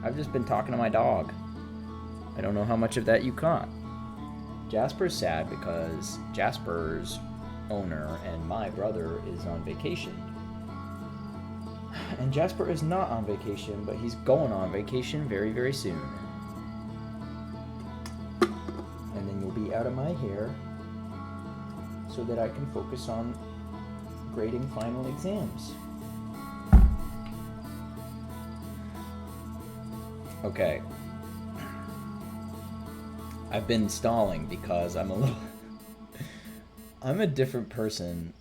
I've just been talking to my dog. I don't know how much of that you caught. Jasper's sad because Jasper's owner and my brother is on vacation. And Jasper is not on vacation, but he's going on vacation very, very soon. And then you'll be out of my hair so that I can focus on grading final exams. Okay. I've been stalling because I'm a different person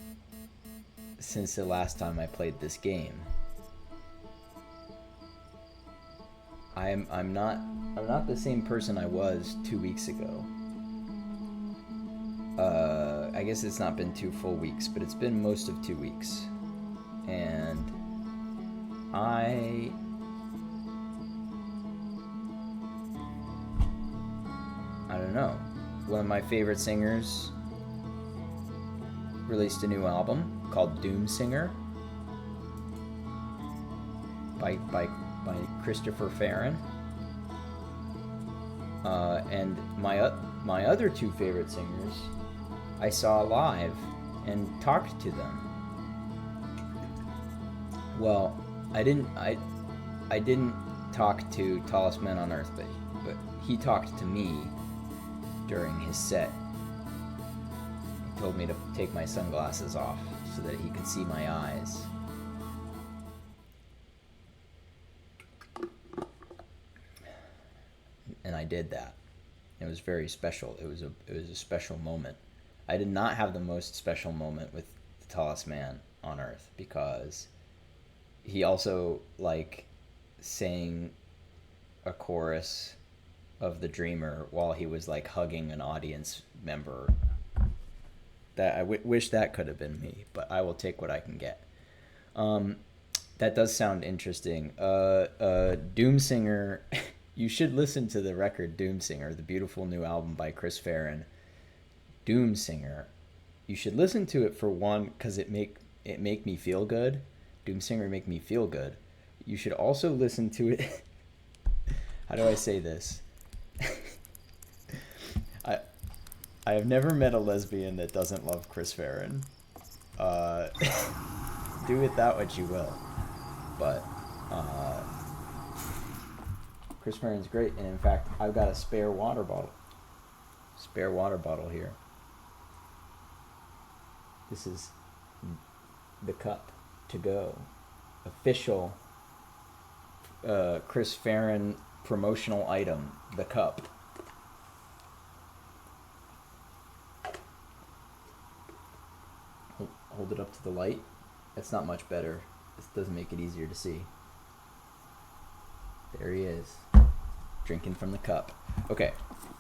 since the last time I played this game. I'm not the same person I was 2 weeks ago. I guess it's not been 2 full weeks, but it's been most of 2 weeks. And I don't know. One of my favorite singers released a new album called Doom Singer by Christopher Farron. And my other 2 favorite singers, I saw live and talked to them. Well, I didn't talk to Tallest Man on Earth, but he talked to me during his set. He told me to take my sunglasses off so that he could see my eyes. And I did that. It was very special. It was a special moment. I did not have the most special moment with the Tallest Man on Earth because he also sang a chorus of The Dreamer while he was hugging an audience member. That I wish that could have been me, but I will take what I can get. That does sound interesting. Doom Singer. You should listen to the record Doom Singer, the beautiful new album by Chris Farron. Doom Singer. You should listen to it for one, because it make me feel good. Doom Singer make me feel good. You should also listen to it. How do I say this? I have never met a lesbian that doesn't love Chris Farron. Do with that what you will. But Chris Farron's great, and in fact, I've got a spare water bottle here. This is the cup to go. Official Chris Farron promotional item, the cup. Hold it up to the light. That's not much better. This doesn't make it easier to see. There he is, drinking from the cup. Okay,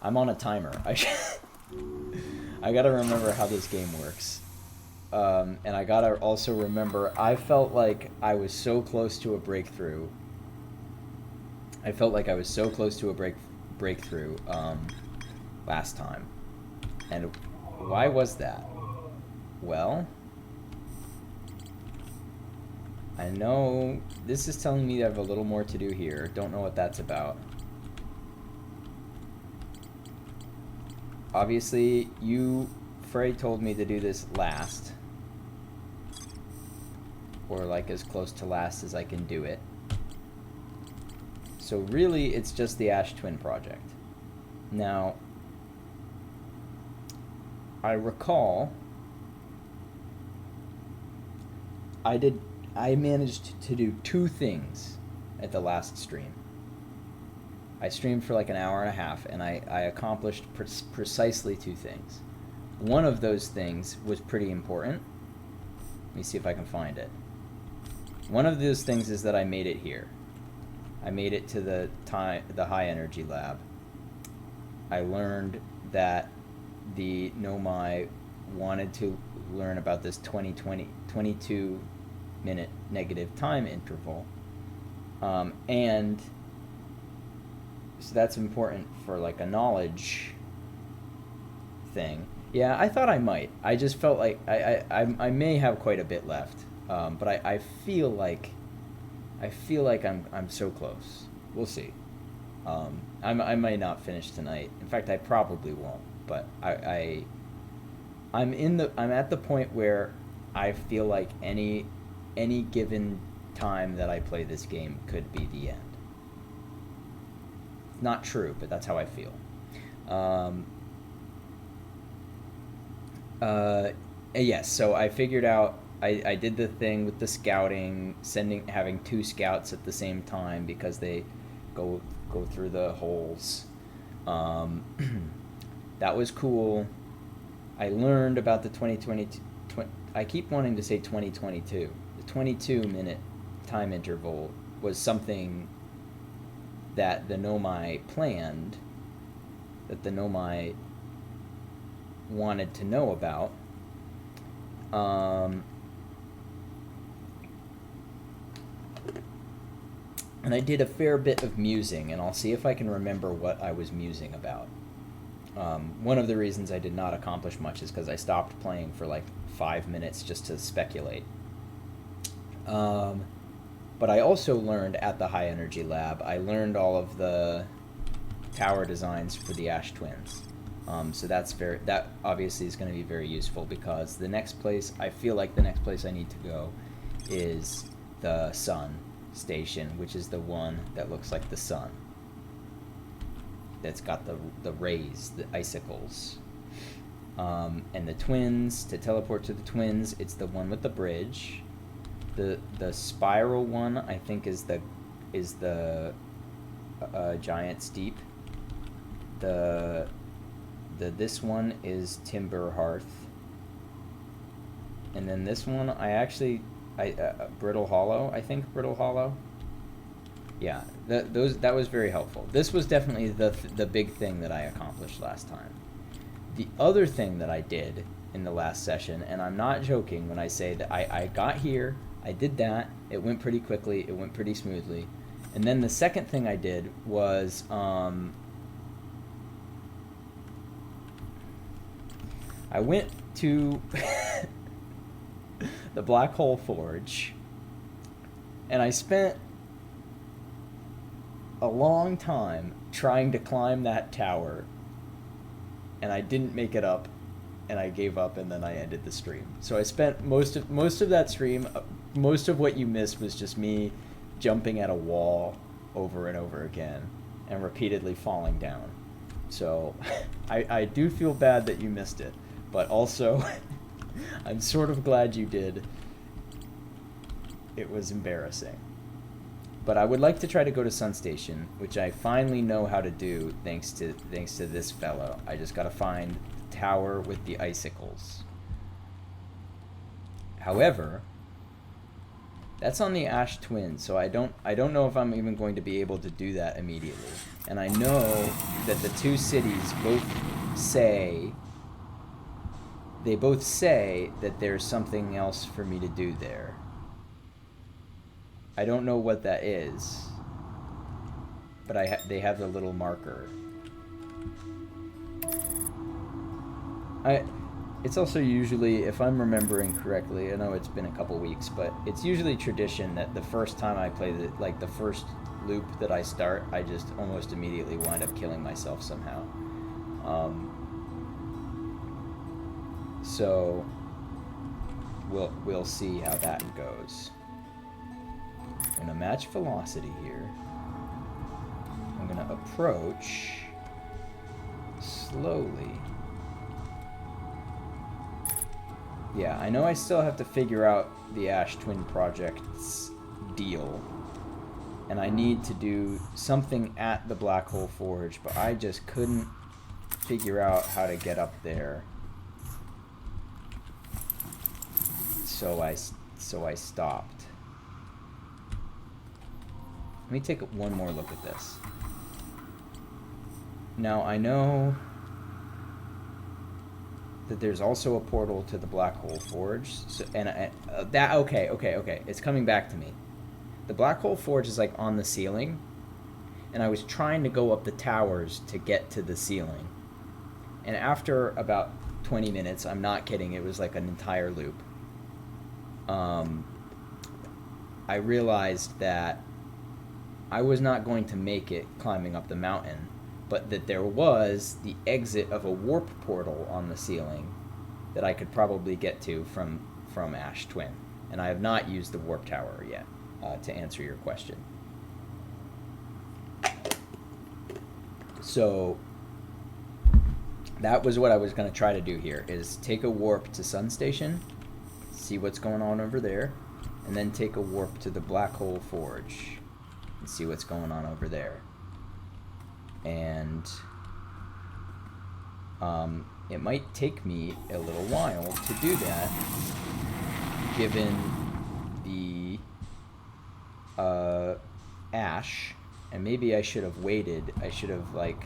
I'm on a timer. I gotta remember how this game works. And I gotta also remember, I felt like I was so close to a breakthrough. Last time. And why was that? Well, I know this is telling me I have a little more to do here. Don't know what that's about. Obviously, Frey told me to do this last. Or as close to last as I can do it. So really, it's just the Ash Twin project. Now, I recall I managed to do 2 things at the last stream. I streamed for an hour and a half, and I accomplished precisely 2 things. One of those things was pretty important. Let me see if I can find it. One of those things is that I made it here. I made it to the high energy lab. I learned that the Nomai wanted to learn about this 22-minute negative time interval. And so that's important for a knowledge thing. Yeah, I thought I might. I just felt like I may have quite a bit left. But I feel like I'm so close. We'll see. I might not finish tonight. In fact, I probably won't. But I'm at the point where I feel like any given time that I play this game could be the end. It's not true, but that's how I feel. Um, uh, yes, so I figured out I did the thing with the scouting, having two scouts at the same time because they go go through the holes. Um, that was cool. I learned about the 2022. I keep wanting to say 2022. The 22-minute time interval was something that the Nomai planned, that the Nomai wanted to know about. Um, and I did a fair bit of musing, and I'll see if I can remember what I was musing about. One of the reasons I did not accomplish much is because I stopped playing for like 5 minutes just to speculate. Um, but I also learned at the High Energy Lab, I learned all of the tower designs for the Ash Twins. So that obviously is going to be very useful because I feel like the next place I need to go is the Sun Station, which is the one that looks like the sun. That's got the rays, the icicles. And the twins, to teleport to the twins, it's the one with the bridge. The spiral one, I think, is the giant steep. This one is Timber Hearth. And then this one, Brittle Hollow, I think, Brittle Hollow. Yeah, that was very helpful. This was definitely the big thing that I accomplished last time. The other thing that I did in the last session, and I'm not joking when I say that I got here, I did that, it went pretty quickly, it went pretty smoothly. And then the second thing I did was I went to the Black Hole Forge, and I spent a long time trying to climb that tower, and I didn't make it up, and I gave up, and then I ended the stream. So I spent most of that stream, most of what you missed was just me jumping at a wall over and over again and repeatedly falling down. So I do feel bad that you missed it, but also I'm sort of glad you did. It was embarrassing. But I would like to try to go to Sun Station, which I finally know how to do thanks to this fellow. I just gotta find the tower with the icicles. However, that's on the Ash Twins, so I don't know if I'm even going to be able to do that immediately. And I know that the two cities both say that there's something else for me to do there. I don't know what that is, but they have the little marker. It's also usually, if I'm remembering correctly, I know it's been a couple weeks, but it's usually tradition that the first time I play the first loop that I start, I just almost immediately wind up killing myself somehow. So we'll see how that goes. I'm gonna match velocity here. I'm gonna approach slowly. Yeah, I know I still have to figure out the Ash Twin Project's deal. And I need to do something at the Black Hole Forge, but I just couldn't figure out how to get up there. So I stopped. Let me take one more look at this. Now, I know that there's also a portal to the Black Hole Forge. So, okay. It's coming back to me. The Black Hole Forge is like on the ceiling, and I was trying to go up the towers to get to the ceiling. And after about 20 minutes, I'm not kidding, it was like an entire loop. I realized that I was not going to make it climbing up the mountain, but that there was the exit of a warp portal on the ceiling that I could probably get to from Ash Twin. And I have not used the warp tower yet, to answer your question. So that was what I was going to try to do here, is take a warp to Sun Station, see what's going on over there, and then take a warp to the Black Hole Forge and see what's going on over there. And it might take me a little while to do that, given the ash. And maybe I should have waited. I should have, like,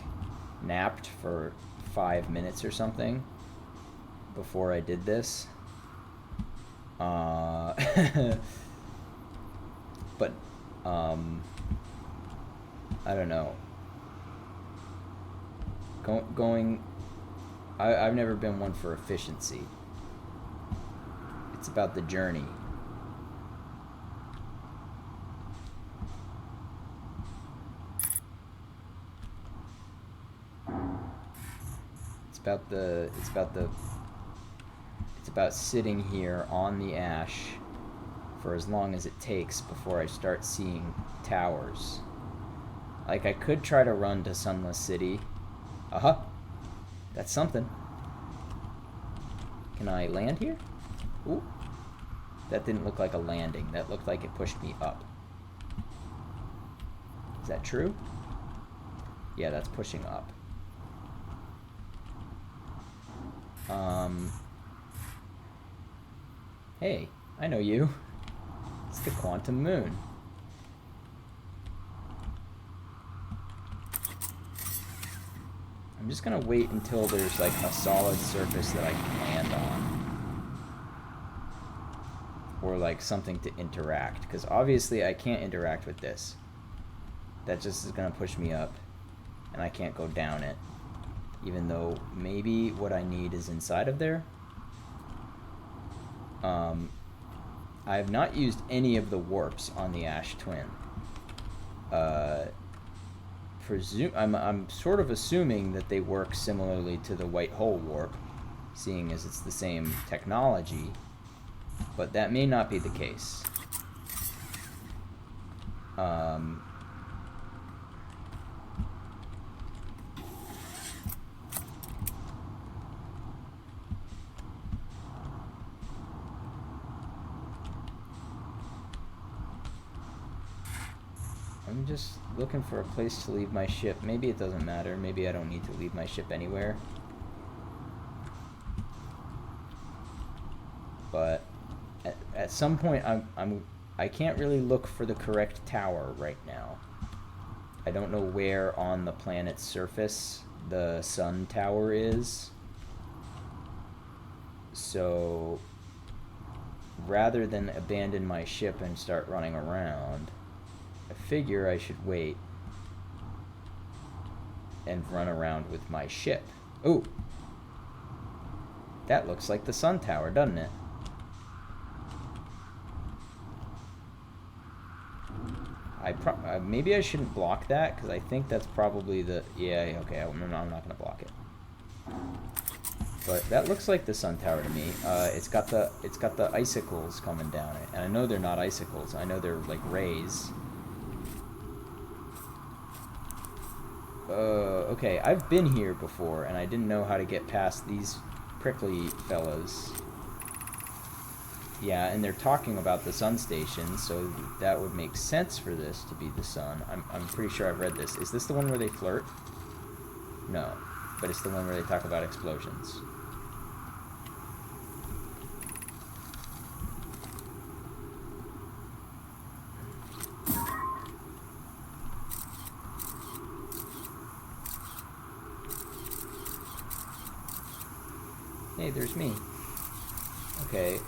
napped for 5 minutes or something before I did this. But I don't know. I've never been one for efficiency. It's about the journey. It's about sitting here on the ash for as long as it takes before I start seeing towers. Like, I could try to run to Sunless City. That's something. Can I land here? Ooh. That didn't look like a landing. That looked like it pushed me up. Is that true? Yeah, that's pushing up. Hey, I know you. It's the Quantum Moon. I'm just gonna wait until there's like a solid surface that I can land on. Or like something to interact, because obviously I can't interact with this. That just is gonna push me up, and I can't go down it. Even though maybe what I need is inside of there. I have not used any of the warps on the Ash Twin. I'm sort of assuming that they work similarly to the White Hole warp, seeing as it's the same technology, but that may not be the case. I'm just looking for a place to leave my ship. Maybe it doesn't matter. Maybe I don't need to leave my ship anywhere. But at some point, I can't really look for the correct tower right now. I don't know where on the planet's surface the sun tower is. So rather than abandon my ship and start running around, I figure I should wait and run around with my ship. Ooh! That looks like the sun tower, doesn't it? Maybe I shouldn't block that, because I think that's probably the... Yeah, okay, I'm not going to block it. But that looks like the sun tower to me. It's got the icicles coming down it, and I know they're not icicles. I know they're like rays. Okay, I've been here before, and I didn't know how to get past these prickly fellas. Yeah, and they're talking about the sun station, so that would make sense for this to be the sun. I'm pretty sure I've read this. Is this the one where they flirt? No, but it's the one where they talk about explosions. Hey, there's me. Okay,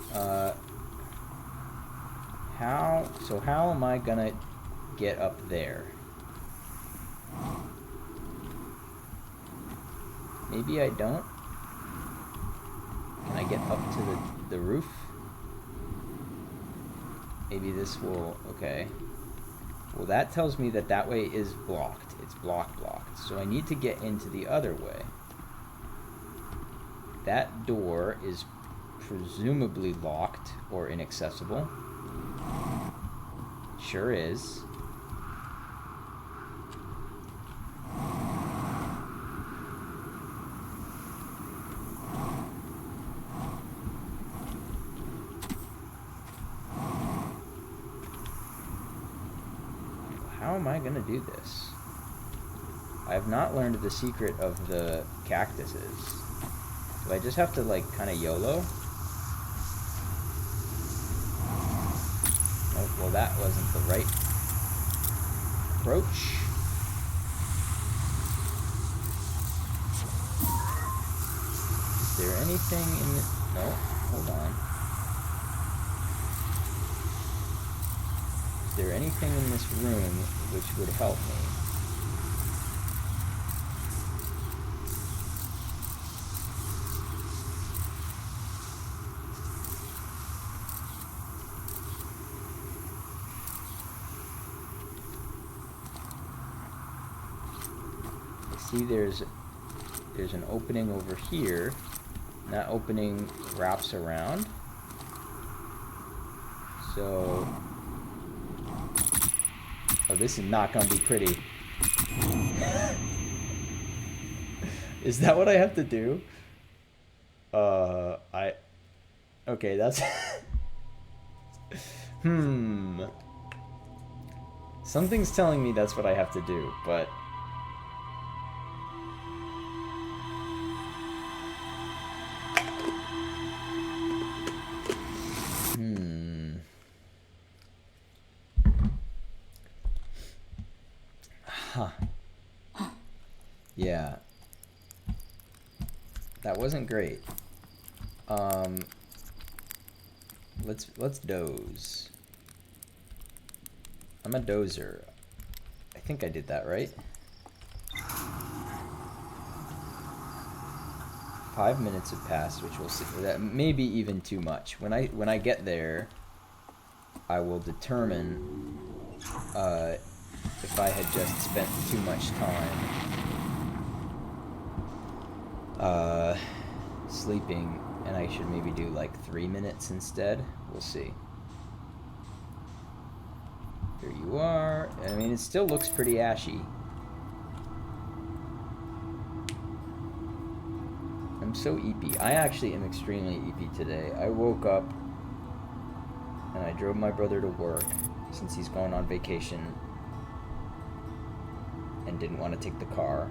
how am I gonna get up there? Maybe I don't? Can I get up to the roof? Maybe this will, okay. Well, that tells me that that way is blocked. It's blocked. So I need to get into the other way. That door is presumably locked or inaccessible. Sure is. How am I gonna do this? I have not learned the secret of the cactuses. Do I just have to, like, kind of YOLO? Oh, well, that wasn't the right approach. Is there anything in the... No, hold on. Is there anything in this room which would help me? See, there's an opening over here. And that opening wraps around. So... Oh, this is not gonna be pretty. Is that what I have to do? Okay, that's... Something's telling me that's what I have to do, but... Huh. Yeah. That wasn't great. Let's doze. I'm a dozer. I think I did that right. 5 minutes have passed, which we'll see. That may be even too much. When I get there, I will determine if I had just spent too much time sleeping, and I should maybe do like 3 minutes instead. We'll see. Here you are. I mean, it still looks pretty ashy. I'm so eepy. I actually am extremely eepy today. I woke up and I drove my brother to work since he's going on vacation and didn't want to take the car.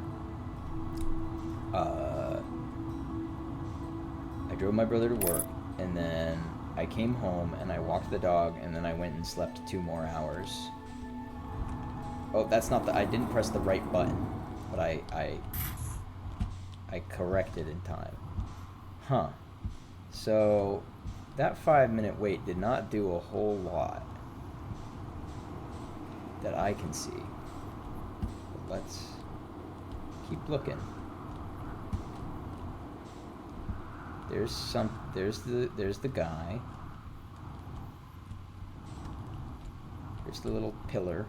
I drove my brother to work, and then I came home and I walked the dog, and then I went and slept 2 more hours. Oh, that's not the... I didn't press the right button, but I corrected in time. Huh. So, that 5-minute wait did not do a whole lot that I can see. But let's keep looking. There's the guy. There's the little pillar.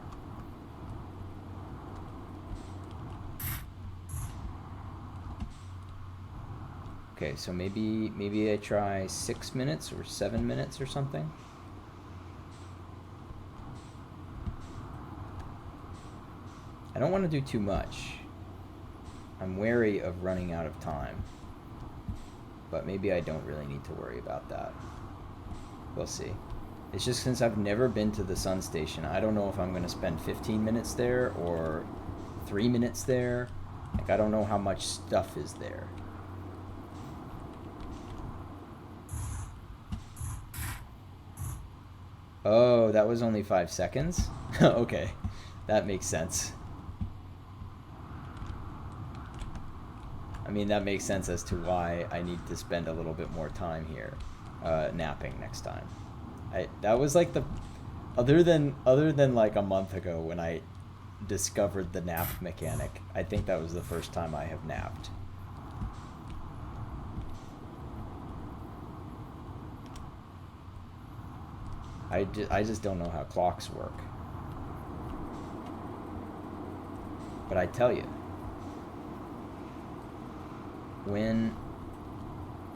Okay, so maybe I try 6 minutes or 7 minutes or something. I don't want to do too much. I'm wary of running out of time. But maybe I don't really need to worry about that. We'll see. It's just since I've never been to the Sun Station, I don't know if I'm going to spend 15 minutes there or 3 minutes there. Like, I don't know how much stuff is there. Oh, that was only 5 seconds? Okay, that makes sense. I mean, that makes sense as to why I need to spend a little bit more time here, napping next time. That was like the, other than like a month ago when I discovered the nap mechanic, I think that was the first time I have napped. I just don't know how clocks work. But I tell you,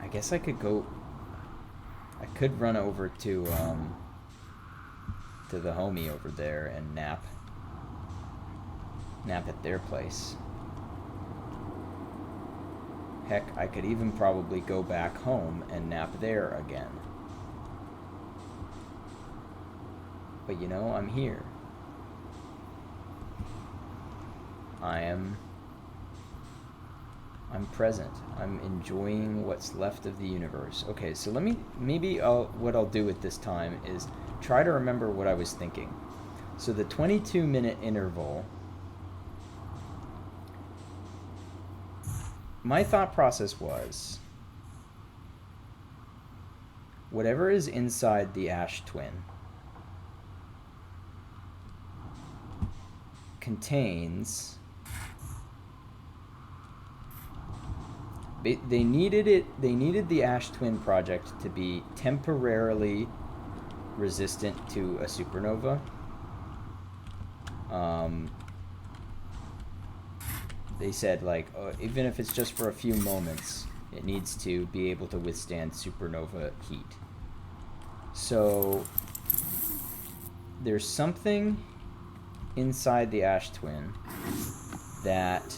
I guess I could run over to the homie over there and nap at their place. Heck, I could even probably go back home and nap there again. But you know, I'm here. I'm present. I'm enjoying what's left of the universe. Okay, so what I'll do at this time is try to remember what I was thinking. So the 22-minute interval, my thought process was, whatever is inside the ash twin contains... They needed the ash twin project to be temporarily resistant to a supernova. They said, like, even if it's just for a few moments, it needs to be able to withstand supernova heat. So there's something inside the ash twin that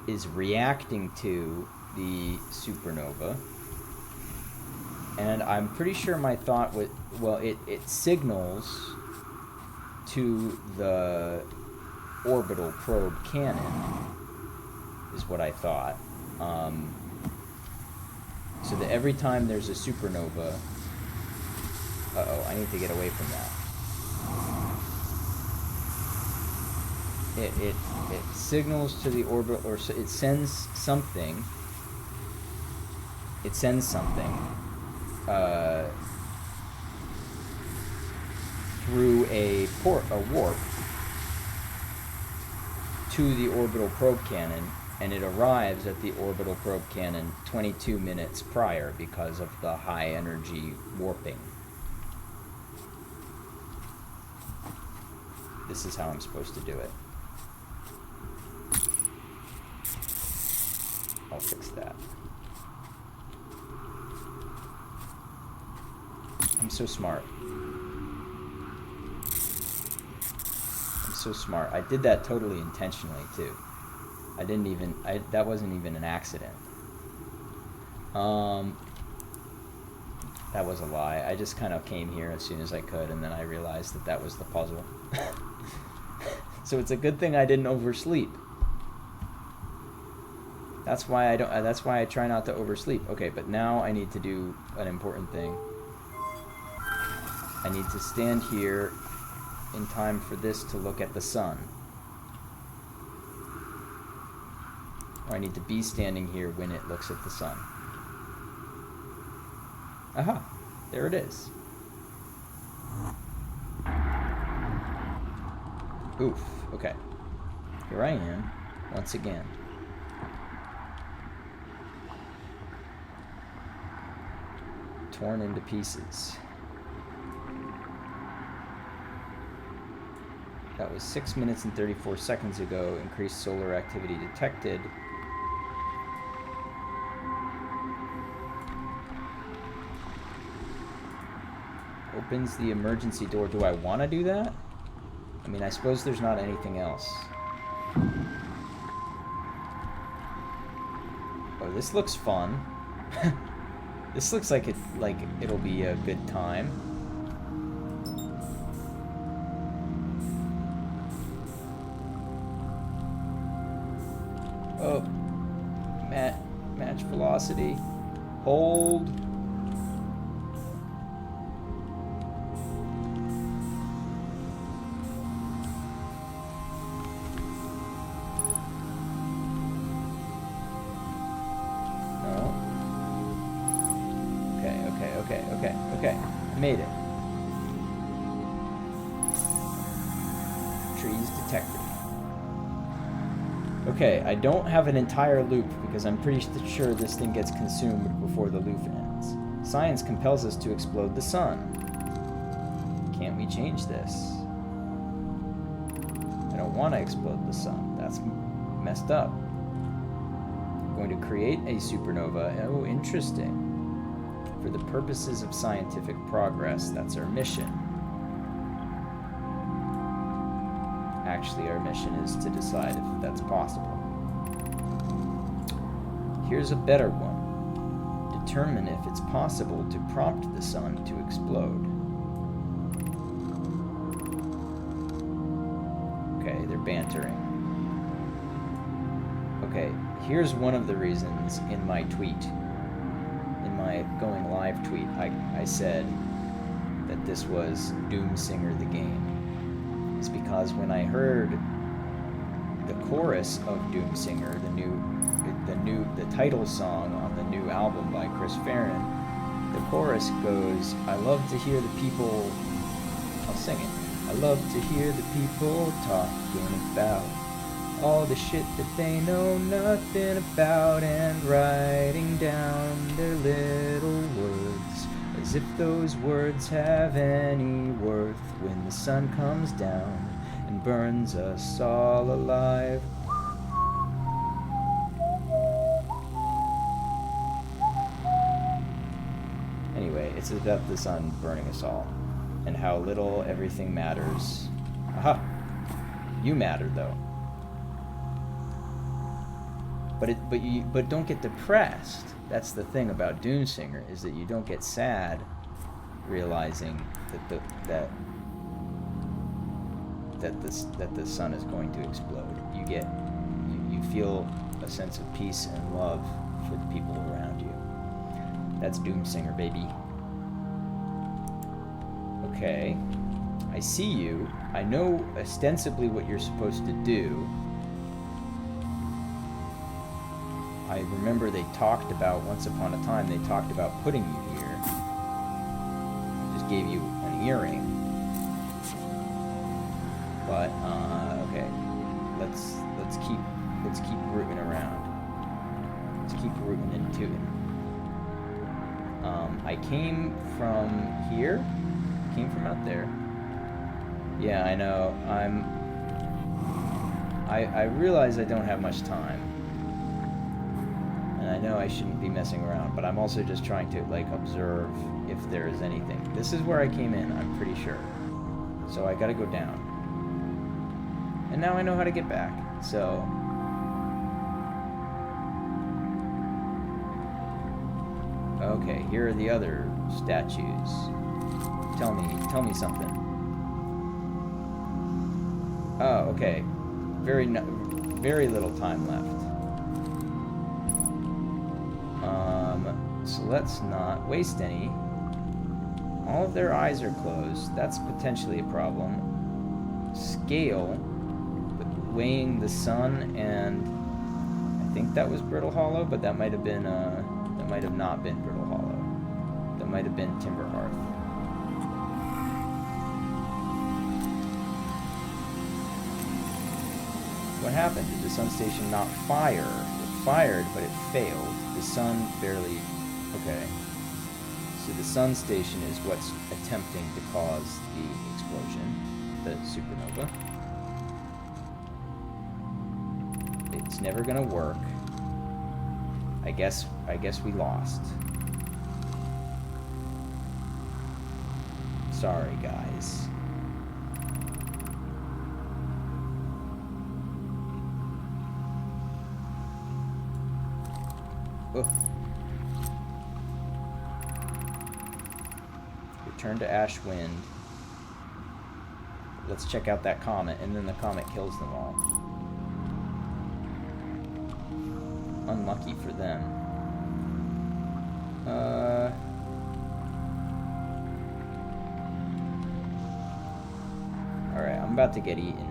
is reacting to the supernova, and I'm pretty sure my thought was, well, it signals to the orbital probe cannon, is what I thought. So that every time there's a supernova, I need to get away from that. It signals to the orbit, or it sends something. It sends something through a warp to the orbital probe cannon, and it arrives at the orbital probe cannon 22 minutes prior because of the high energy warping. This is how I'm supposed to do it. I'll fix that. I'm so smart. I'm so smart. I did that totally intentionally too. That wasn't even an accident. That was a lie. I just kind of came here as soon as I could, and then I realized that was the puzzle. So it's a good thing I didn't oversleep. That's why I try not to oversleep. Okay, but now I need to do an important thing. I need to stand here in time for this to look at the sun. Or I need to be standing here when it looks at the sun. Aha, there it is. Oof, okay. Here I am, once again. Torn into pieces. That was 6 minutes and 34 seconds ago. Increased solar activity detected. Opens the emergency door. Do I want to do that? I mean, I suppose there's not anything else. Oh, this looks fun. This looks like it'll be a good time. Oh, match velocity. Hold. Okay, I made it. Trees detected. Okay, I don't have an entire loop because I'm pretty sure this thing gets consumed before the loop ends. Science compels us to explode the sun. Can't we change this? I don't want to explode the sun. That's messed up. We're going to create a supernova. Oh, interesting. For the purposes of scientific progress, that's our mission. Actually, our mission is to decide if that's possible. Here's a better one. Determine if it's possible to prompt the sun to explode. Okay, they're bantering. Okay, here's one of the reasons in my tweet. In my going live tweet, I said that this was Doomsinger the game. Is because when I heard the chorus of Doomsinger, the title song on the new album by Chris Farron, the chorus goes, I love to hear the people, I'll sing it, I love to hear the people talking about all the shit that they know nothing about and writing down their little words as if those words have any worth when the sun comes down and burns us all alive. Anyway, it's about the sun burning us all and how little everything matters. Aha! You matter though. But don't get depressed. That's the thing about Doomsinger, is that you don't get sad realizing that the sun is going to explode. You feel a sense of peace and love for the people around you. That's Doomsinger, baby. Okay, I see you. I know ostensibly what you're supposed to do. I remember they talked about, once upon a time, they talked about putting you here. Just gave you an earring. But, okay. Let's keep rooting around. Let's keep rooting into it. I came from here? Came from out there. Yeah, I know. I realize I don't have much time. I know I shouldn't be messing around, but I'm also just trying to, observe if there is anything. This is where I came in, I'm pretty sure. So I gotta go down. And now I know how to get back, so... Okay, here are the other statues. Tell me something. Oh, okay. Very little time left. So let's not waste any. All of their eyes are closed. That's potentially a problem. Scale, weighing the sun, and I think that was Brittle Hollow, but that might have been that might have not been Brittle Hollow. That might have been Timberhearth. What happened? Did the sun station not fire? It fired, but it failed. The sun barely... Okay. So the sun station is what's attempting to cause the explosion, the supernova. It's never gonna work. I guess we lost. Sorry, guys. Oh. Return to Ashwind. Let's check out that comet, and then the comet kills them all. Unlucky for them. Alright, I'm about to get eaten.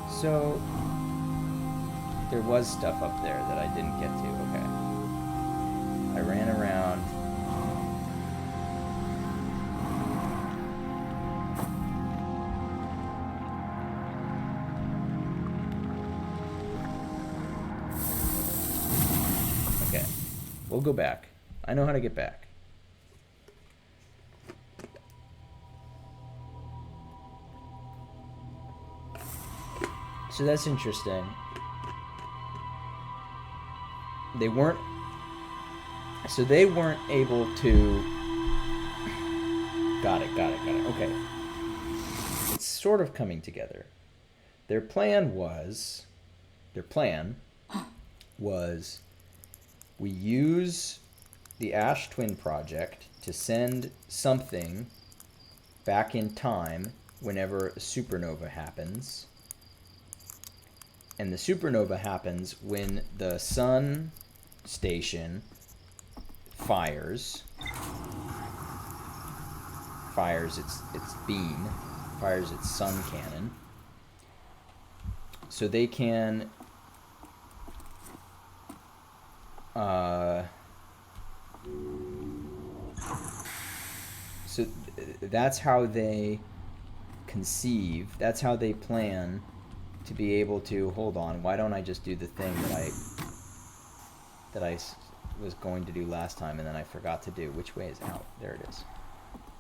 So, there was stuff up there that I didn't get to, okay. I ran around. We'll go back. I know how to get back. So that's interesting. They weren't able to... Got it. Okay. It's sort of coming together. Their plan was we use the Ash Twin Project to send something back in time whenever a supernova happens. And the supernova happens when the sun station fires its beam, fires its sun cannon. So they can so that's how they conceive, that's how they plan to be able to... Hold on, why don't I just do the thing that I was going to do last time and then I forgot to do? Which way is out? There it is.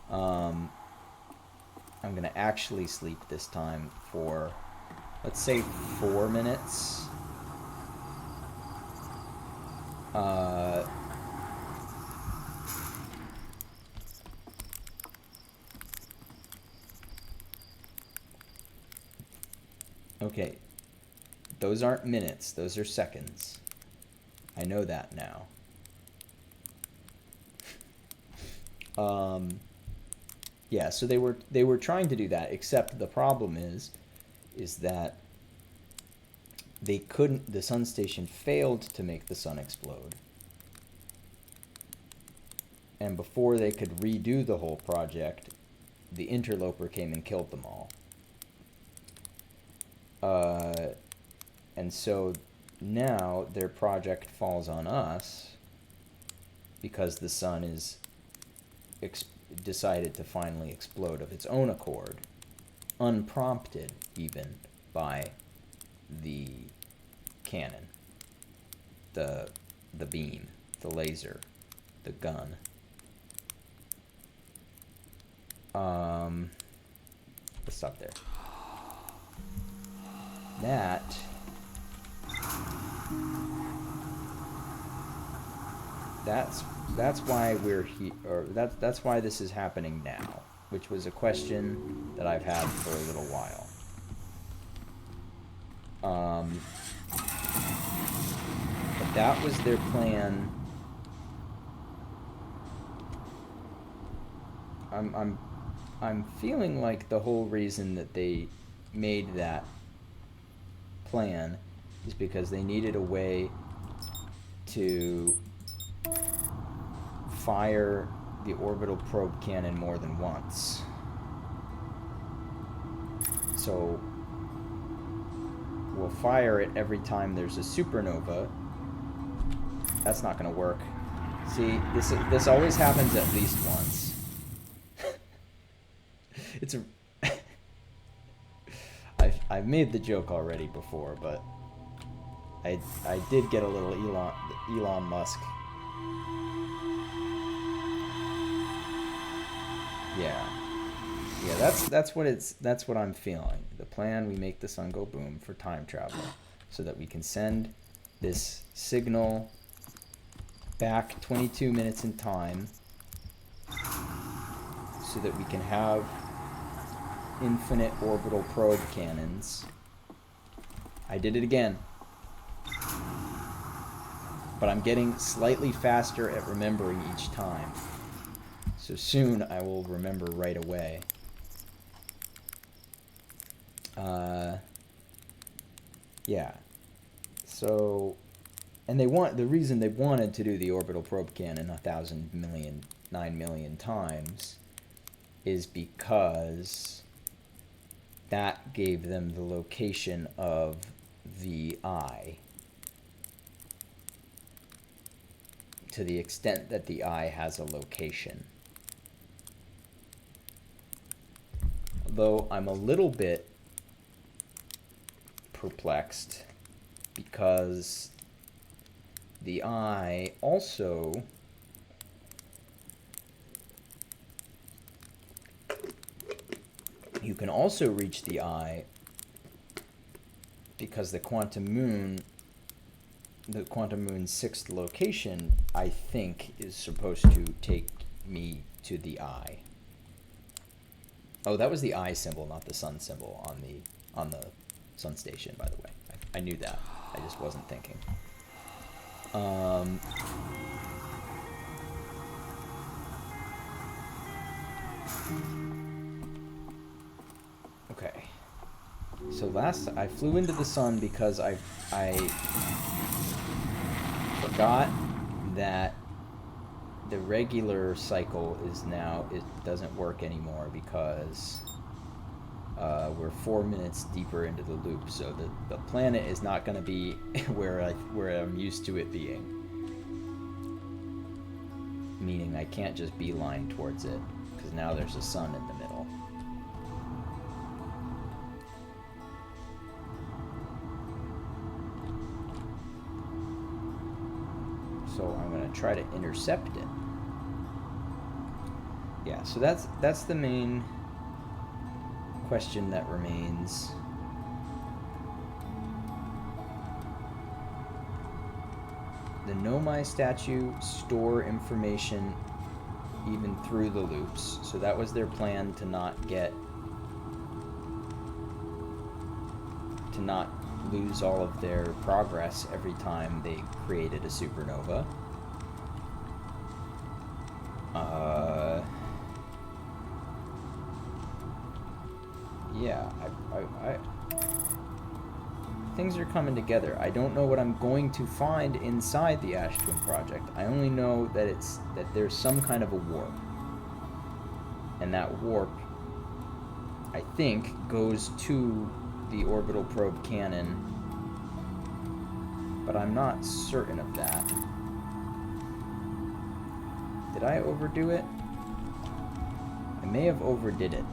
I'm gonna actually sleep this time for, let's say, 4 minutes. Okay, those aren't minutes, those are seconds. I know that now. Yeah, so they were trying to do that, except the problem is that they couldn't... The sun station failed to make the sun explode. And before they could redo the whole project, the interloper came and killed them all. And so now their project falls on us because the sun is decided to finally explode of its own accord, unprompted even by the cannon, the beam, the laser, the gun. Let's stop there. That's why we're here, or that's why this is happening now, which was a question that I've had for a little while. But that was their plan. I'm feeling like the whole reason that they made that plan is because they needed a way to fire the orbital probe cannon more than once. So we'll fire it every time there's a supernova. That's not going to work. See, this always happens at least once. It's a... I've made the joke already before, but I did get a little Elon Musk. Yeah, that's what I'm feeling. The plan: we make the sun go boom for time travel, so that we can send this signal back 22 minutes in time, so that we can have infinite orbital probe cannons. I did it again. But I'm getting slightly faster at remembering each time. So soon I will remember right away. Yeah. So, and the reason they wanted to do the orbital probe cannon 9 million times is because that gave them the location of the eye. To the extent that the eye has a location. Though I'm a little bit perplexed because the eye also you can also reach the eye because the quantum moon's sixth location, I think, is supposed to take me to the eye. Oh, that was the eye symbol, not the sun symbol on the sun station, by the way. I knew that. I just wasn't thinking. Okay. So last I flew into the sun because I forgot that the regular cycle is now, it doesn't work anymore because we're 4 minutes deeper into the loop, so the planet is not going to be where I'm used to it being. Meaning I can't just beeline towards it, because now there's a sun in the middle. So I'm going to try to intercept it. Yeah, so that's the main question that remains. The Nomai statue store information even through the loops. So that was their plan, to not lose all of their progress every time they created a supernova. Yeah, I things are coming together. I don't know what I'm going to find inside the Ash Twin Project. I only know that there's some kind of a warp. And that warp, I think, goes to the orbital probe cannon, but I'm not certain of that. Did I overdo it? I may have overdid it,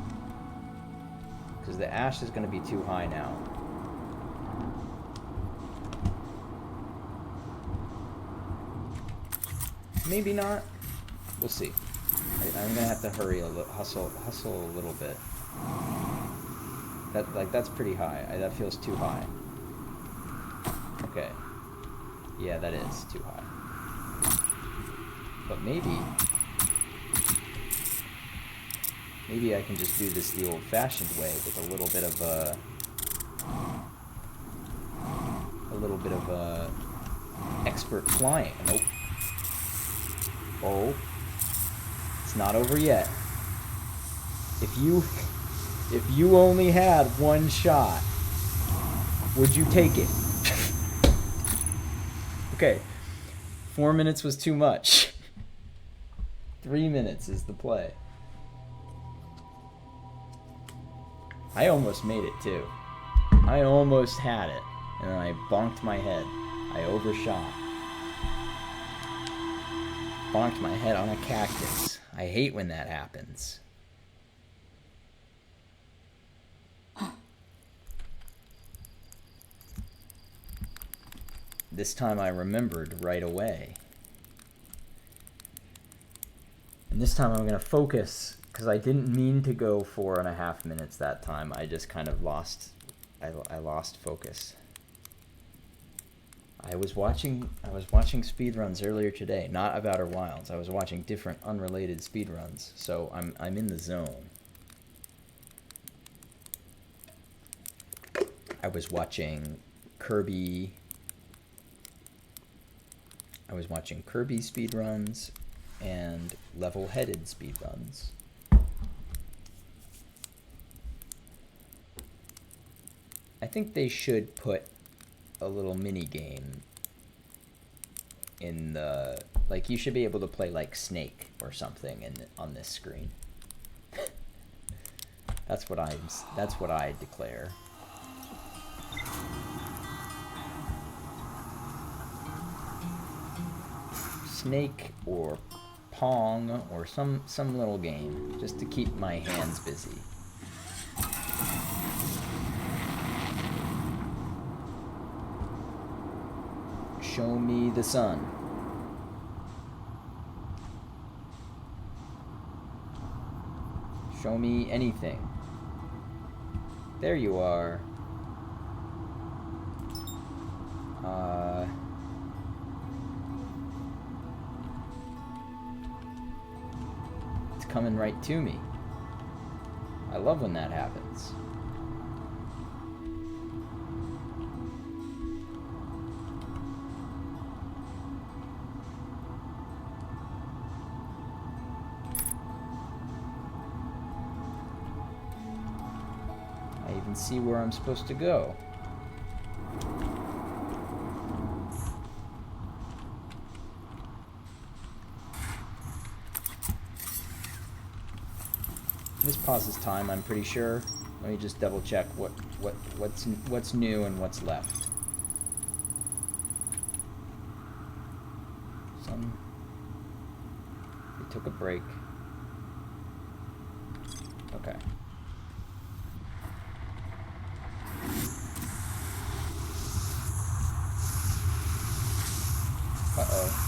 because the ash is going to be too high now. Maybe not. We'll see. I'm gonna have to hurry hustle a little bit. That's pretty high. That feels too high. Okay. Yeah, that is too high. But maybe I can just do this the old-fashioned way with a little bit of expert flying. Nope. Oh. It's not over yet. If you only had one shot, would you take it? Okay. 4 minutes was too much. 3 minutes is the play. I almost made it too. I almost had it, and then I bonked my head. I overshot. Bonked my head on a cactus. I hate when that happens. This time I remembered right away. And this time I'm going to focus, because I didn't mean to go 4.5 minutes that time. I just kind of lost, I lost focus. I was watching speedruns earlier today, not of Outer Wilds. I was watching different unrelated speedruns, so I'm in the zone. I was watching Kirby. I was watching Kirby speedruns and level-headed speedruns. I think they should put a little mini game in the, like, you should be able to play like Snake or something on this screen. That's what I declare. Snake or Pong or some little game just to keep my hands busy. Show me the sun. Show me anything. There you are. It's coming right to me. I love when that happens. I even see where I'm supposed to go. This pauses time, I'm pretty sure. Let me just double check what's new and what's left. We took a break. Okay. Uh-oh.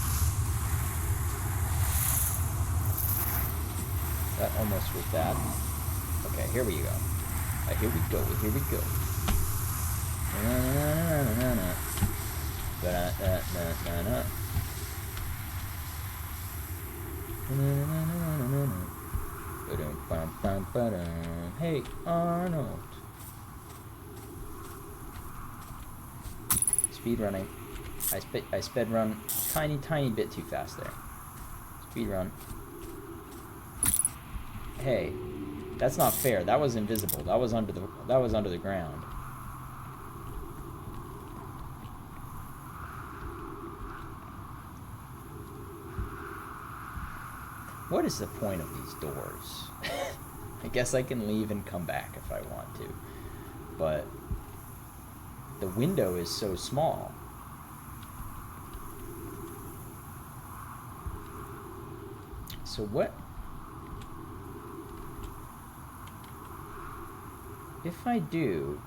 That almost was bad. Okay, here we go. Here we go. Here we go. Hey, Arnold. Speed running. I sped run tiny bit too fast there. Speed run. Hey, that's not fair. That was invisible. That was under the ground. What is the point of these doors? I guess I can leave and come back if I want to. But the window is so small. So what? If I do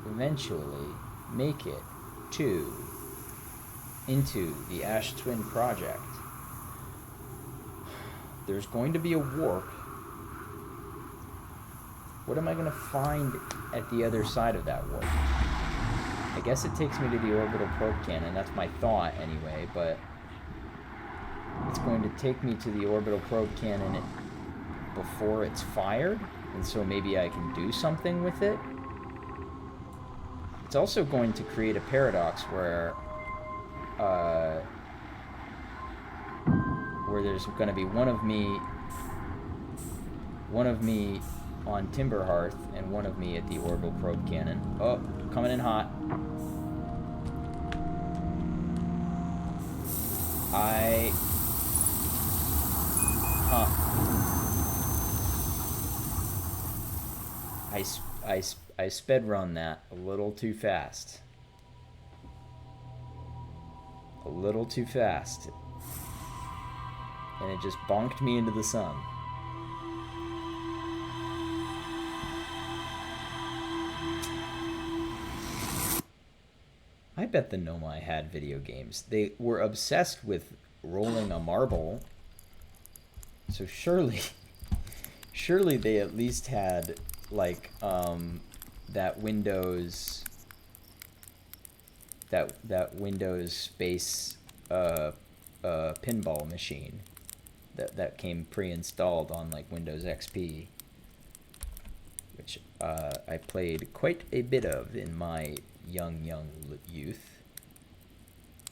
eventually make it into the Ash Twin project, there's going to be a warp. What am I going to find at the other side of that warp? I guess it takes me to the orbital probe cannon. That's my thought anyway, but it's going to take me to the orbital probe cannon before it's fired, and so maybe I can do something with it. It's also going to create a paradox where there's going to be one of me on Timberhearth and one of me at the orbital probe cannon. Oh, coming in hot. I sped run that a little too fast. A little too fast. And it just bonked me into the sun. I bet the Nomai had video games. They were obsessed with rolling a marble. So surely they at least had like that Windows Space pinball machine that came pre-installed on like Windows XP, which I played quite a bit of in my young youth.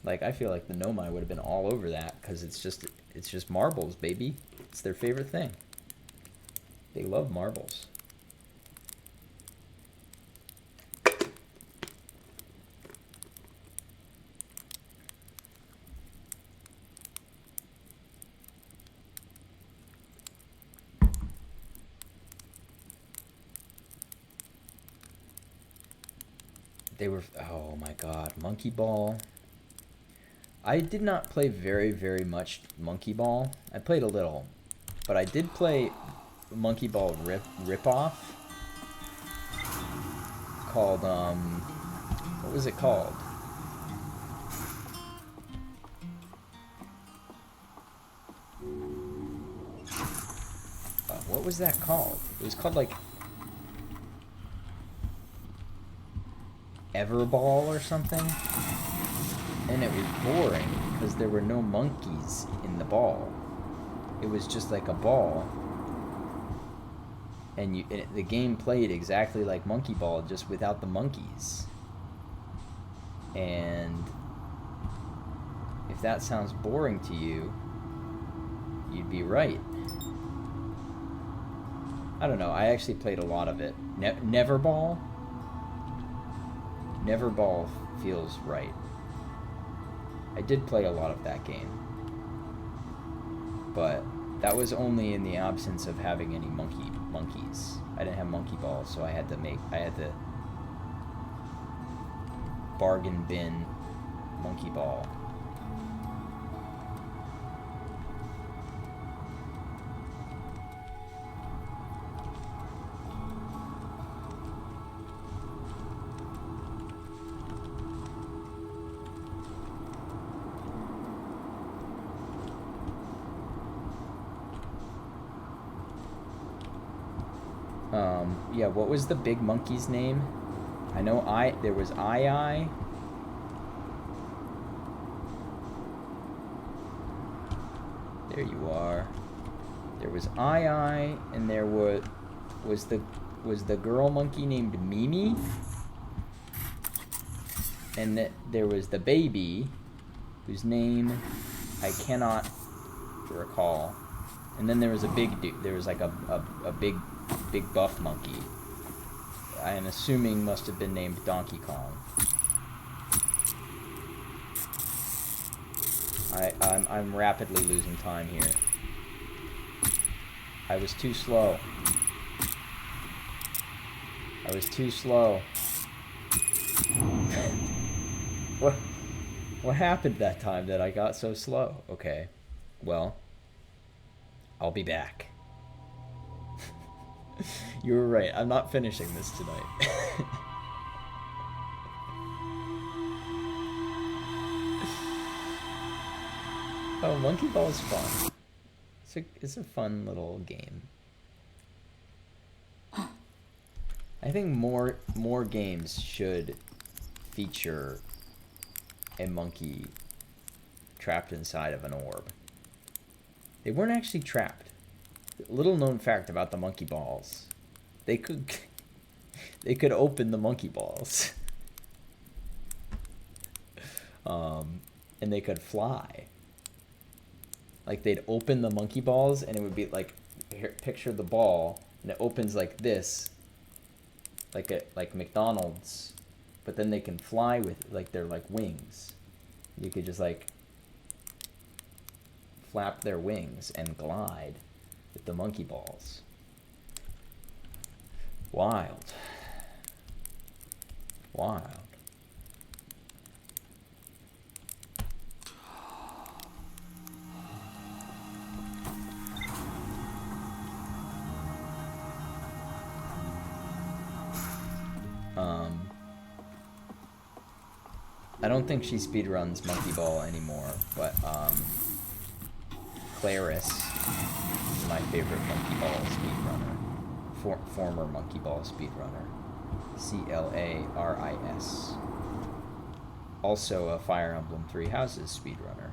Like, I feel like the Nomai would have been all over that, because it's just marbles, baby. It's their favorite thing. They love marbles. They were, oh my god, Monkey Ball. I did not play very much Monkey Ball. I played a little, but I did play Monkey Ball Ripoff called, what was it called? What was that called? It was called like Everball or something. And it was boring because there were no monkeys in the ball. It was just like a ball. And the game played exactly like Monkey Ball, just without the monkeys. And if that sounds boring to you, you'd be right. I don't know. I actually played a lot of it. Neverball? Neverball feels right. I did play a lot of that game. But that was only in the absence of having any monkeys. I didn't have Monkey Ball, so I had to bargain bin Monkey Ball. Yeah, what was the big monkey's name? I know there was I. There you are. There was I, and there was the girl monkey named Mimi, and there was the baby, whose name I cannot recall, and then there was a big dude. There was like a big buff monkey. I am assuming must have been named Donkey Kong. I'm rapidly losing time here. I was too slow. What happened that time that I got so slow? Okay. Well, I'll be back. You were right. I'm not finishing this tonight. Oh, Monkey Ball is fun. It's a fun little game. I think more games should feature a monkey trapped inside of an orb. They weren't actually trapped. Little known fact about the monkey balls. They could open the monkey balls. And they could fly. Like they'd open the monkey balls and it would be like, here, picture the ball and it opens like this, like McDonald's, but then they can fly with, like, they're like wings. You could just like flap their wings and glide with the monkey balls. Wild. I don't think she speedruns Monkey Ball anymore, but Claris is my favorite Monkey Ball speedrunner. Former Monkey Ball speedrunner. Claris. Also a Fire Emblem Three Houses speedrunner.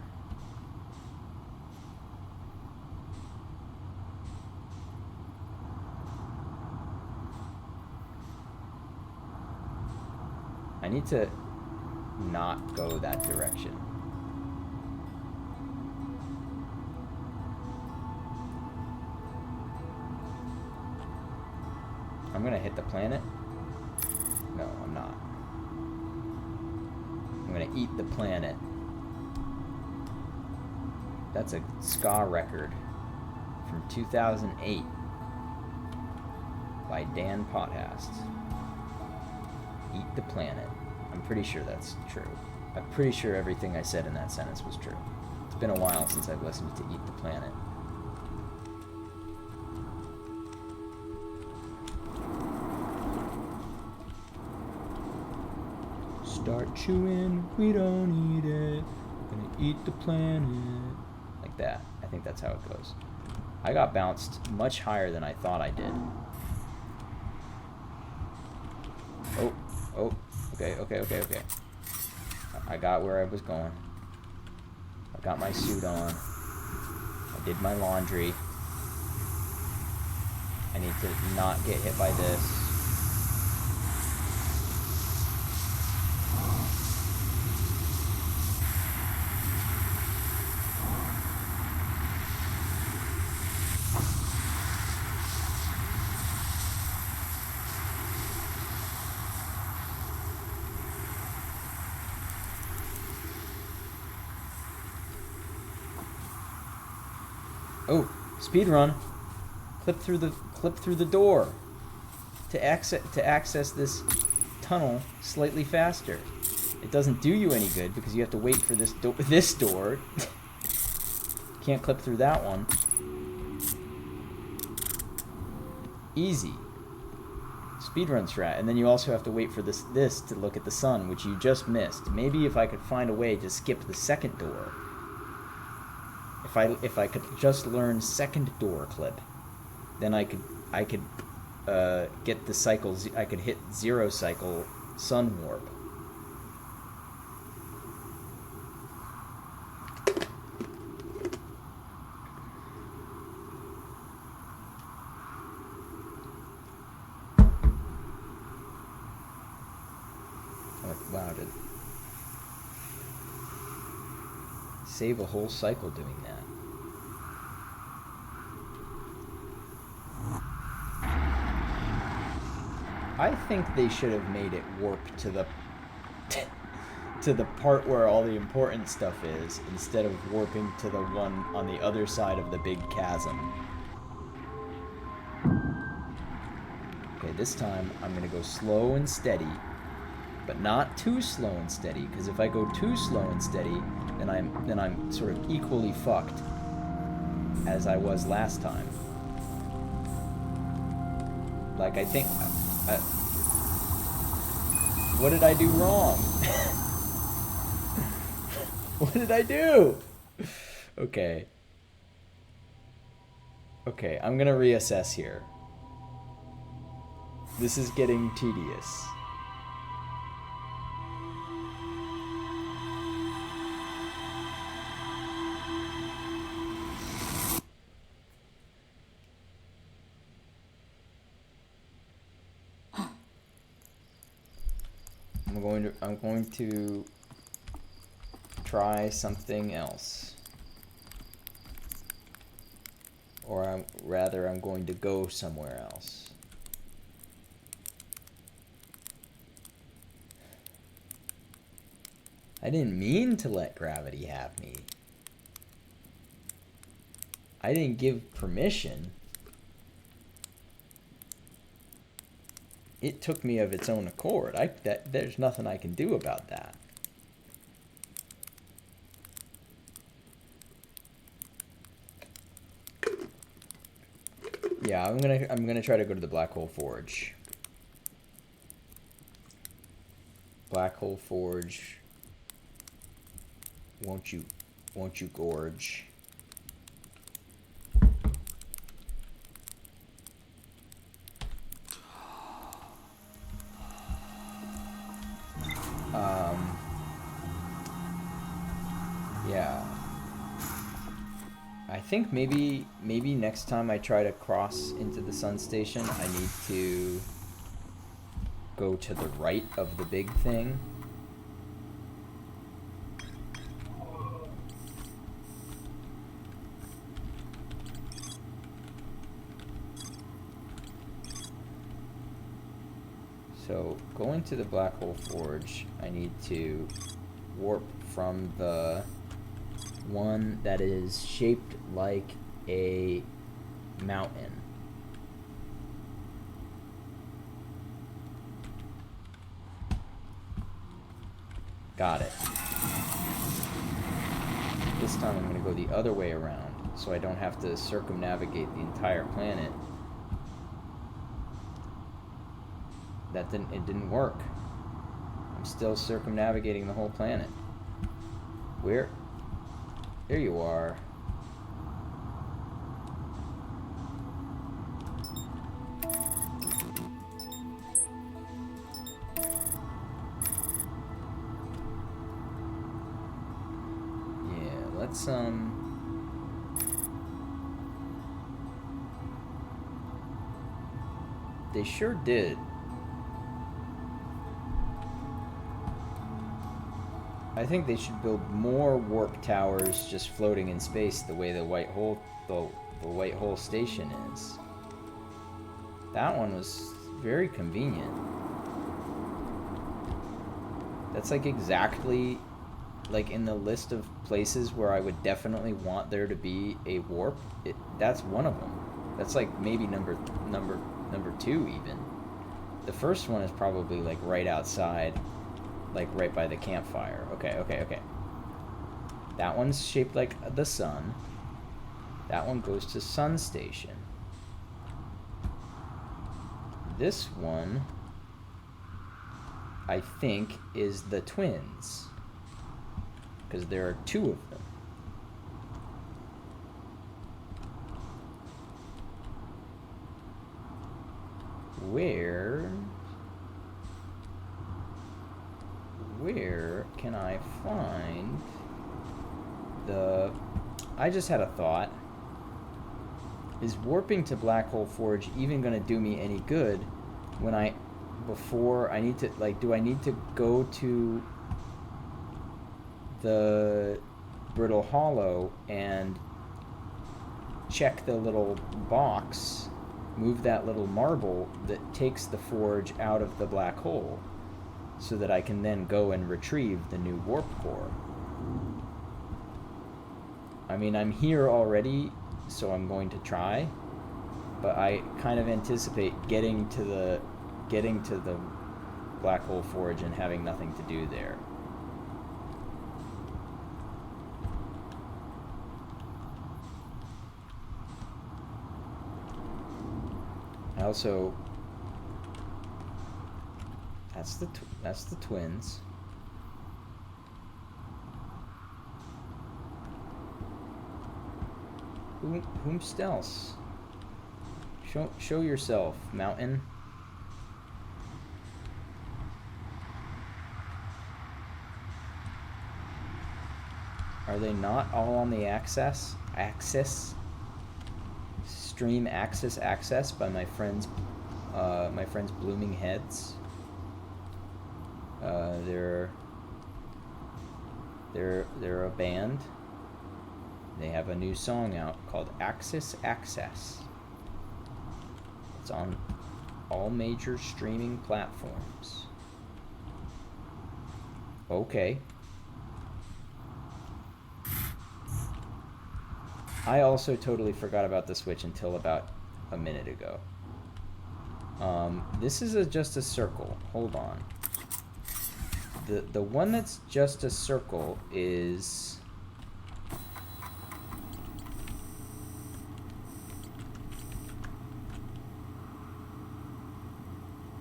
I need to not go that direction. I'm gonna hit the planet. No, I'm not. I'm gonna eat the planet. That's a ska record from 2008 by Dan Pothast. Eat the planet. I'm pretty sure that's true. I'm pretty sure everything I said in that sentence was true. It's been a while since I've listened to Eat the Planet. Start chewing, we don't eat it. We're gonna eat the planet. Like that. I think that's how it goes. I got bounced much higher than I thought I did. Oh, okay. I got where I was going. I got my suit on. I did my laundry. I need to not get hit by this. Oh, speed run. Clip through the door to access this tunnel slightly faster. It doesn't do you any good because you have to wait for this door. Can't clip through that one. Easy. Speedrun strat, and then you also have to wait for this to look at the sun, which you just missed. Maybe if I could find a way to skip the second door. If I could just learn second door clip, then I could get the cycles. I could hit 0 cycle sun warp. Wow, to save a whole cycle doing that. I think they should have made it warp to the to the part where all the important stuff is, instead of warping to the one on the other side of the big chasm. Okay, this time I'm gonna go slow and steady, but not too slow and steady, because if I go too slow and steady, then I'm sort of equally fucked as I was last time. Like, I think what did I do wrong? What did I do? Okay, I'm gonna reassess here. This is getting tedious. I'm going to try something else. Or I'm going to go somewhere else. I didn't mean to let gravity have me. I didn't give permission. It took me of its own accord. There's nothing I can do about that. Yeah, I'm gonna try to go to the Black Hole Forge. Black Hole Forge. Won't you gorge? Yeah. I think maybe next time I try to cross into the sun station, I need to go to the right of the big thing. So, going to the Black Hole Forge, I need to warp from the one that is shaped like a mountain. Got it. This time I'm going to go the other way around, so I don't have to circumnavigate the entire planet. It didn't work. I'm still circumnavigating the whole planet. Where? There you are. got some... They sure did. I think they should build more warp towers just floating in space the way the White Hole station is. That one was very convenient. That's like exactly like in the list of places where I would definitely want there to be a warp. That's one of them. That's like maybe number 2 even. The first one is probably like right outside, like right by the campfire. Okay. That one's shaped like the sun. That one goes to Sun Station. This one, I think, is the twins, because there are 2 of them. Where can I find the... I just had a thought. Is warping to Black Hole Forge even going to do me any good when before I need to, like, do I need to go to the Brittle Hollow and check the little box, move that little marble that takes the forge out of the black hole, so that I can then go and retrieve the new warp core? I mean, I'm here already, so I'm going to try, but I kind of anticipate getting to the black hole forge and having nothing to do there. I also... That's the twins. Whomst else? Show yourself, Mountain. Are they not all on the axis? Stream access by my friends Blooming Heads. They're a band. They have a new song out called Axis Access. It's on all major streaming platforms. Okay. I also totally forgot about the Switch until about a minute ago. This is just a circle. Hold on. The one that's just a circle is...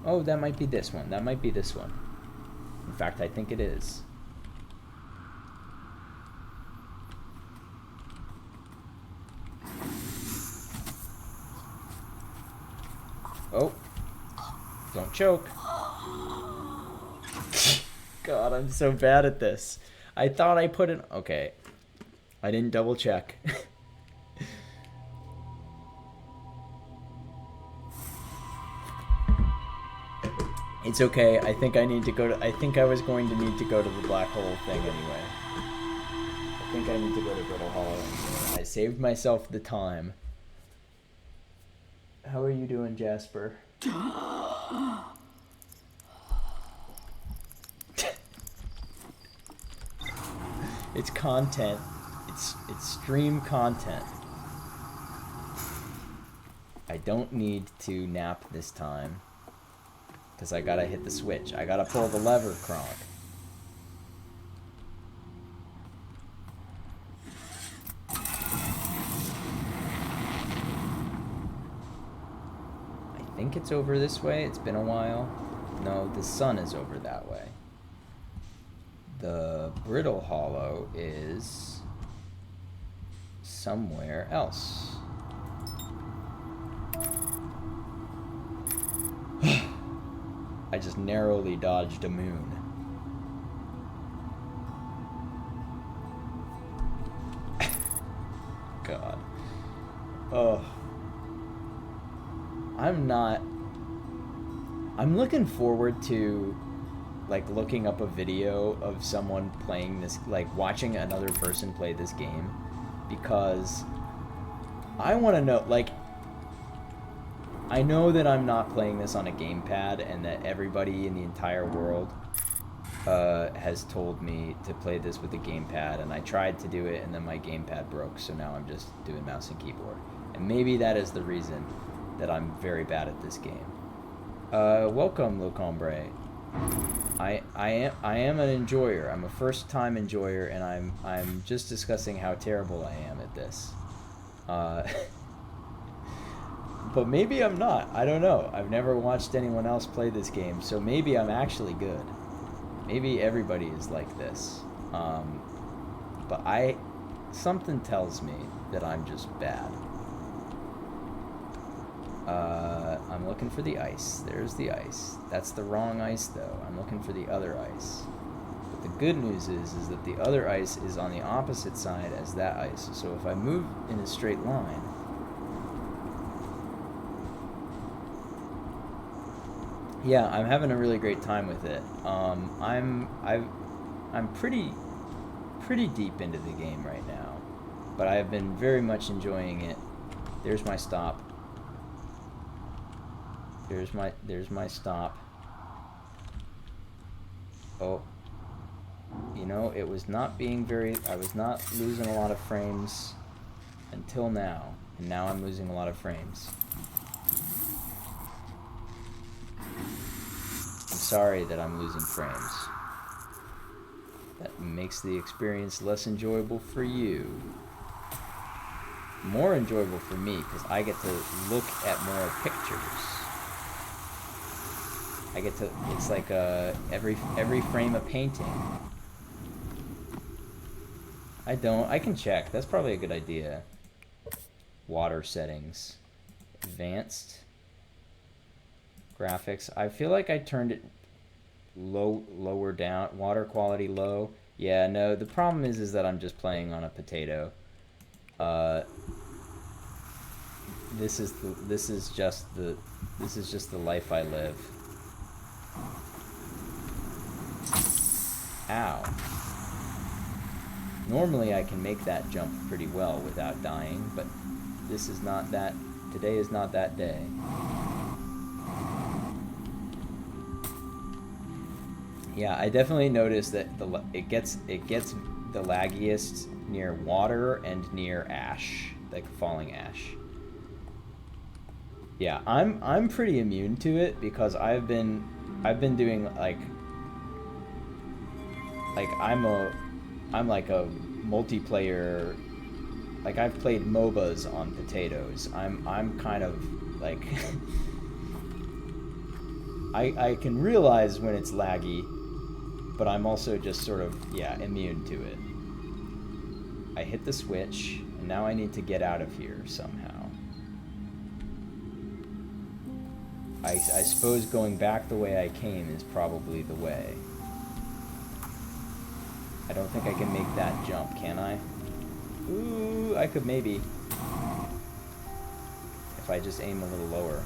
Oh, that might be this one. That might be this one. In fact, I think it is. Oh. Don't choke. God, I'm so bad at this. I thought I put it... Okay. I didn't double check. It's okay. I think I need to go to... I think I was going to need to go to the black hole thing anyway. I think I need to go to Brittle Hollow anyway. I saved myself the time. How are you doing, Jasper? It's content. It's stream content. I don't need to nap this time, because I gotta hit the switch. I gotta pull the lever, Kronk. I think it's over this way. It's been a while. No, the sun is over that way. The Brittle Hollow is somewhere else. I just narrowly dodged a moon. Oh, I'm not. I'm looking forward to like looking up a video of someone playing this, like watching another person play this game, because I want to know, like, I know that I'm not playing this on a gamepad and that everybody in the entire world has told me to play this with a gamepad, and I tried to do it and then my gamepad broke, so now I'm just doing mouse and keyboard. And maybe that is the reason that I'm very bad at this game. Welcome, Locombre. I am an enjoyer. I'm a first time enjoyer, and I'm just discussing how terrible I am at this. But maybe I'm not. I don't know. I've never watched anyone else play this game, so maybe I'm actually good. Maybe everybody is like this. But something tells me that I'm just bad. I'm looking for the ice. There's the ice. That's the wrong ice, though. I'm looking for the other ice. But the good news is that the other ice is on the opposite side as that ice. So if I move in a straight line, yeah, I'm having a really great time with it. I'm pretty deep into the game right now, but I've been very much enjoying it. There's my stop. There's my stop. Oh, you know, it was not being very. I was not losing a lot of frames until now, and now I'm losing a lot of frames. I'm sorry that I'm losing frames. That makes the experience less enjoyable for you. More enjoyable for me, because I get to look at more pictures. I get to, it's like every frame a painting. I can check. That's probably a good idea. Water settings. Advanced. Graphics. I feel like I turned it lower down. Water quality low. Yeah, no, the problem is that I'm just playing on a potato. This is just the life I live. Ow. Normally I can make that jump pretty well without dying, but this is not that. Today is not that day. Yeah, I definitely noticed that it gets the laggiest near water and near ash, like falling ash. Yeah, I'm pretty immune to it because I've been doing like I'm like a multiplayer, like I've played MOBAs on potatoes. I'm kind of like I can realize when it's laggy, but I'm also just sort of, yeah, immune to it. I hit the switch, and now I need to get out of here somehow. I suppose going back the way I came is probably the way. I don't think I can make that jump, can I? Ooh, I could maybe. If I just aim a little lower.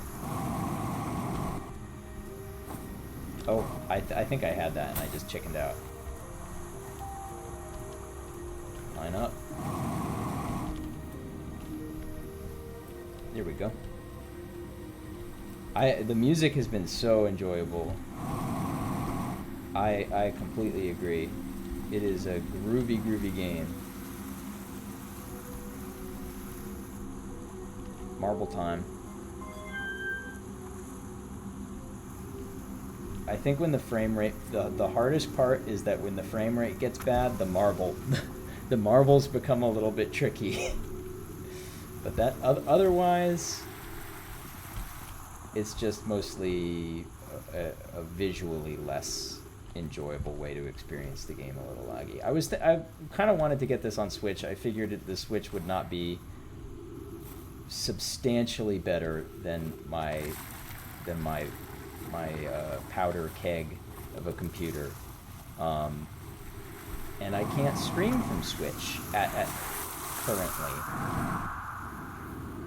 Oh, I think I had that and I just chickened out. Line up. There we go. The music has been so enjoyable. I completely agree. It is a groovy game. Marble time. I think when the frame rate, the hardest part is that when the frame rate gets bad, the marbles become a little bit tricky. But that otherwise, it's just mostly a visually less enjoyable way to experience the game. A little laggy. I kind of wanted to get this on Switch. I figured the Switch would not be substantially better than my powder keg of a computer, and I can't stream from Switch at currently.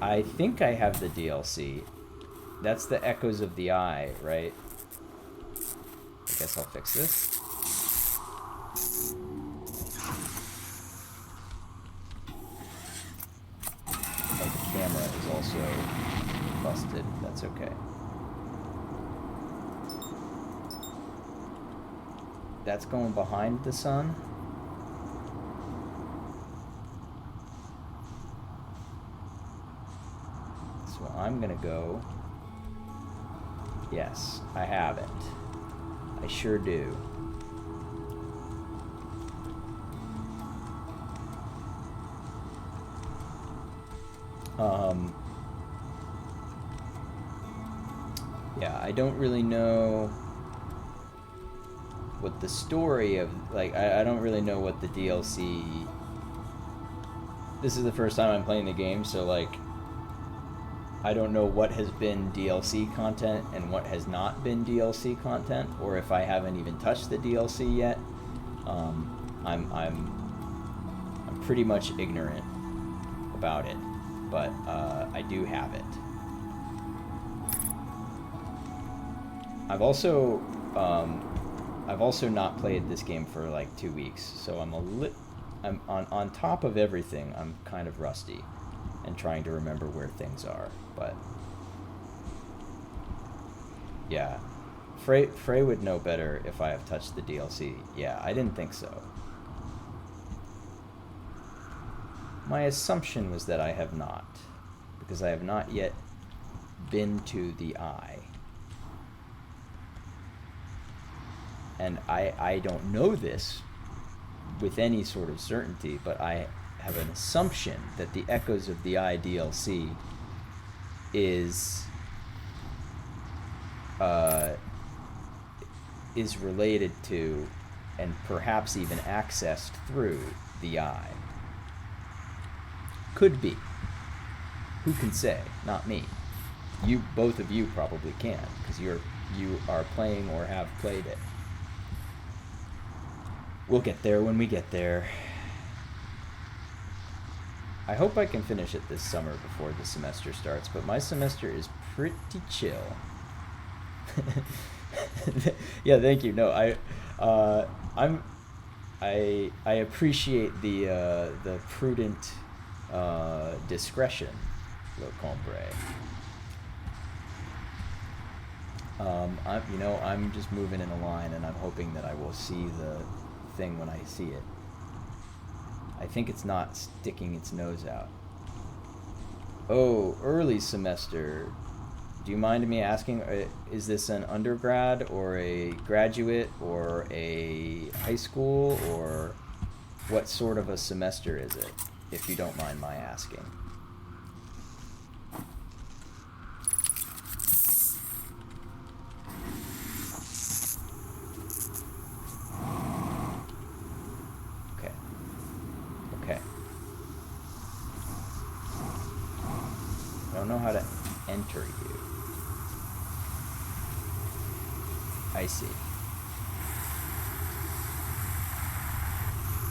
I think I have the DLC. That's the Echoes of the Eye, right? I guess I'll fix this. Oh, the camera is also busted. That's okay. That's going behind the sun. So I'm gonna go. Yes, I have it. I sure do. Yeah, I don't really know what the story of, like, I don't really know what the DLC. This is the first time I'm playing the game, so like I don't know what has been DLC content and what has not been DLC content, or if I haven't even touched the DLC yet. I'm pretty much ignorant about it, but I do have it. I've also not played this game for like 2 weeks, so I'm on top of everything. I'm kind of rusty and trying to remember where things are, but yeah, Frey would know better if I have touched the DLC. Yeah, I didn't think so. My assumption was that I have not, because I have not yet been to the Eye. And I don't know this with any sort of certainty, but I have an assumption that the Echoes of the Eye DLC is related to, and perhaps even accessed through, the Eye. Could be. Who can say? Not me. You, both of you probably can, because you are playing or have played it. We'll get there when we get there. I hope I can finish it this summer before the semester starts, but my semester is pretty chill. Yeah, thank you. No, I appreciate the prudent discretion, Locombre. I'm just moving in a line, and I'm hoping that I will see the thing when I see it. I think it's not sticking its nose out. Oh, early semester. Do you mind me asking, is this an undergrad or a graduate or a high school, or what sort of a semester is it, if you don't mind my asking? I don't know how to enter you. I see.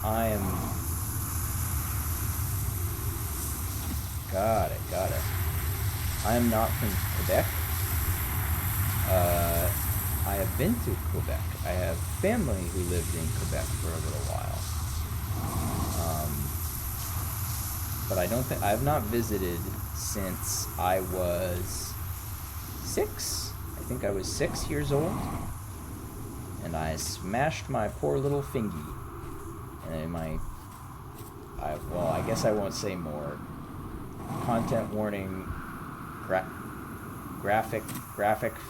I am... Got it. I am not from Quebec. I have been to Quebec. I have family who lived in Quebec for a little while. But I have not visited since I was 6. I think I was 6 years old. And I smashed my poor little fingy. And I guess I won't say more. Content warning, graphic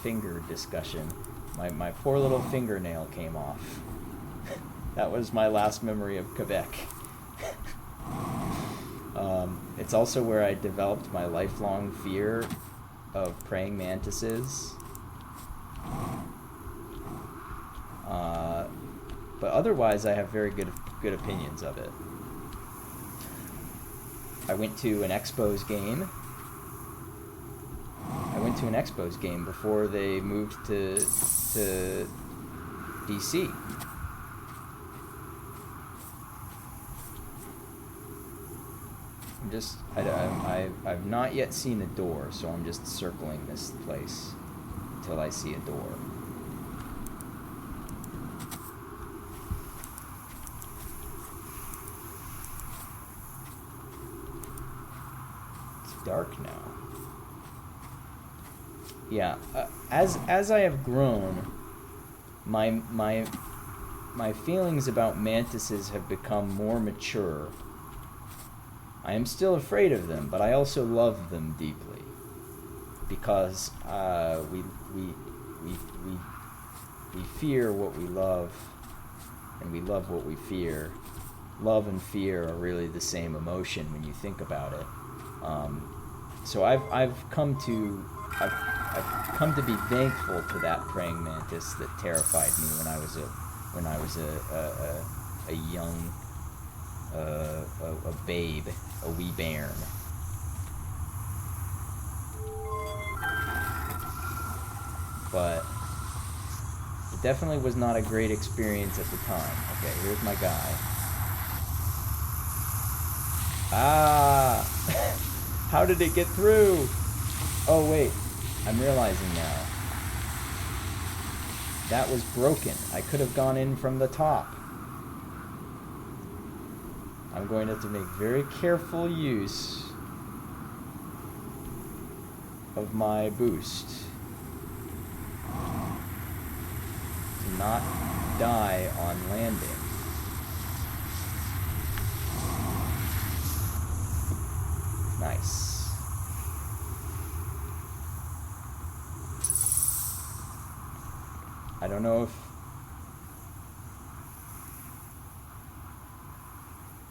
finger discussion. My poor little fingernail came off. That was my last memory of Quebec. It's also where I developed my lifelong fear of praying mantises. But otherwise, I have very good opinions of it. I went to an Expos game. Before they moved to DC. I've not yet seen a door, so I'm just circling this place until I see a door. It's dark now. Yeah, as I have grown, my feelings about mantises have become more mature. I am still afraid of them, but I also love them deeply because we fear what we love, and we love what we fear. Love and fear are really the same emotion when you think about it. So I've come to be thankful to that praying mantis that terrified me when I was a young a babe, a wee bairn. But it definitely was not a great experience at the time. Okay, here's my guy. Ah! How did it get through? Oh wait, I'm realizing now. That was broken. I could have gone in from the top. I'm going to have to make very careful use of my boost to not die on landing. Nice. I don't know if...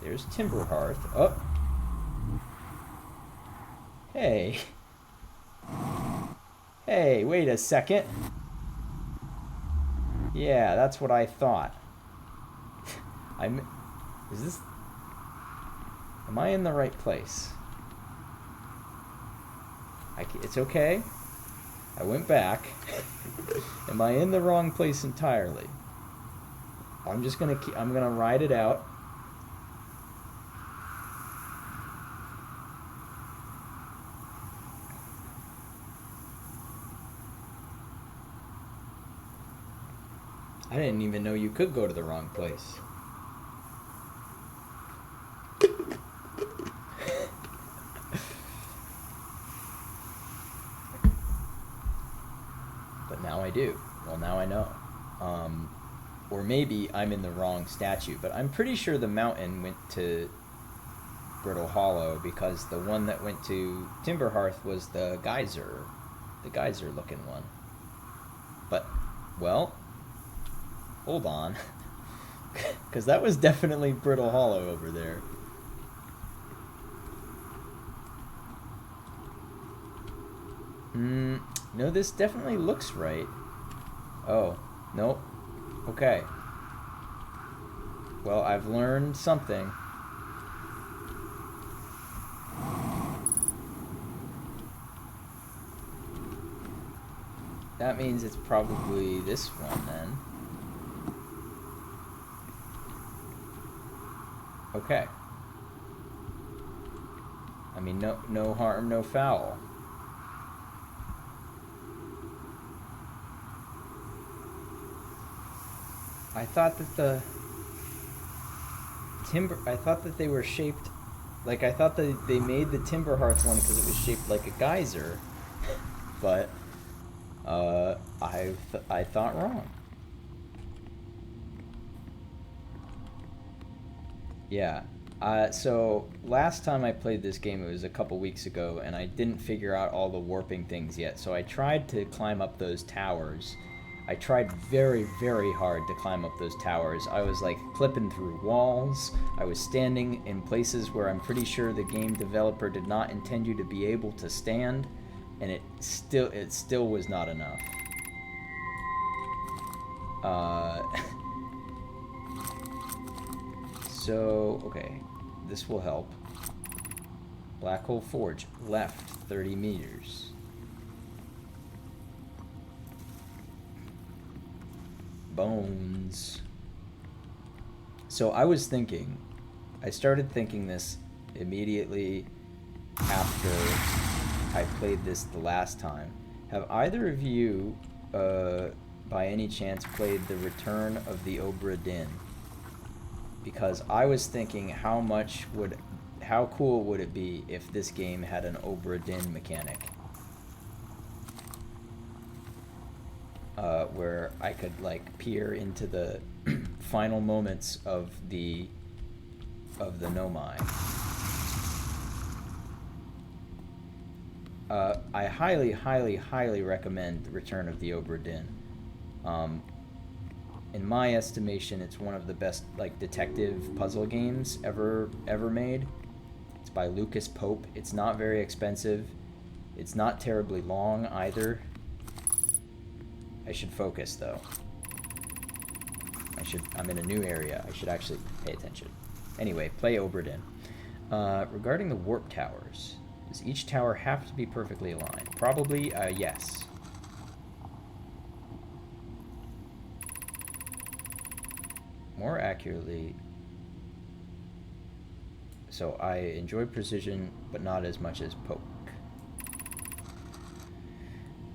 There's Timberhearth. Oh! Hey! Hey, wait a second. Yeah, that's what I thought. Is this... Am I in the right place? It's okay. I went back. Am I in the wrong place entirely? I'm gonna ride it out. I didn't even know you could go to the wrong place. But now I do. Well, now I know. Or maybe I'm in the wrong statue, but I'm pretty sure the mountain went to Brittle Hollow because the one that went to Timberhearth was the geyser looking one. But, well, hold on. Because that was definitely Brittle Hollow over there. No, this definitely looks right. Oh, nope. Okay. Well, I've learned something. That means it's probably this one then. Okay. I mean, no harm, no foul. I thought that I thought that they were shaped, like I thought that they made the Timberhearth one because it was shaped like a geyser, but I thought wrong. Yeah. So last time I played this game, it was a couple weeks ago, and I didn't figure out all the warping things yet. So I tried to climb up those towers. I tried very, very hard to climb up those towers. I was like clipping through walls. I was standing in places where I'm pretty sure the game developer did not intend you to be able to stand, and it still was not enough. So, okay, this will help. Black Hole Forge, left 30 meters. Bones. So I started thinking this immediately after I played this the last time. Have either of you, by any chance, played The Return of the Obra Dinn? Because I was thinking, how cool would it be if this game had an Obra Dinn mechanic? Where I could like peer into the final moments of the Nomai. I highly, highly, highly recommend The Return of the Obra Dinn. In my estimation, it's one of the best like detective puzzle games ever made. It's by Lucas Pope. It's not very expensive. It's not terribly long either. I should focus though. I'm in a new area. I should actually pay attention. Anyway, play Obra Dinn. Regarding the warp towers, does each tower have to be perfectly aligned? Probably, yes. More accurately, so I enjoy precision, but not as much as poke.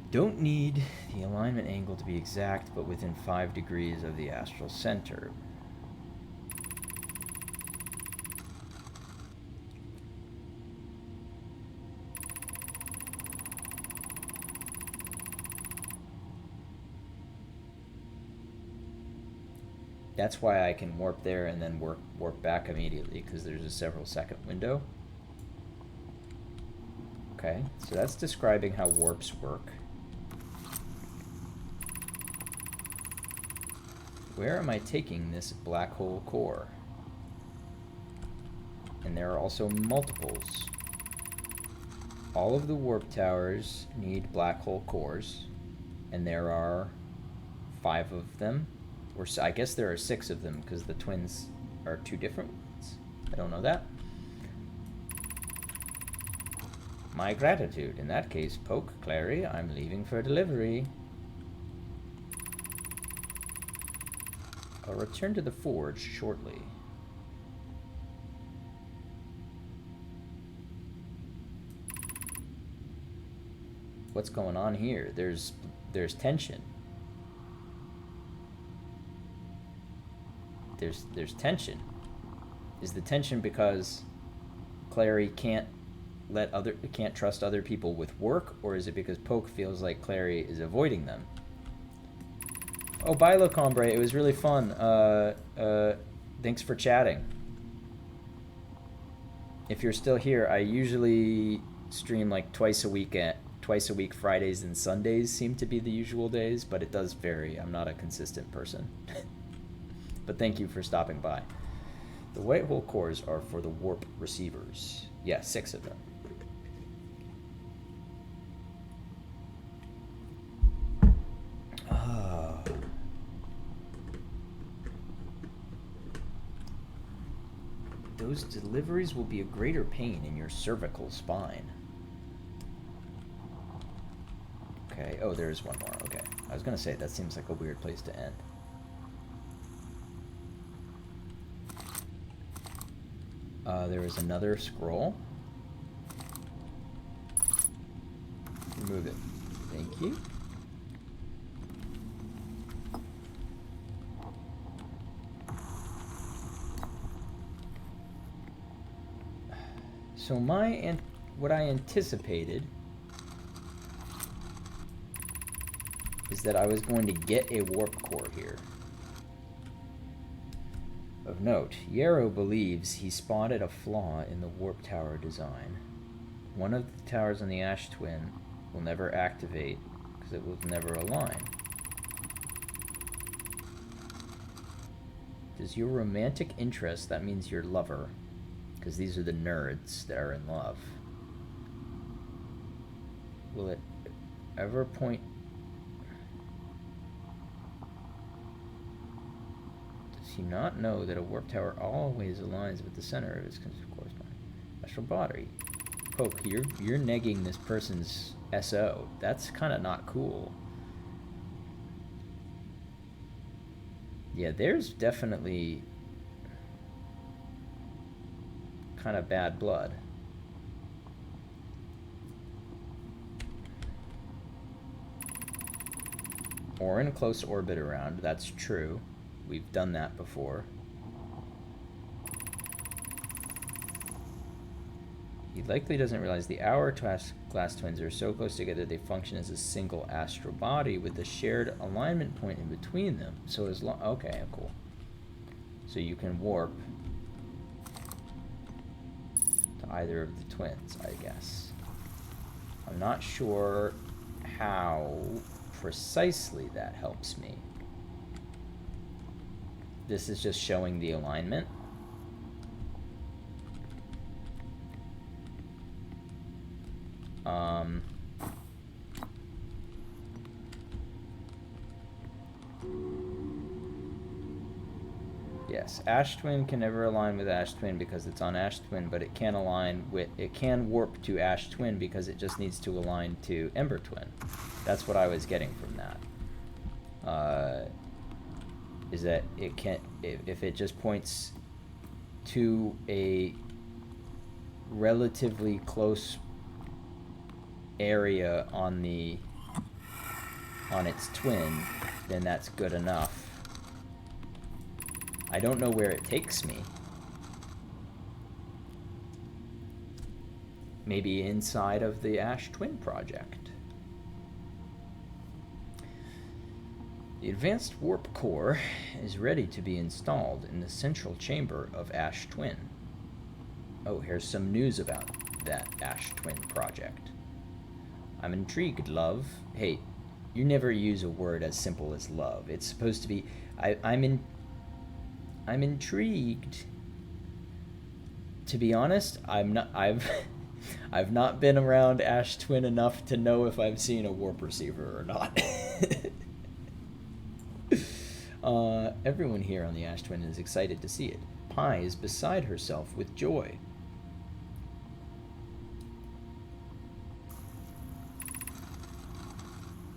Don't need the alignment angle to be exact, but within 5 degrees of the astral center. That's why I can warp there and then warp back immediately, because there's a several second window. Okay, so that's describing how warps work. Where am I taking this black hole core? And there are also multiples. All of the warp towers need black hole cores, and there are 5 of them. Or I guess there are 6 of them, because the twins are 2 different ones. I don't know that. My gratitude. In that case, poke, Clary, I'm leaving for delivery. I'll return to the forge shortly. What's going on here? There's tension. There's tension. Is the tension because Clary can't trust other people with work, or is it because Poke feels like Clary is avoiding them? Oh, bye, Locombre. It was really fun. Thanks for chatting. If you're still here, I usually stream like twice a week. Fridays and Sundays seem to be the usual days, but it does vary. I'm not a consistent person. But thank you for stopping by. The white hole cores are for the warp receivers. Yeah, 6 of them. Those deliveries will be a greater pain in your cervical spine. Okay, oh, there's one more. Okay, I was gonna say, that seems like a weird place to end. There is another scroll. Remove it. Thank you. So what I anticipated is that I was going to get a warp core here. Of note, Yarrow believes he spotted a flaw in the warp tower design. One of the towers on the Ash Twin will never activate because it will never align. Does your romantic interest, that means your lover, because these are the nerds that are in love, will it ever point... Does he not know that a warp tower always aligns with the center of its corresponding astral body? Poke, you're negging this person's SO. That's kind of not cool. Yeah, there's definitely kind of bad blood. Or in a close orbit around, that's true. We've done that before. He likely doesn't realize the hourglass twins are so close together they function as a single astral body with a shared alignment point in between them. So as long, okay, cool. So you can warp to either of the twins, I guess. I'm not sure how precisely that helps me. This is just showing the alignment. Yes, Ash Twin can never align with Ash Twin because it's on Ash Twin, but it can align with, it can warp to Ash Twin because it just needs to align to Ember Twin. That's what I was getting from that. Is that it can, if it just points to a relatively close area on its twin, then that's good enough. I don't know where it takes me. Maybe inside of the Ash Twin project. The advanced warp core is ready to be installed in the central chamber of Ash Twin. Oh, here's some news about that Ash Twin project. I'm intrigued, love. Hey, you never use a word as simple as love. It's supposed to be, I'm intrigued. To be honest, I've not been around Ash Twin enough to know if I've seen a warp receiver or not. Everyone here on the Ash Twin is excited to see it. Pi is beside herself with joy.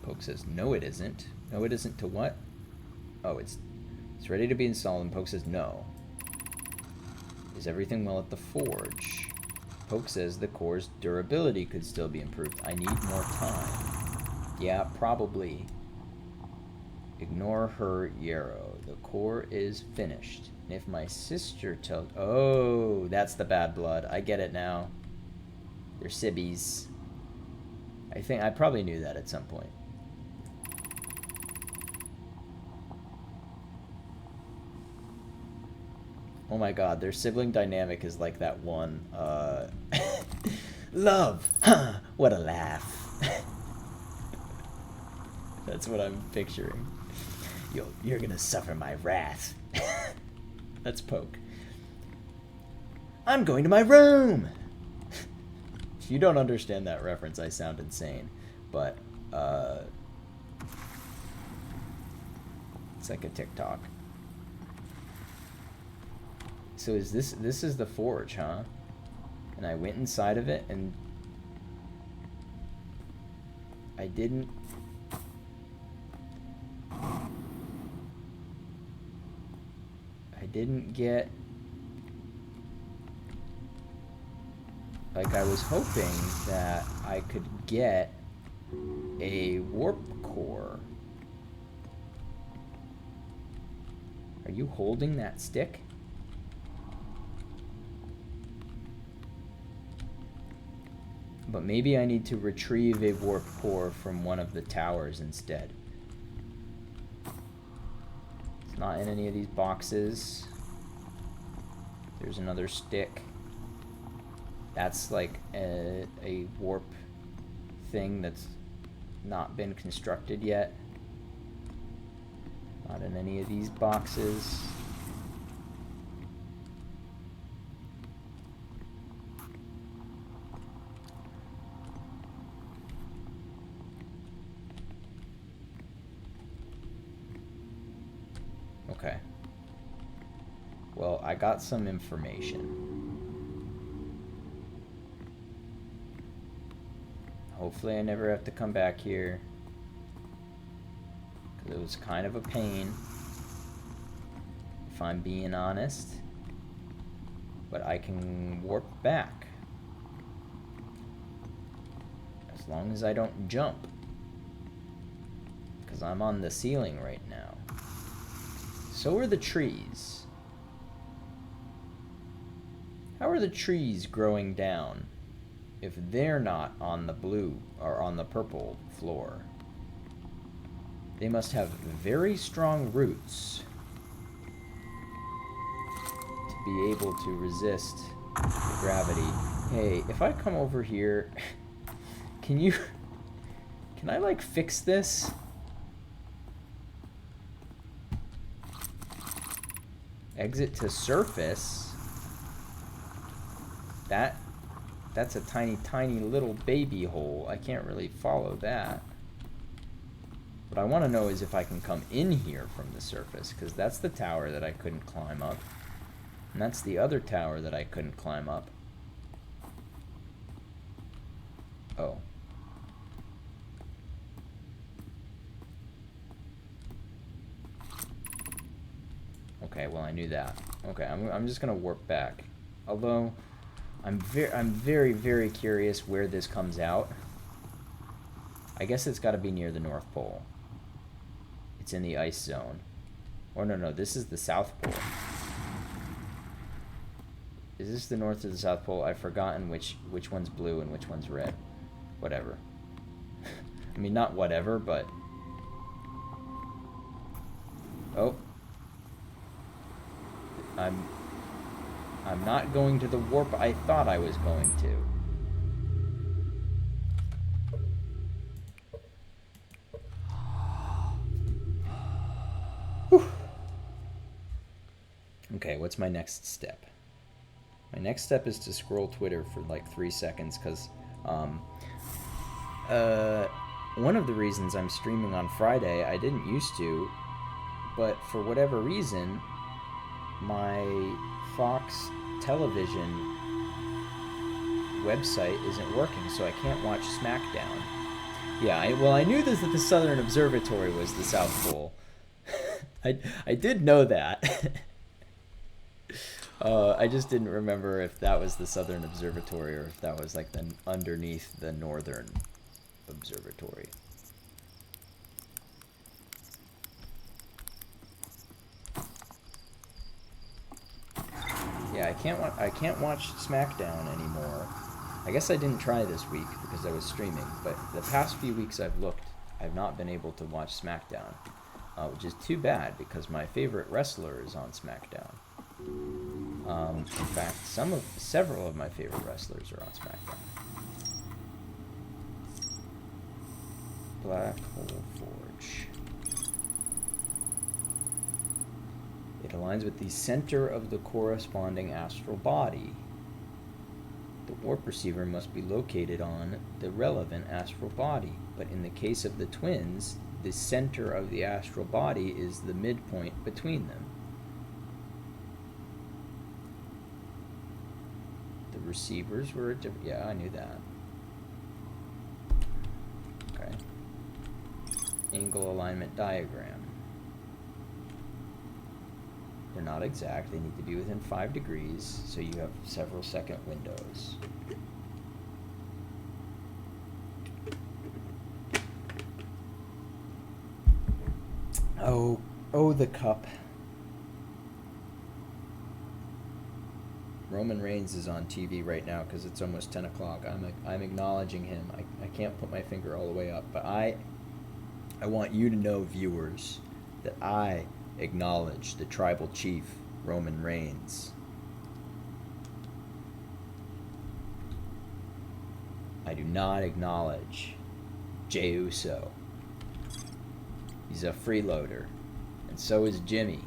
Poke says, no it isn't. No it isn't to what? Oh, it's ready to be installed, and Poke says no. Is everything well at the forge? Poke says the core's durability could still be improved. I need more time. Yeah, probably. Ignore her, Yarrow. The core is finished. And if my sister tells... Oh, that's the bad blood. I get it now. They're sibbies. I think I probably knew that at some point. Oh my god, their sibling dynamic is like that one, love! Huh, what a laugh. That's what I'm picturing. You're gonna suffer my wrath. That's Poke. I'm going to my room! If you don't understand that reference, I sound insane. But, it's like a TikTok. So is this is the forge, huh? And I went inside of it and I didn't get, like, I was hoping that I could get a warp core. Are you holding that stick? But maybe I need to retrieve a warp core from one of the towers instead. It's not in any of these boxes. There's another stick. That's like a warp thing that's not been constructed yet. Not in any of these boxes. Okay. Well, I got some information. Hopefully I never have to come back here. Because it was kind of a pain. If I'm being honest. But I can warp back. As long as I don't jump. Because I'm on the ceiling right now. So are the trees. How are the trees growing down if they're not on the blue or on the purple floor? They must have very strong roots to be able to resist the gravity. Hey, if I come over here, can I like fix this? Exit to surface. That's a tiny, tiny little baby hole. I can't really follow that. What I want to know is if I can come in here from the surface, because that's the tower that I couldn't climb up. And that's the other tower that I couldn't climb up. Oh. Okay, well I knew that. Okay, I'm just gonna warp back. Although I'm very, very curious where this comes out. I guess it's got to be near the North Pole. It's in the ice zone. Or no, this is the South Pole. Is this the North or the South Pole? I've forgotten which one's blue and which one's red. Whatever. I mean, not whatever, but... Oh. I'm not going to the warp I thought I was going to. Whew. Okay, what's my next step? My next step is to scroll Twitter for like 3 seconds, because one of the reasons I'm streaming on Friday, I didn't used to, but for whatever reason, my Fox television website isn't working, so I can't watch SmackDown. Yeah, I knew this, that the Southern Observatory was the South Pole. I did know that. I just didn't remember if that was the Southern Observatory or if that was like the underneath the Northern Observatory. Yeah, I can't watch SmackDown anymore. I guess I didn't try this week because I was streaming, but the past few weeks I've looked, I've not been able to watch SmackDown, which is too bad because my favorite wrestler is on SmackDown. In fact, several of my favorite wrestlers are on SmackDown. Black Hole Forge. It aligns with the center of the corresponding astral body. The warp receiver must be located on the relevant astral body, but in the case of the twins, the center of the astral body is the midpoint between them. The receivers were different. Yeah, I knew that. Okay. Angle alignment diagram. They're not exact. They need to be within 5 degrees, so you have several second windows. Oh, the cup. Roman Reigns is on TV right now because it's almost 10 o'clock. I'm acknowledging him. I can't put my finger all the way up, but I want you to know, viewers, that I acknowledge the tribal chief, Roman Reigns. I do not acknowledge Jey Uso. He's a freeloader, and so is Jimmy.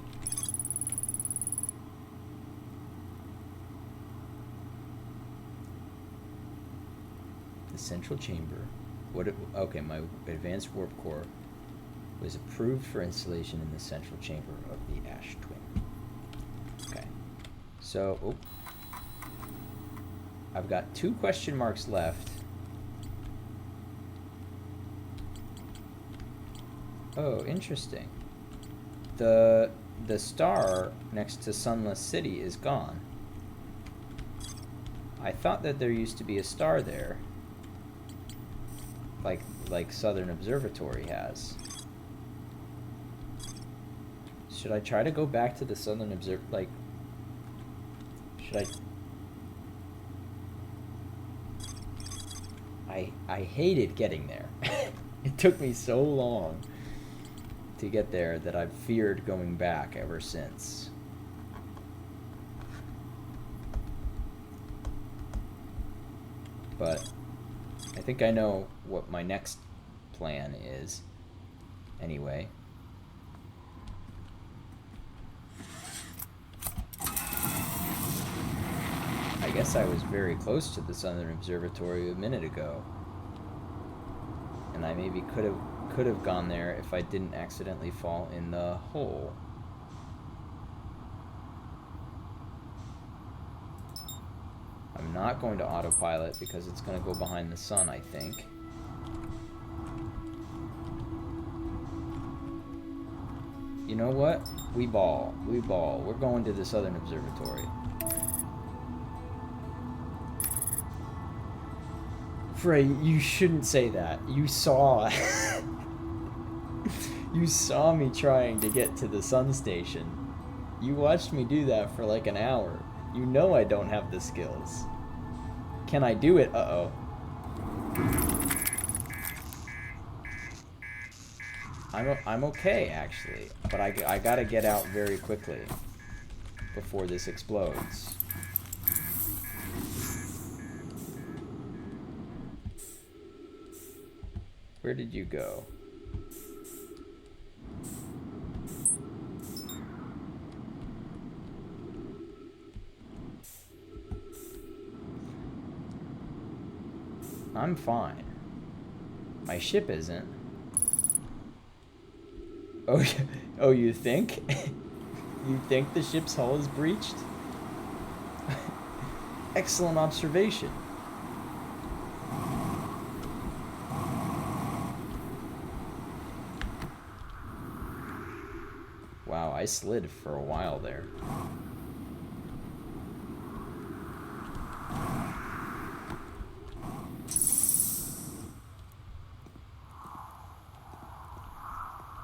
The central chamber. Okay, my advanced warp core was approved for installation in the central chamber of the Ash Twin. Okay. So, I've got 2 question marks left. Oh, interesting. The star next to Sunless City is gone. I thought that there used to be a star there. Like Southern Observatory has. Should I try to go back to the Southern Observatory? Like, should I hated getting there. It took me so long to get there that I've feared going back ever since. But I think I know what my next plan is. Anyway. I guess I was very close to the Southern Observatory a minute ago. And I maybe could have gone there if I didn't accidentally fall in the hole. I'm not going to autopilot because it's going to go behind the sun, I think. You know what? We ball. We're going to the Southern Observatory. Frey, you shouldn't say that. You saw... You saw me trying to get to the sun station. You watched me do that for like an hour. You know I don't have the skills. Can I do it? Uh-oh. I'm okay, actually. But I gotta get out very quickly before this explodes. Where did you go? I'm fine. My ship isn't. Oh, oh, you think? You think the ship's hull is breached? Excellent observation. Wow, I slid for a while there.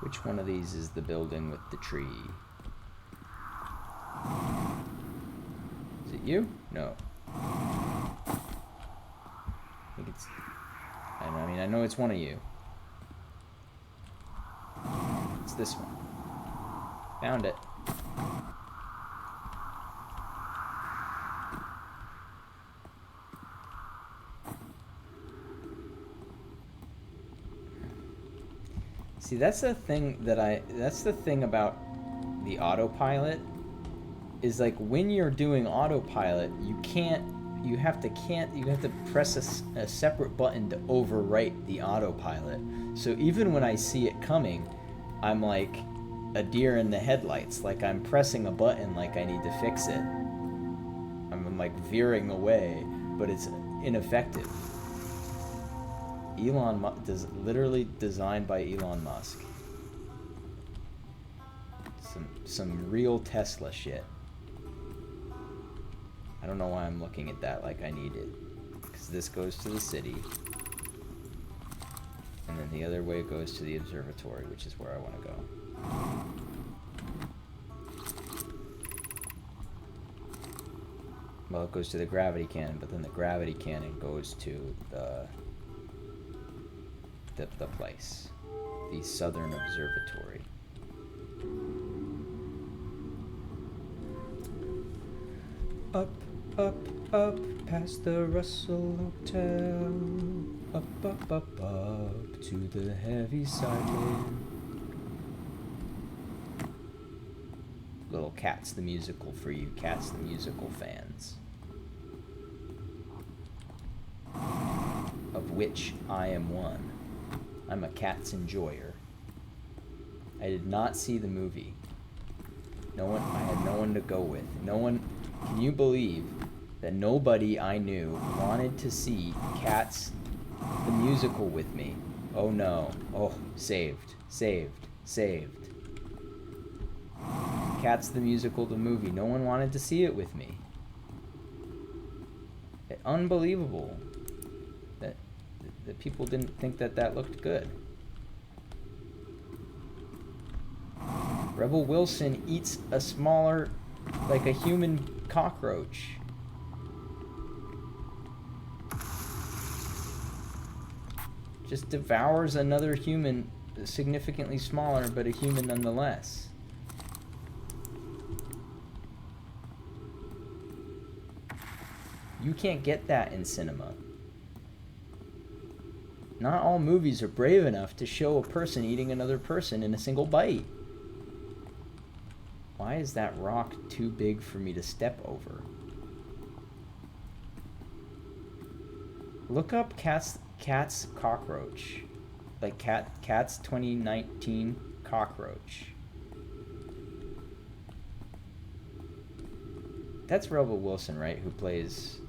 Which one of these is the building with the tree? Is it you? No. I think it's... I mean, I know it's one of you. It's this one. Found it. See, that's the thing about the autopilot is like when you're doing autopilot, you have to press a separate button to overwrite the autopilot. So even when I see it coming, I'm like a deer in the headlights, like I'm pressing a button like I need to fix it. I'm like veering away, but it's ineffective. Literally designed by Elon Musk. Some real Tesla shit. I don't know why I'm looking at that like I need it. Because this goes to the city. And then the other way goes to the observatory, which is where I want to go. Well, it goes to the gravity cannon, but then the gravity cannon goes to the place. The Southern Observatory. Up, up, up, past the Russell Hotel. Up, up, up, up, to the Heaviside Lane. Little Cats the Musical for you Cats the Musical fans. Of which I am one. I'm a Cats enjoyer. I did not see the movie. I had no one to go with. No one, can you believe that nobody I knew wanted to see Cats the Musical with me? Oh no. Oh, saved. Cats the Musical, the movie. No one wanted to see it with me. Unbelievable that people didn't think that that looked good. Rebel Wilson eats a smaller, like a human cockroach. Just devours another human, significantly smaller, but a human nonetheless. You can't get that in cinema. Not all movies are brave enough to show a person eating another person in a single bite. Why is that rock too big for me to step over? Look up Cat's cockroach. Like Cat's 2019 cockroach. That's Rebel Wilson, right? Who plays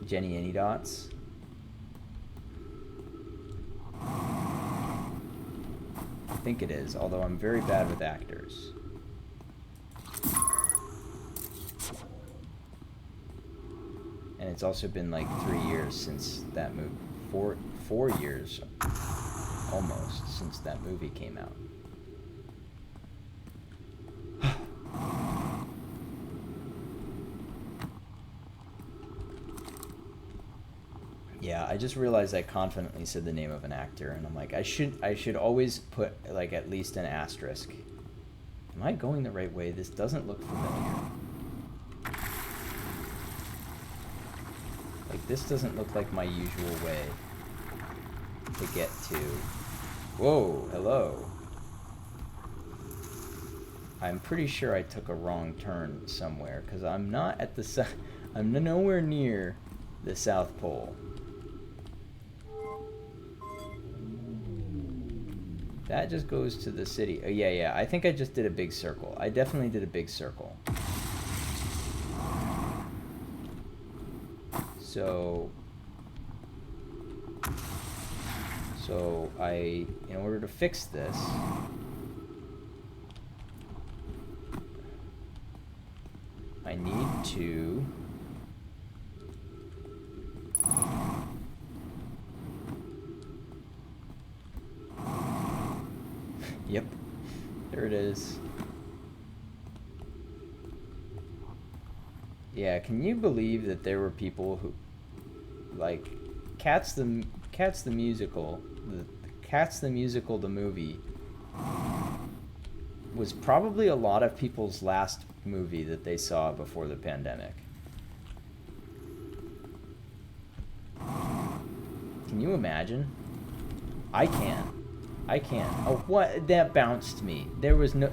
Jenny Anydots. I think it is, although I'm very bad with actors. And it's also been like 3 years since that movie. 4 years almost since that movie came out. Yeah, I just realized I confidently said the name of an actor, and I'm like, I should always put like at least an asterisk. Am I going the right way? This doesn't look familiar. Like, this doesn't look like my usual way to get to. Whoa, hello. I'm pretty sure I took a wrong turn somewhere, because I'm not at the I'm nowhere near the South Pole. That just goes to the city. Oh, yeah, I think I just did a big circle. I definitely did a big circle. So in order to fix this, I need to yep, there it is. Yeah, can you believe that there were people who, like, Cats the musical, the movie, was probably a lot of people's last movie that they saw before the pandemic. Can you imagine? I can. Oh, what? That bounced me. There was no...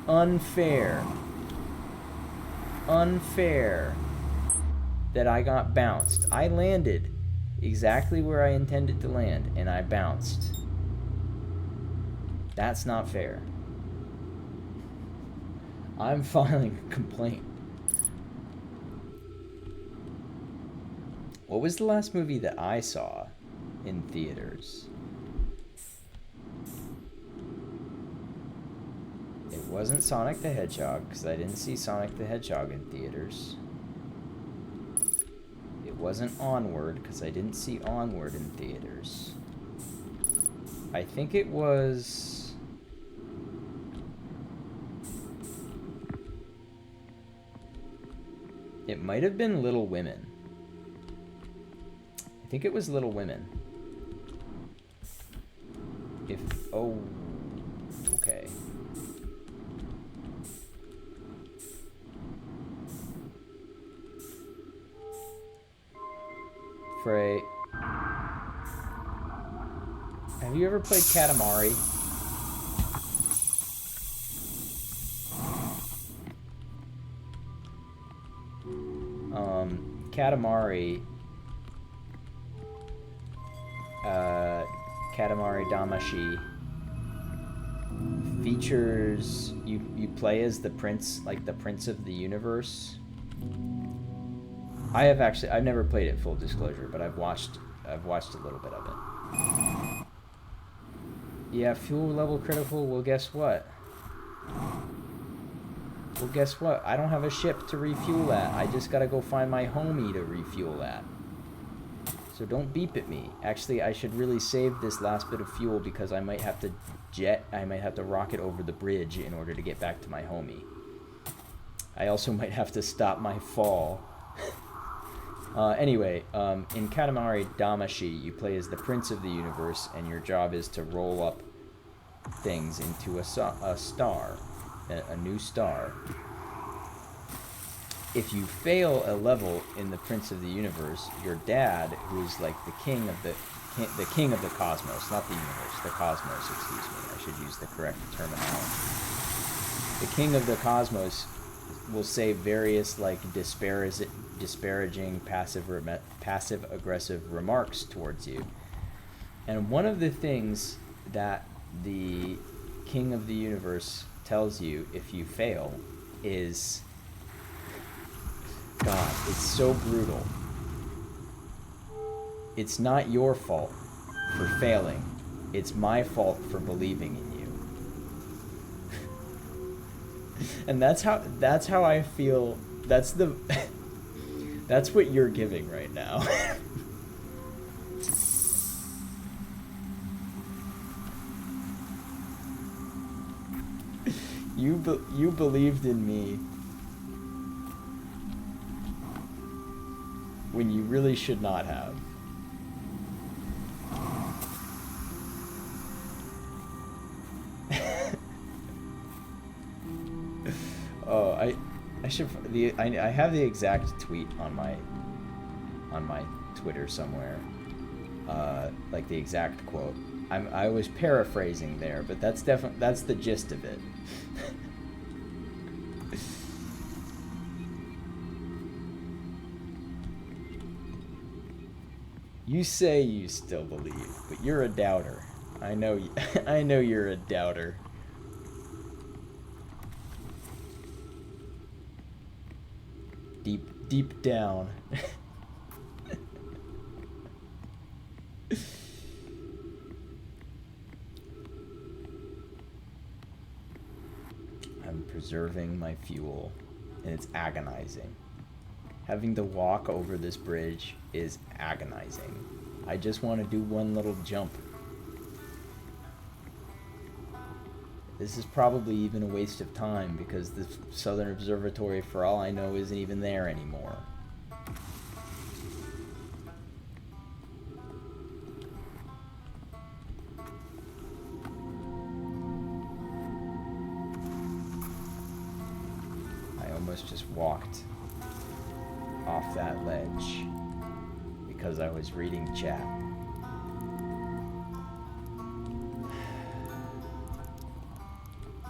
Unfair that I got bounced. I landed exactly where I intended to land, and I bounced. That's not fair. I'm filing a complaint. What was the last movie that I saw in theaters? It wasn't Sonic the Hedgehog, because I didn't see Sonic the Hedgehog in theaters. It wasn't Onward, because I didn't see Onward in theaters. I think it was... It might have been Little Women. I think it was Little Women. Oh... Okay. Frey. Have you ever played Katamari? Katamari. Katamari Damacy features you play as the prince, like the prince of the universe. I've never played it, full disclosure, but I've watched a little bit of it. Yeah, fuel level critical. Well, guess what? Well, guess what? I don't have a ship to refuel at. I just gotta go find my homie to refuel at. So don't beep at me. Actually, I should really save this last bit of fuel because I might have to rocket over the bridge in order to get back to my homie. I also might have to stop my fall. Anyway, in Katamari Damacy, you play as the Prince of the Universe, and your job is to roll up things into a star, a new star. If you fail a level in the Prince of the Universe, your dad, who is like the king of the cosmos, not the universe, the cosmos, excuse me, I should use the correct terminology. The king of the cosmos will say various like disparaging passive aggressive remarks towards you. And one of the things that the king of the universe tells you if you fail is, God, it's so brutal. It's not your fault for failing. It's my fault for believing in you. And that's how I feel. That's what you're giving right now. You believed in me when you really should not have. Oh, I should I have the exact tweet on my Twitter somewhere. Like the exact quote. I was paraphrasing there, but that's the gist of it. You say you still believe, but you're a doubter. I know you're a doubter. Deep down. I'm preserving my fuel, and it's agonizing. Having to walk over this bridge is agonizing. I just want to do one little jump. This is probably even a waste of time because the Southern Observatory, for all I know, isn't even there anymore. I almost just walked off that ledge because I was reading chat.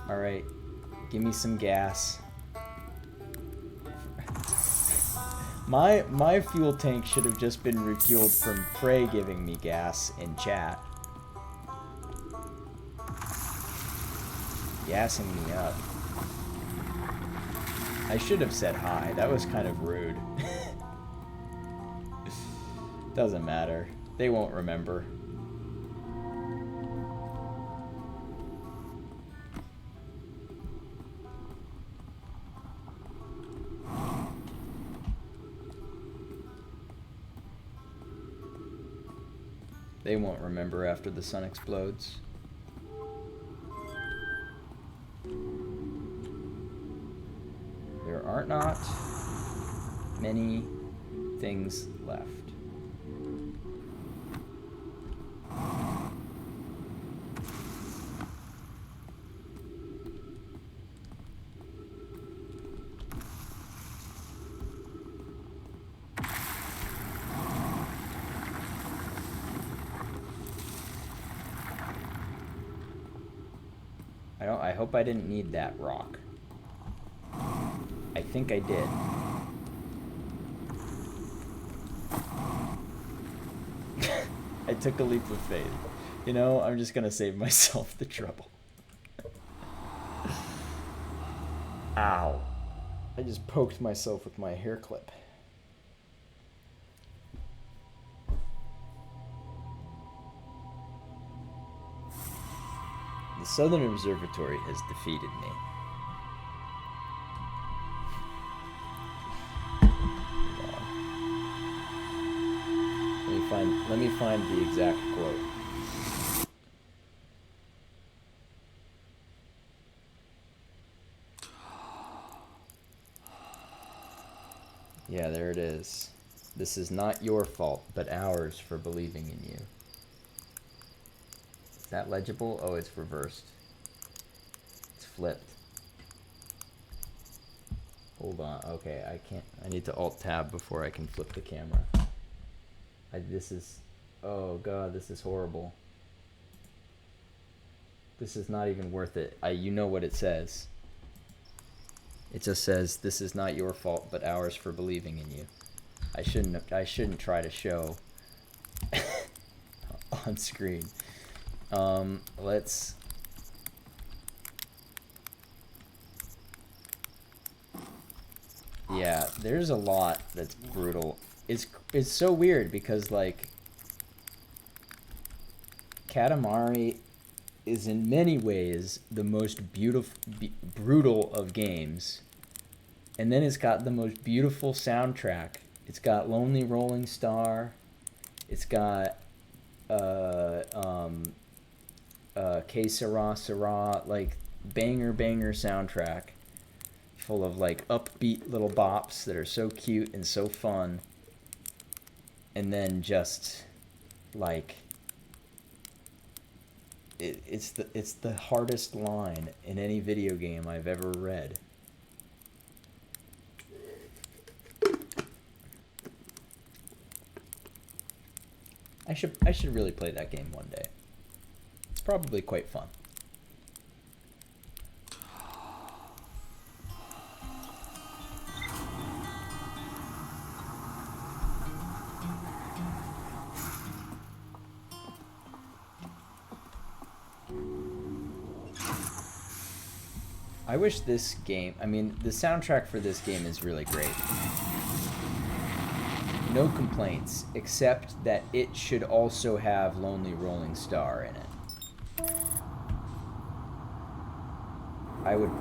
Alright, give me some gas. My fuel tank should have just been refueled from Prey giving me gas in chat. Gassing me up. I should have said hi. That was kind of rude. Doesn't matter. They won't remember. They won't remember after the sun explodes. There are not many things left. I hope I didn't need that rock. I think I did. I took a leap of faith. You know, I'm just gonna save myself the trouble. Ow. I just poked myself with my hair clip. The Southern Observatory has defeated me. find the exact quote. Yeah, there it is. This is not your fault, but ours for believing in you. Is that legible? Oh, it's reversed. It's flipped. Hold on. Okay, I can't. I need to Alt-Tab before I can flip the camera. This is... Oh, God, this is horrible. This is not even worth it. You know what it says. It just says, this is not your fault, but ours for believing in you. I shouldn't try to show on screen. Let's... Yeah, there's a lot that's brutal. It's so weird because, like, Katamari is in many ways the most brutal of games. And then it's got the most beautiful soundtrack. It's got Lonely Rolling Star. It's got Que Sera Sera, like banger soundtrack full of like upbeat little bops that are so cute and so fun. And then just like it's the hardest line in any video game I've ever read. I should really play that game one day. It's probably quite fun. I wish this game... I mean, the soundtrack for this game is really great. No complaints, except that it should also have Lonely Rolling Star in it. I would...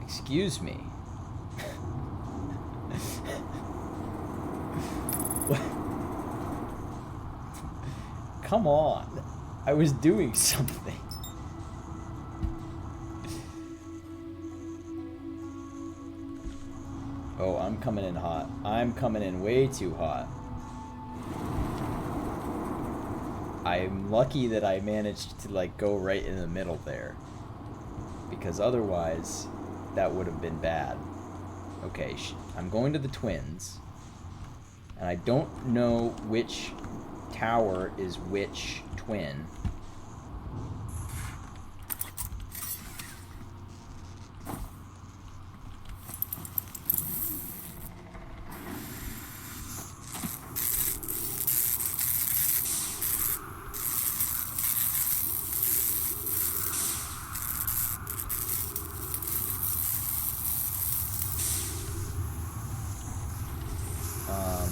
Excuse me. What? Come on. I was doing something. Oh, I'm coming in hot. I'm coming in way too hot. I'm lucky that I managed to like go right in the middle there, because otherwise that would have been bad. Okay, I'm going to the twins, and I don't know which tower is which twin.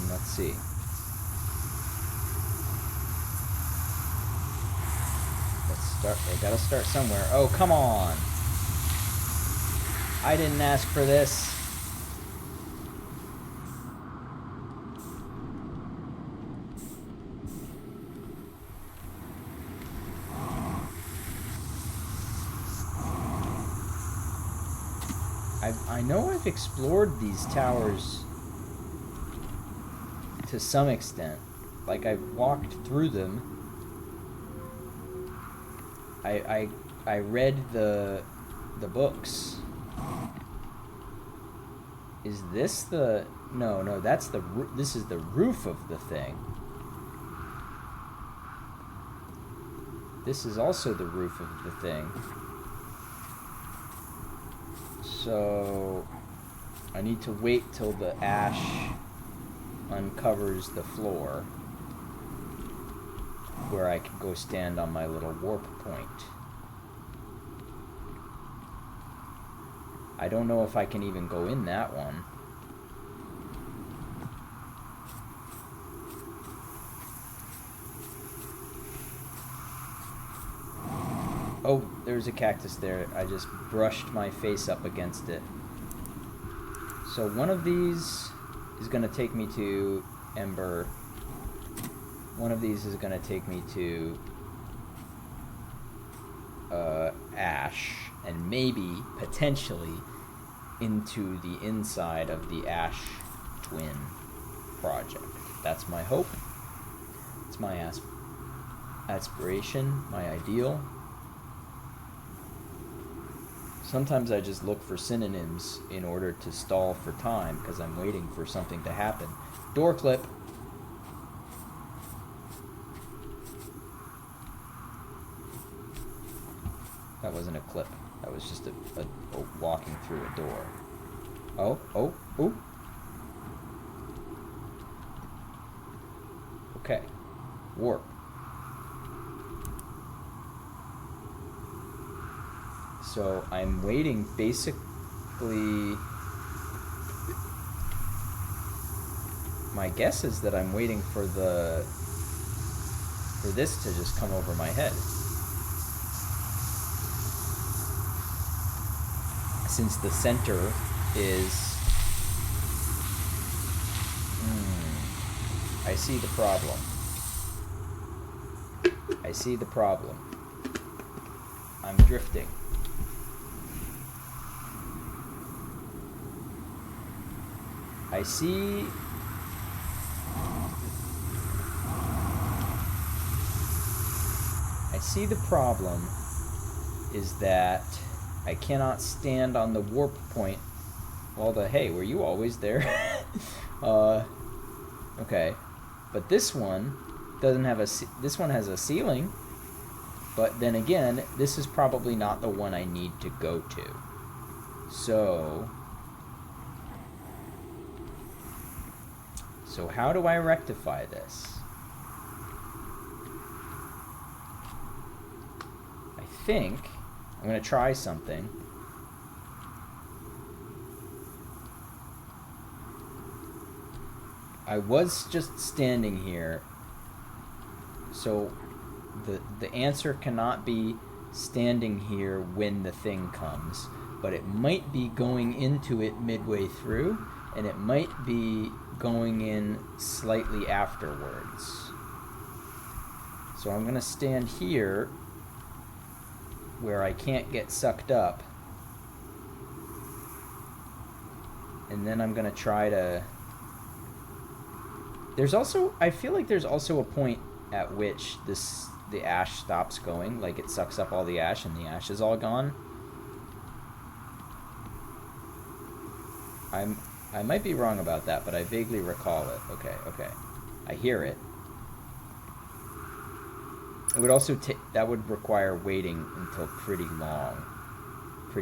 Let's see. Let's start. They gotta start somewhere. Oh, come on! I didn't ask for this. I know I've explored these towers to some extent. Like, I've walked through them. I read the books. Is this the... No, that's the... This is the roof of the thing. This is also the roof of the thing. So... I need to wait till the ash uncovers the floor, where I can go stand on my little warp point. I don't know if I can even go in that one. Oh, there's a cactus there. I just brushed my face up against it. So one of these is going to take me to Ember One of these is going to take me to Ash, and maybe, potentially, into the inside of the Ash Twin project. That's my hope. It's my aspiration, my ideal. Sometimes I just look for synonyms in order to stall for time because I'm waiting for something to happen. Door clip. That wasn't a clip. That was just a walking through a door. Oh. Okay. Warp. So I'm waiting basically... My guess is that I'm waiting for this to just come over my head. Since the center is... I see the problem. I'm drifting. I see the problem is that I cannot stand on the warp point while hey, were you always there? Okay. But this one doesn't have this one has a ceiling, but then again, this is probably not the one I need to go to. So how do I rectify this? I think I'm going to try something. I was just standing here, so the answer cannot be standing here when the thing comes, but it might be going into it midway through, and it might be going in slightly afterwards. So I'm going to stand here where I can't get sucked up, and then I'm going to try to... I feel like there's also a point at which the ash stops going, like it sucks up all the ash and the ash is all gone. I might be wrong about that, but I vaguely recall it. Okay. I hear it. It would also that would require waiting until pretty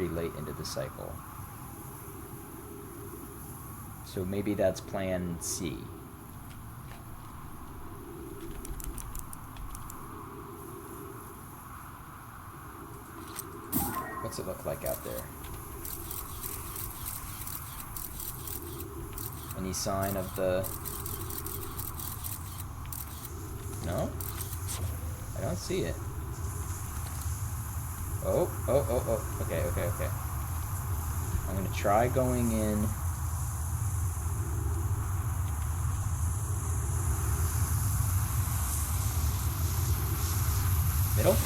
late into the cycle. So maybe that's plan C. What's it look like out there? Any sign of the... No? I don't see it. Oh. Okay. I'm gonna try going in... Middle?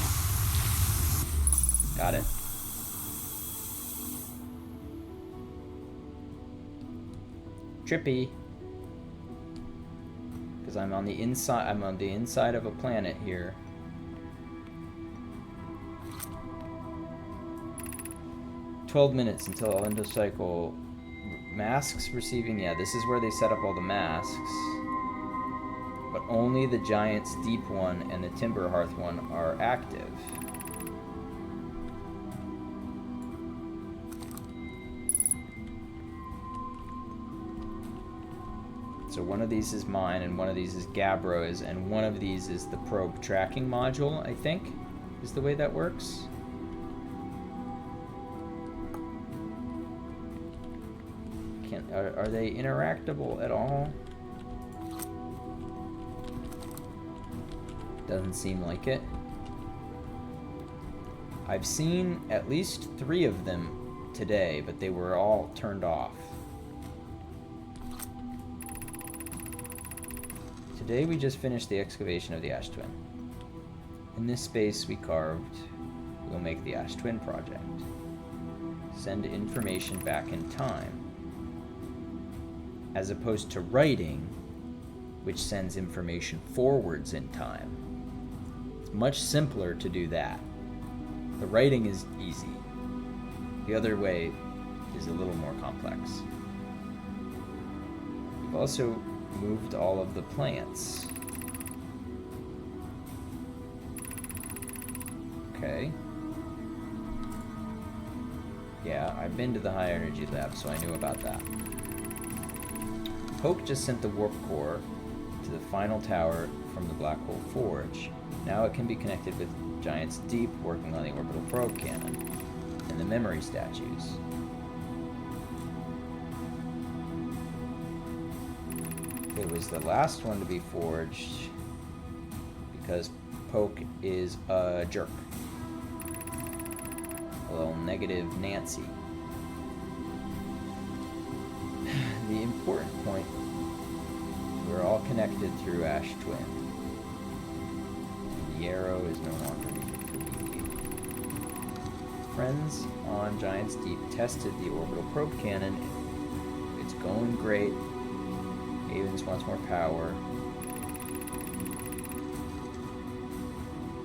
Got it. Trippy. Because I'm on the inside of a planet here. "12 minutes until endocycle. Masks receiving..." Yeah, this is where they set up all the masks. But only the Giant's Deep one and the Timber Hearth one are active. So one of these is mine, and one of these is Gabbro's, and one of these is the probe tracking module, I think, is the way that works. Are they interactable at all? Doesn't seem like it. I've seen at least 3 of them today, but they were all turned off. Today we just finished the excavation of the Ash Twin. In this space we carved, we'll make the Ash Twin project. Send information back in time. As opposed to writing, which sends information forwards in time. It's much simpler to do that. The writing is easy. The other way is a little more complex. We've also moved all of the plants. Okay. Yeah, I've been to the high energy lab, so I knew about that. Poke just sent the warp core to the final tower from the Black Hole Forge. Now it can be connected with Giants Deep, working on the orbital probe cannon and the memory statues. It was the last one to be forged because Poke is a jerk. A little negative Nancy. The important point, we're all connected through Ash Twin. And the arrow is no longer needed for BB. Friends on Giants Deep tested the orbital probe cannon. It's going great. Havens wants more power.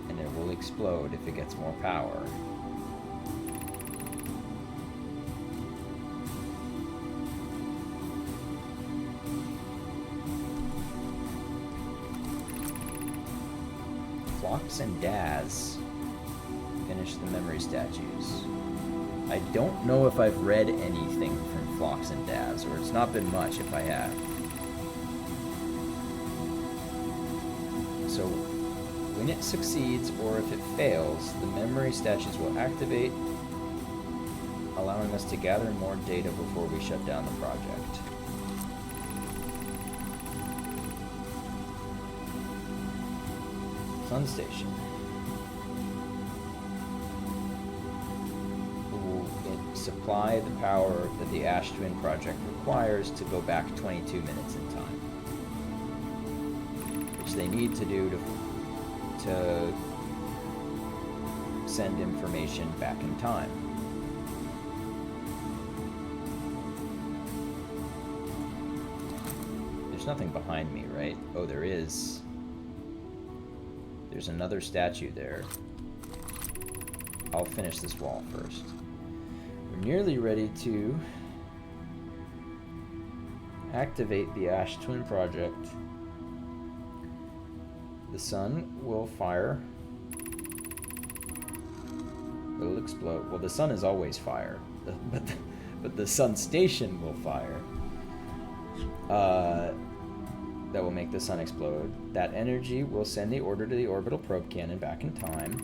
And it will explode if it gets more power. Phlox and Daz finished the memory statues. I don't know if I've read anything from Phlox and Daz, or it's not been much if I have. So, when it succeeds or if it fails, the memory statues will activate, allowing us to gather more data before we shut down the project. Sun Station. Will supply the power that the Ash Twin project requires to go back 22 minutes in time, which they need to do to send information back in time. There's nothing behind me, right? Oh, there is. There's another statue there. I'll finish this wall first. We're nearly ready to activate the Ash Twin project. The sun will fire. It'll explode. Well, the sun is always fire, but the sun station will fire. That will make the sun explode. That energy will send the order to the orbital probe cannon back in time.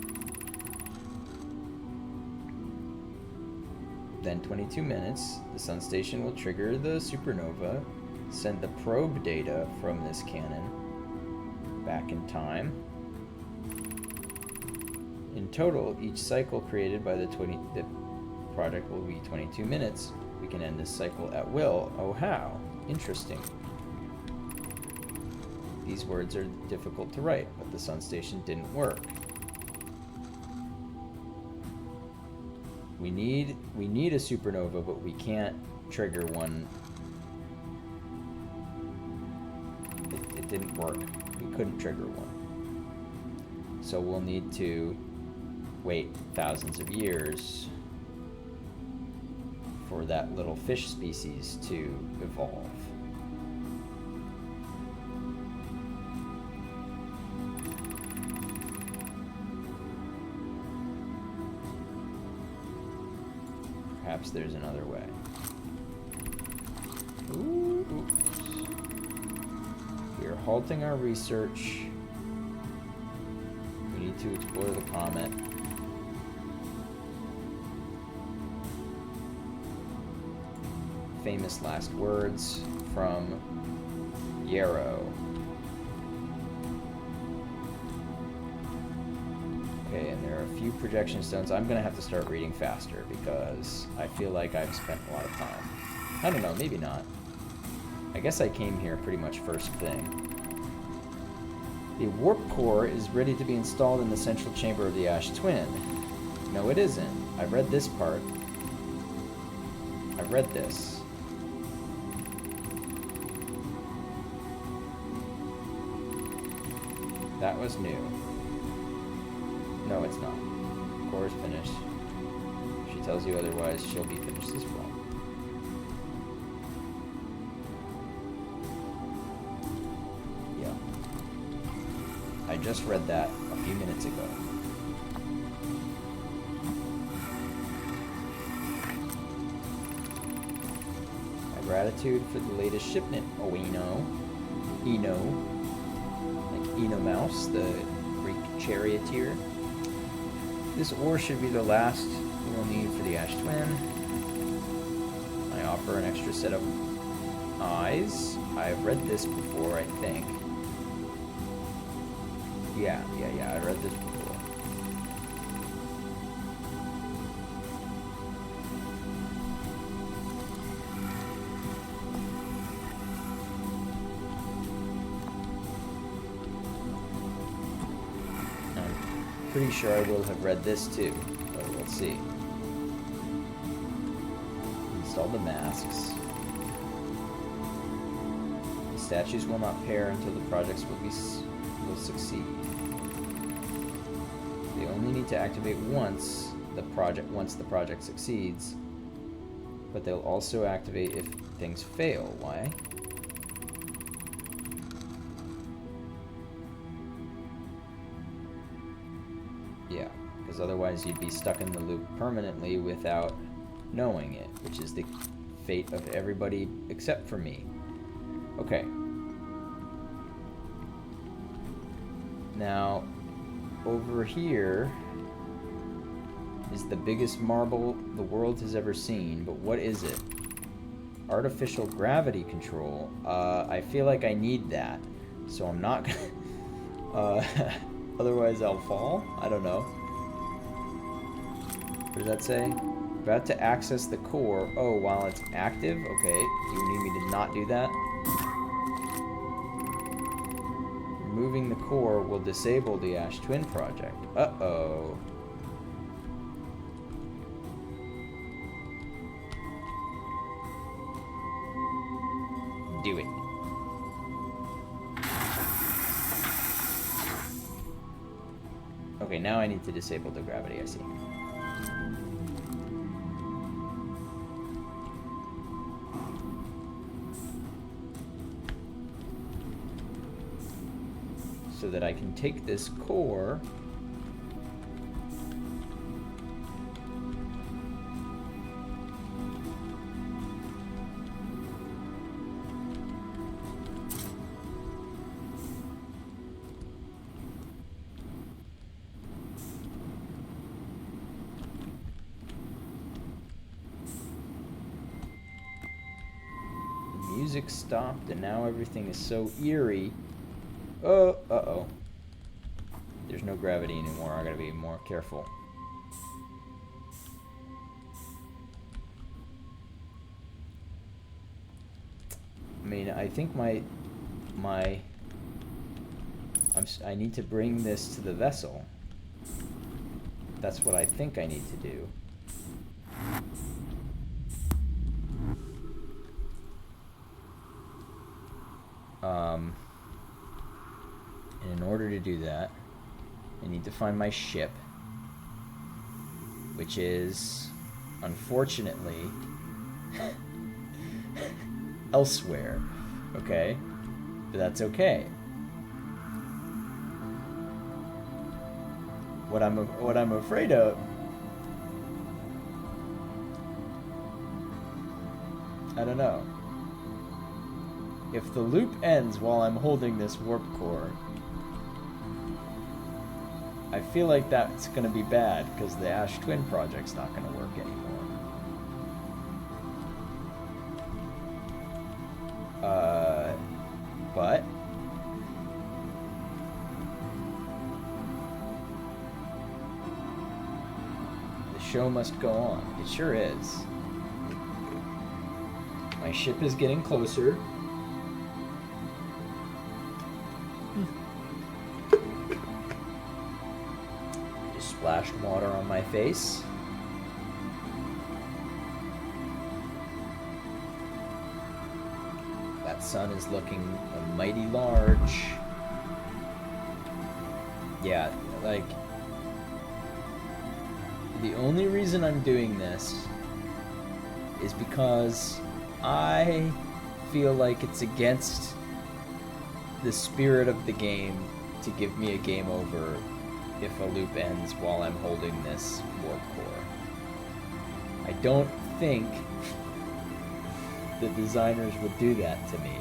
Then 22 minutes, the sun station will trigger the supernova, send the probe data from this cannon back in time. In total, each cycle created by the project will be 22 minutes. We can end this cycle at will. Oh, how? Interesting. These words are difficult to write, but the sun station didn't work. We need a supernova, but we can't trigger one. It didn't work. We couldn't trigger one. So we'll need to wait thousands of years for that little fish species to evolve. Perhaps there's another way. Ooh, oops. We are halting our research. We need to explore the comet. Famous last words from Yarrow. Okay, and there are a few projection stones. I'm gonna have to start reading faster because I feel like I've spent a lot of time. I don't know, maybe not. I guess I came here pretty much first thing. The warp core is ready to be installed in the central chamber of the Ash Twin. No, it isn't. I read this part. I read this. That was new. No, it's not. Core is finished. If she tells you otherwise, she'll be finished as well. I just read that a few minutes ago. My gratitude for the latest shipment, Oino. Eno. Like Eno Mouse, the Greek charioteer. This ore should be the last we will need for the Ash Twin. I offer an extra set of eyes. I've read this before, I think. Yeah, I read this before. I'm pretty sure I will have read this too, but we'll see. Install the masks. The statues will not pair until the projects will succeed. They only need to activate once the project succeeds, but they'll also activate if things fail. Why? Yeah, because otherwise you'd be stuck in the loop permanently without knowing it, which is the fate of everybody except for me. Okay. Now, over here is the biggest marble the world has ever seen, but what is it? Artificial gravity control. I feel like I need that, so I'm not gonna... otherwise I'll fall? I don't know. What does that say? About to access the core. Oh, while it's active? Okay. Do you need me to not do that? Removing the core will disable the Ash Twin project. Uh-oh. Do it. Okay, now I need to disable the gravity, I see. So that I can take this core the music stopped and now everything is so eerie. Oh, uh-oh. There's no gravity anymore. I gotta be more careful. I mean, I think I need to bring this to the vessel. That's what I think I need to do. And in order to do that, I need to find my ship, which is, unfortunately, elsewhere. Okay? But that's okay. What I'm afraid of I don't know. If the loop ends while I'm holding this warp core, I feel like that's going to be bad, because the Ash Twin project's not going to work anymore. But... the show must go on. It sure is. My ship is getting closer. splashed water on my face. That sun is looking mighty large. Yeah, like, the only reason I'm doing this is because I feel like it's against the spirit of the game to give me a game over if a loop ends while I'm holding this warp core. I don't think the designers would do that to me,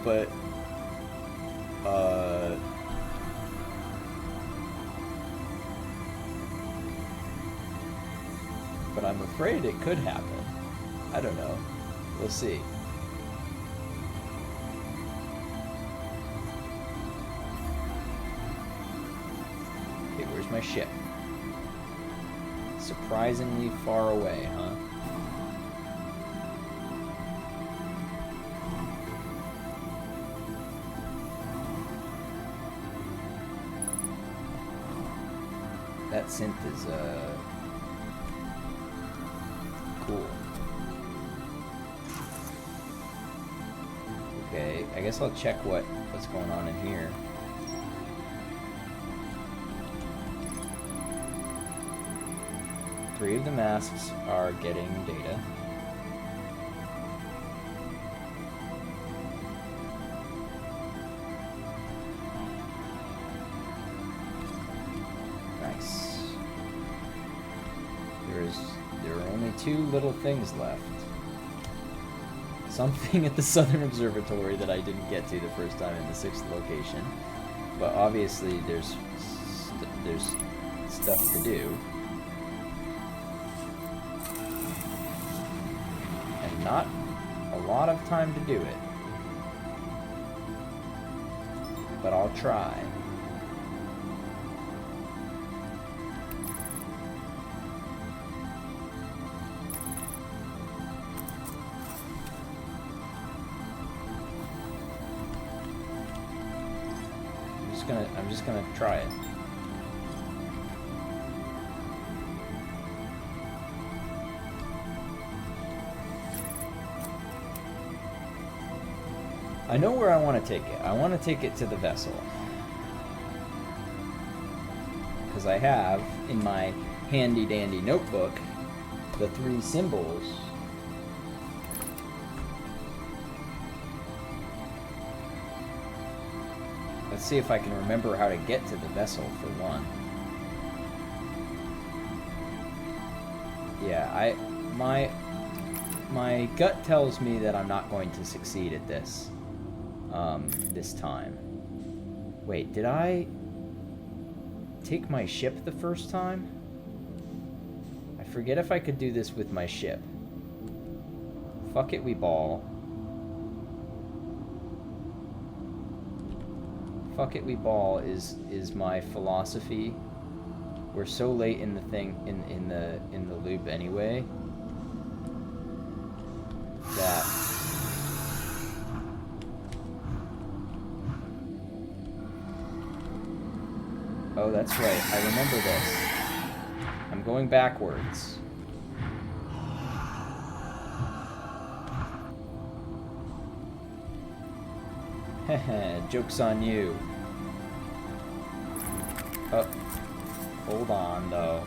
but but I'm afraid it could happen. I don't know. We'll see. Okay, where's my ship? Surprisingly far away, huh? That synth is, cool. Okay, I guess I'll check what's going on in here. Three of the masks are getting data. Nice. There are only two little things left. Something at the Southern Observatory that I didn't get to the first time in the 6th location. But obviously there's stuff to do. And not a lot of time to do it. But I'll try. I'm just gonna try it. I know where I want to take it. I want to take it to the vessel. Because I have, in my handy-dandy notebook, the 3 symbols. Let's see if I can remember how to get to the vessel, for one. Yeah, my gut tells me that I'm not going to succeed at this. This time. Wait, did I take my ship the first time? I forget if I could do this with my ship. Fuck it, we ball. Fuck it, we ball is my philosophy. We're so late in the thing in the loop anyway that oh, that's right. I remember this. I'm going backwards. Heh, joke's on you. Oh, hold on, though.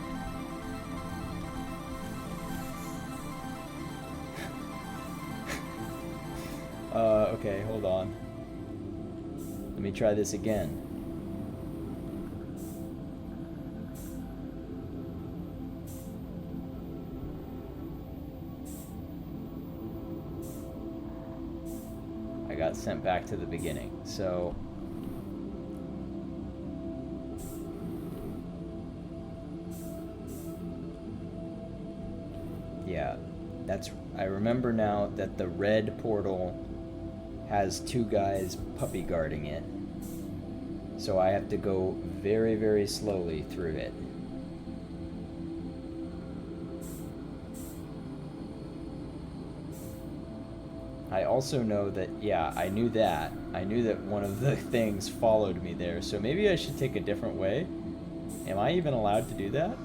Okay, hold on. Let me try this again. I got sent back to the beginning, so... yeah, that's... I remember now that the red portal has 2 guys puppy guarding it. So I have to go very, very slowly through it. I also know that, yeah, I knew that. I knew that one of the things followed me there, so maybe I should take a different way. Am I even allowed to do that?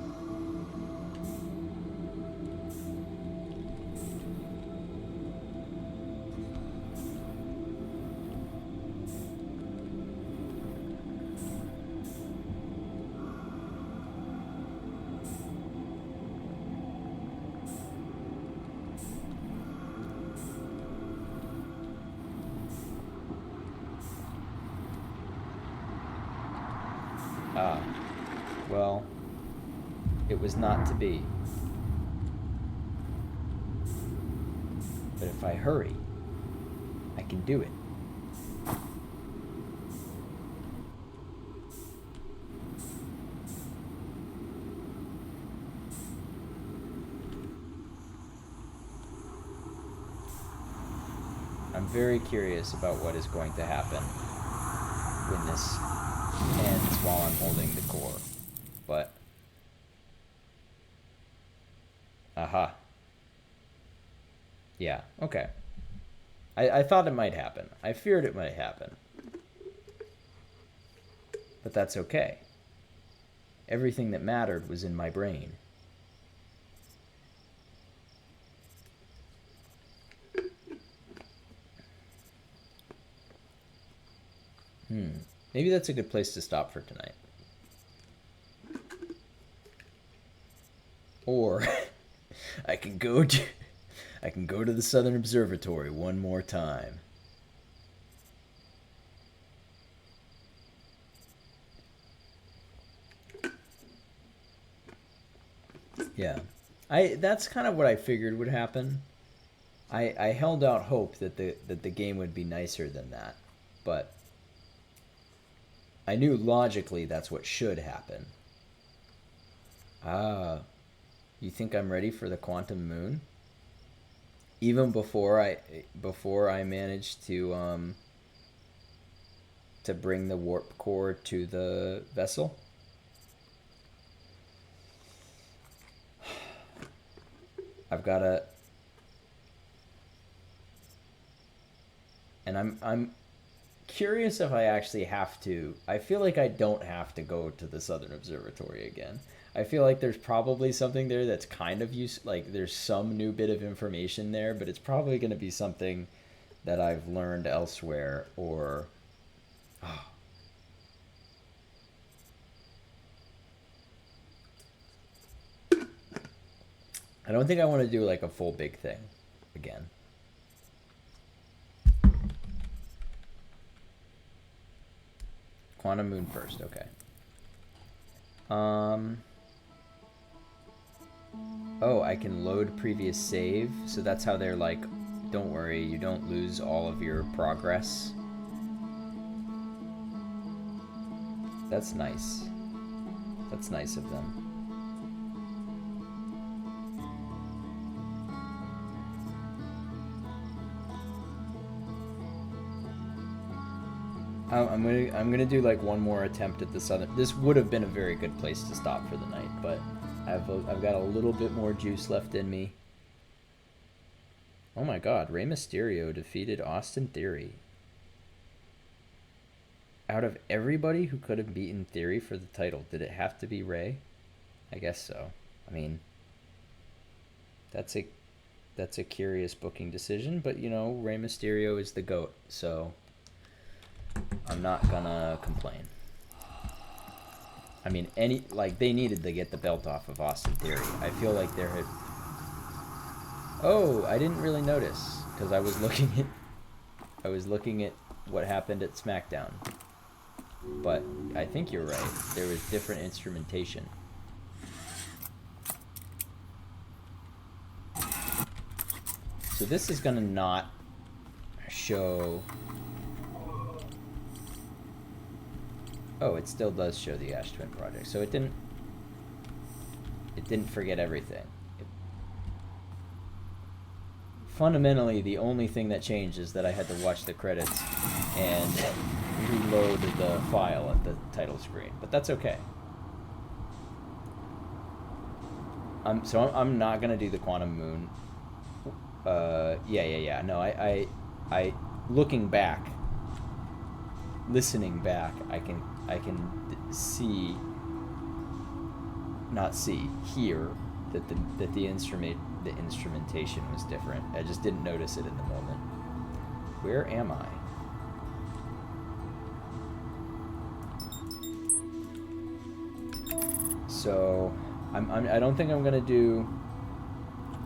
Ah, well, it was not to be. But if I hurry, I can do it. I'm very curious about what is going to happen when this ends while I'm holding the core. But, aha. Yeah, okay. I thought it might happen. I feared it might happen. But that's okay. Everything that mattered was in my brain. Maybe that's a good place to stop for tonight. Or I can go to the Southern Observatory one more time. Yeah. That's kind of what I figured would happen. I held out hope that the game would be nicer than that. But I knew logically that's what should happen. Ah, you think I'm ready for the quantum moon? Even before I managed to bring the warp core to the vessel? I've got to, and I'm curious if I actually have to. I feel like I don't have to go to the Southern Observatory again. I feel like there's probably something there that's kind of like there's some new bit of information there, but it's probably going to be something that I've learned elsewhere or oh, I don't think I want to do like a full big thing again. Quantum moon first, okay. Oh, I can load previous save, so that's how they're like, don't worry, you don't lose all of your progress. That's nice. That's nice of them. I'm gonna do like one more attempt at the Southern. This would have been a very good place to stop for the night, but I've got a little bit more juice left in me. Oh my God, Rey Mysterio defeated Austin Theory. Out of everybody who could have beaten Theory for the title, did it have to be Rey? I guess so. I mean, that's a curious booking decision, but you know, Rey Mysterio is the GOAT, so I'm not gonna complain. I mean, they needed to get the belt off of Austin Theory. I feel like there had. Oh, I didn't really notice because I was looking at what happened at SmackDown. But I think you're right. There was different instrumentation. So this is gonna not show. Oh, it still does show the Ash Twin Project. So it didn't forget everything. Fundamentally, the only thing that changed is that I had to watch the credits and reload the file at the title screen. But that's okay. So I'm not going to do the Quantum Moon. Yeah. No, looking back, listening back, see, not see, hear that the instrumentation was different. I just didn't notice it in the moment. Where am I? So, I don't think I'm gonna do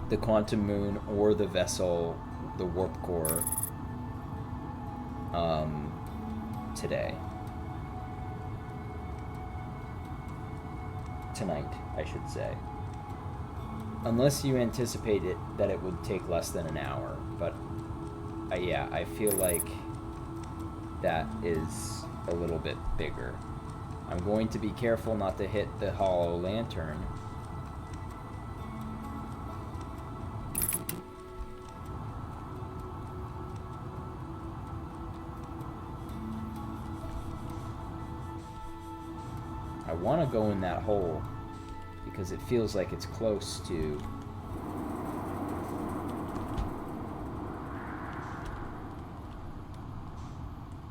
the Quantum Moon or the vessel, the warp core, today. Tonight, I should say. Unless you anticipate that it would take less than an hour, but yeah, I feel like that is a little bit bigger. I'm going to be careful not to hit the hollow lantern. I want to go in that hole because it feels like it's close to...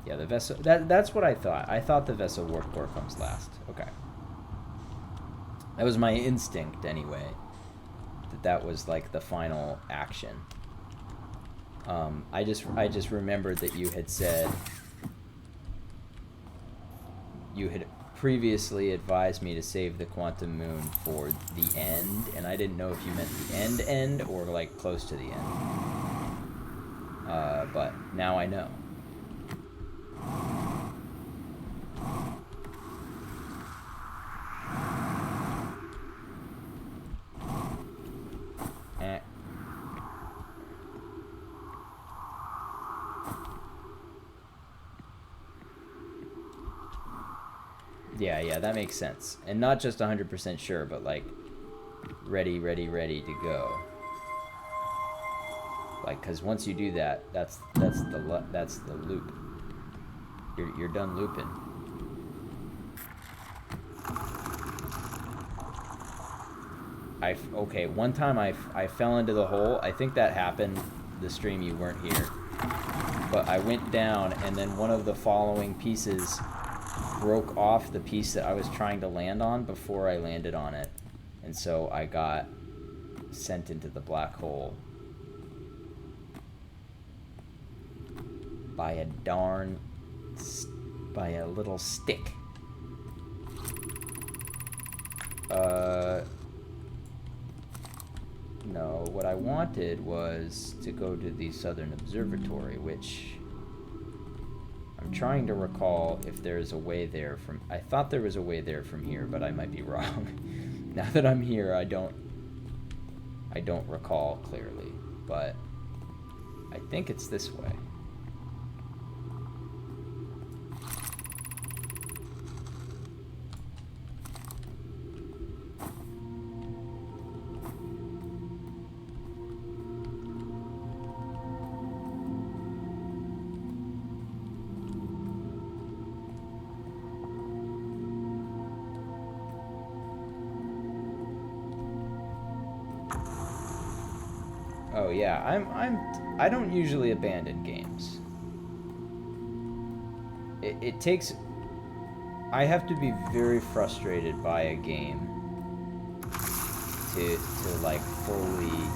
Yeah, the vessel... That's what I thought. I thought the vessel warp core comes last. Okay. That was my instinct, anyway. That was, like, the final action. I just remembered that you had said... You had previously advised me to save the Quantum Moon for the end, and I didn't know if you meant the end or like close to the end. But now I know. Yeah, that makes sense. And not just 100% sure, but like ready to go. Like, because once you do that, that's the loop. You're done looping. Okay, one time I fell into the hole. I think that happened the stream you weren't here. But I went down, and then one of the following pieces broke off the piece that I was trying to land on before I landed on it. And so I got sent into the black hole by a little stick. No, what I wanted was to go to the Southern Observatory, which I'm trying to recall if there's a way there from... I thought there was a way there from here, but I might be wrong. Now that I'm here, I don't recall clearly, but I think it's this way. Oh yeah, I don't usually abandon games. It takes... I have to be very frustrated by a game to like fully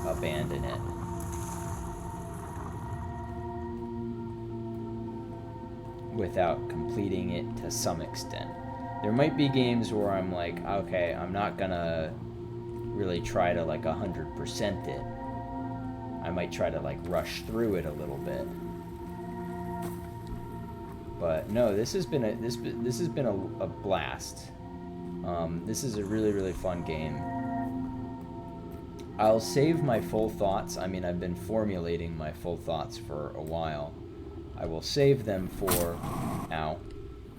abandon it. Without completing it to some extent. There might be games where I'm like, okay, I'm not gonna really try to like 100% it. I might try to like rush through it a little bit. But no, this has been a blast. This is a really fun game. I'll save my full thoughts. I mean, I've been formulating my full thoughts for a while. I will save them for... Ow.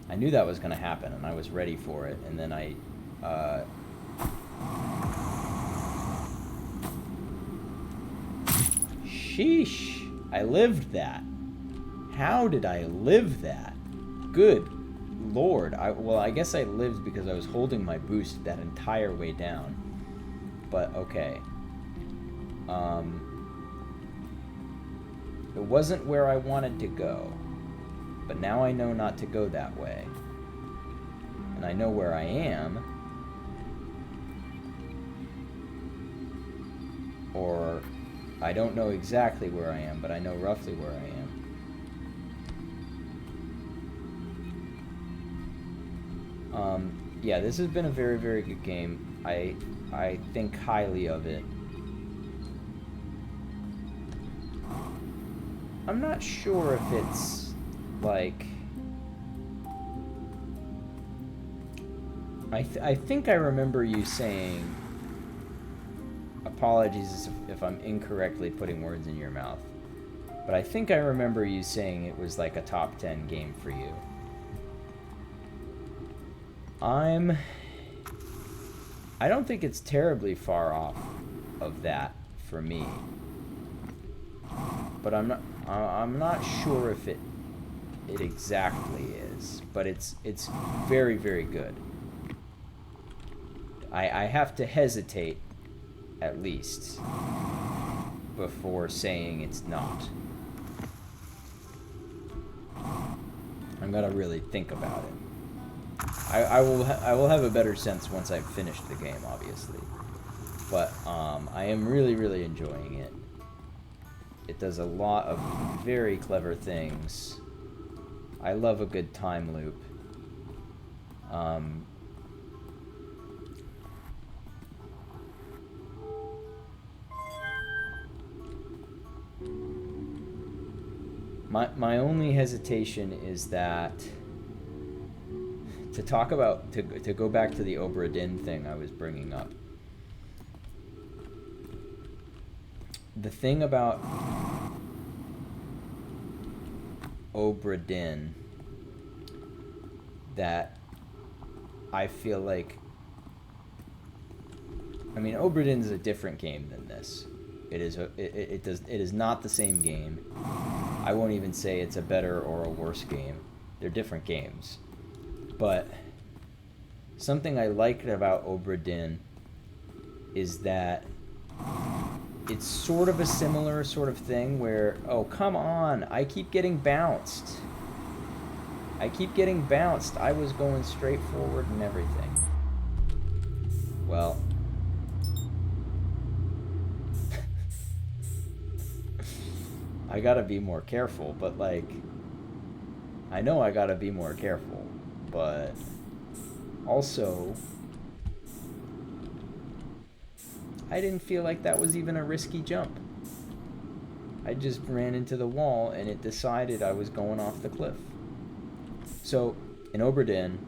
I knew that was going to happen, and I was ready for it, and then I... Sheesh. I lived that. How did I live that? Good Lord. Well, I guess I lived because I was holding my boost that entire way down. But, okay. It wasn't where I wanted to go, but now I know not to go that way. And I know where I am, or I don't know exactly where I am, but I know roughly where I am. Yeah, this has been a very, very good game. I think highly of it. I'm not sure if it's like... I think I remember you saying... Apologies if I'm incorrectly putting words in your mouth. But I think I remember you saying it was like a top 10 game for you. I don't think it's terribly far off of that for me. But I'm not sure if it exactly is, but it's very, very good. I have to hesitate at least before saying it's not. I'm gonna really think about it. I will have a better sense once I've finished the game, obviously. But I am really, really enjoying it. It does a lot of very clever things. I love a good time loop. My only hesitation is that to talk about, to go back to the Obra Dinn thing I was bringing up. The thing about Obra Dinn that I feel like, I mean, Obra Dinn is a different game than this. It is not the same game. I won't even say it's a better or a worse game. They're different games. But something I liked about Obra Dinn is that it's sort of a similar sort of thing where, oh, come on, I keep getting bounced. I was going straight forward and everything. Well, I gotta be more careful, but like, I know I gotta be more careful, but also, I didn't feel like that was even a risky jump. I just ran into the wall and it decided I was going off the cliff. So, in Obra Dinn,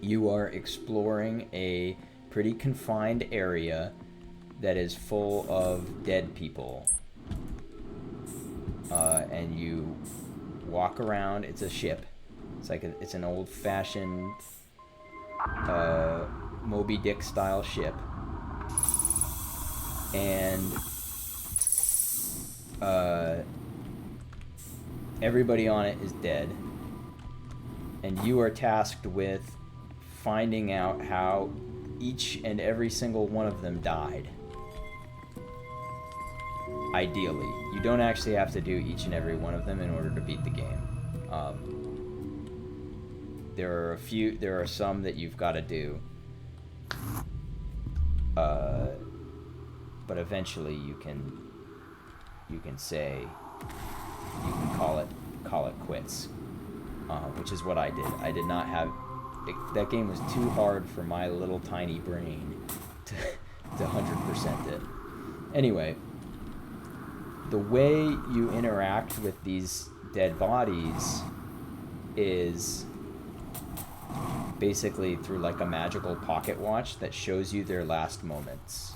you are exploring a pretty confined area that is full of dead people. And you walk around. It's a ship. It's an old-fashioned Moby Dick style ship. And everybody on it is dead. And you are tasked with finding out how each and every single one of them died. Ideally. You don't actually have to do each and every one of them in order to beat the game. There are some that you've got to do. But eventually you can say, you can call it quits. Which is what I did. I did not have... that game was too hard for my little tiny brain to 100% it. Anyway, the way you interact with these dead bodies is basically through like a magical pocket watch that shows you their last moments.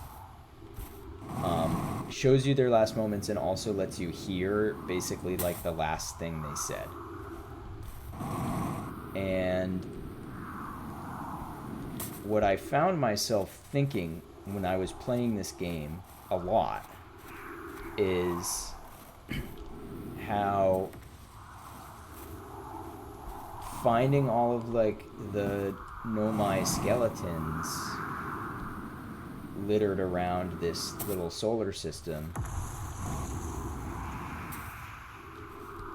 Shows you their last moments and also lets you hear basically like the last thing they said. And what I found myself thinking when I was playing this game a lot is how finding all of like the Nomai skeletons littered around this little solar system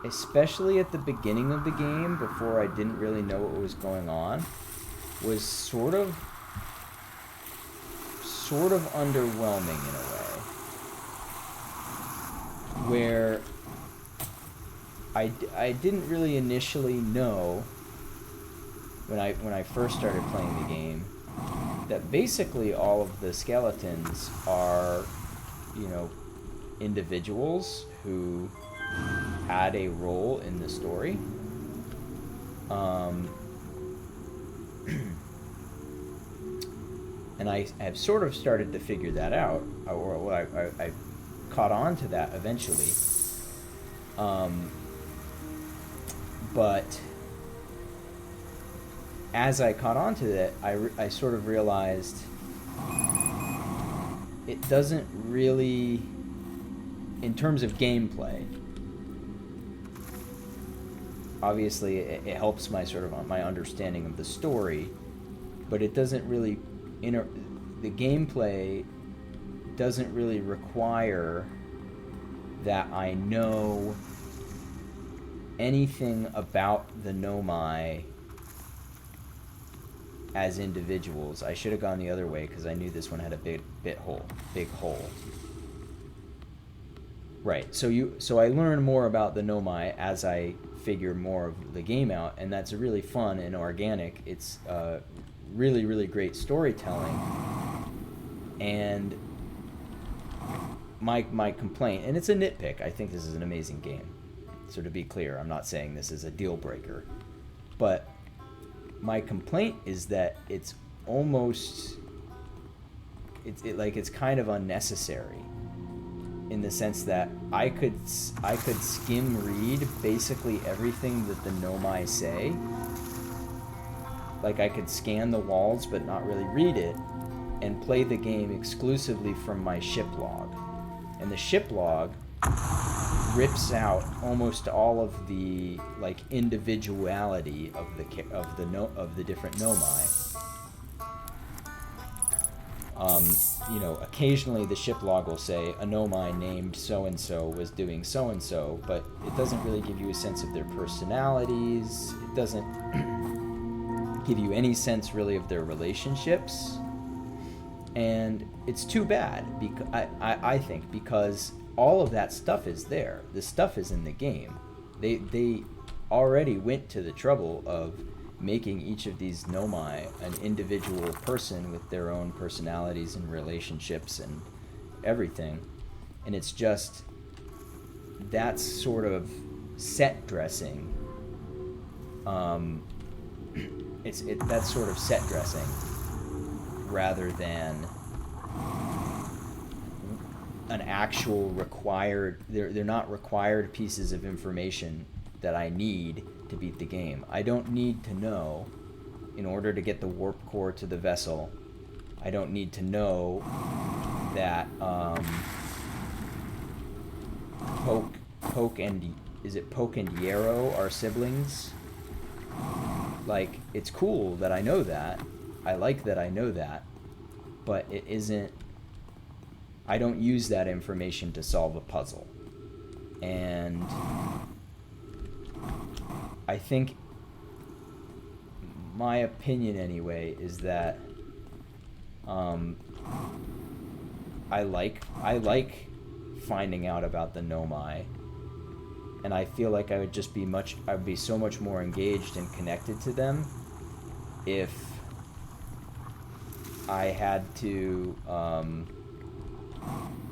especially at the beginning of the game, before I didn't really know what was going on, was sort of underwhelming in a way, where I didn't really initially know when I first started playing the game that basically all of the skeletons are, you know, individuals who had a role in the story. And I have sort of started to figure that out, or I caught on to that eventually. But as I caught on to that, I sort of realized it doesn't really, in terms of gameplay, obviously it helps my sort of my understanding of the story, but it doesn't really, the gameplay doesn't really require that I know anything about the Nomai as individuals. I should have gone the other way because I knew this one had a big hole. Right. So I learn more about the Nomai as I figure more of the game out, and that's really fun and organic. It's really, really great storytelling. And my complaint, and it's a nitpick, I think this is an amazing game. So to be clear, I'm not saying this is a deal breaker, but my complaint is that it's almost, it's kind of unnecessary, in the sense that I could skim read basically everything that the Nomai say. Like, I could scan the walls but not really read it, and play the game exclusively from my ship log. And the ship log rips out almost all of the individuality of the different Nomai. Occasionally the ship log will say a Nomai named so and so was doing so and so, but it doesn't really give you a sense of their personalities. It doesn't give you any sense really of their relationships, and it's too bad, because I think, because all of that stuff is there. The stuff is in the game. They already went to the trouble of making each of these Nomai an individual person with their own personalities and relationships and everything. And it's just, that's sort of set dressing. That's sort of set dressing rather than an actual required, they're not required pieces of information that I need to beat the game. I don't need to know, in order to get the warp core to the vessel, I don't need to know that Poke and Yarrow are siblings. Like, it's cool that I know that. I like that I know that, but it isn't, I don't use that information to solve a puzzle. And I think, my opinion anyway, is that I like finding out about the Nomai, and I feel like I would be so much more engaged and connected to them if I had to,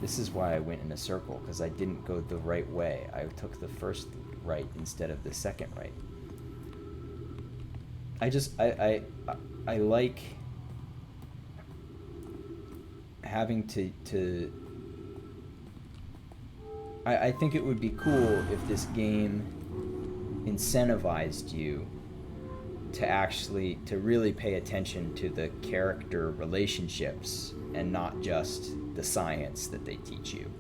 this is why I went in a circle, because I didn't go the right way. I took the first right instead of the second right. I like having to I think it would be cool if this game incentivized you to really pay attention to the character relationships and not just the science that they teach you.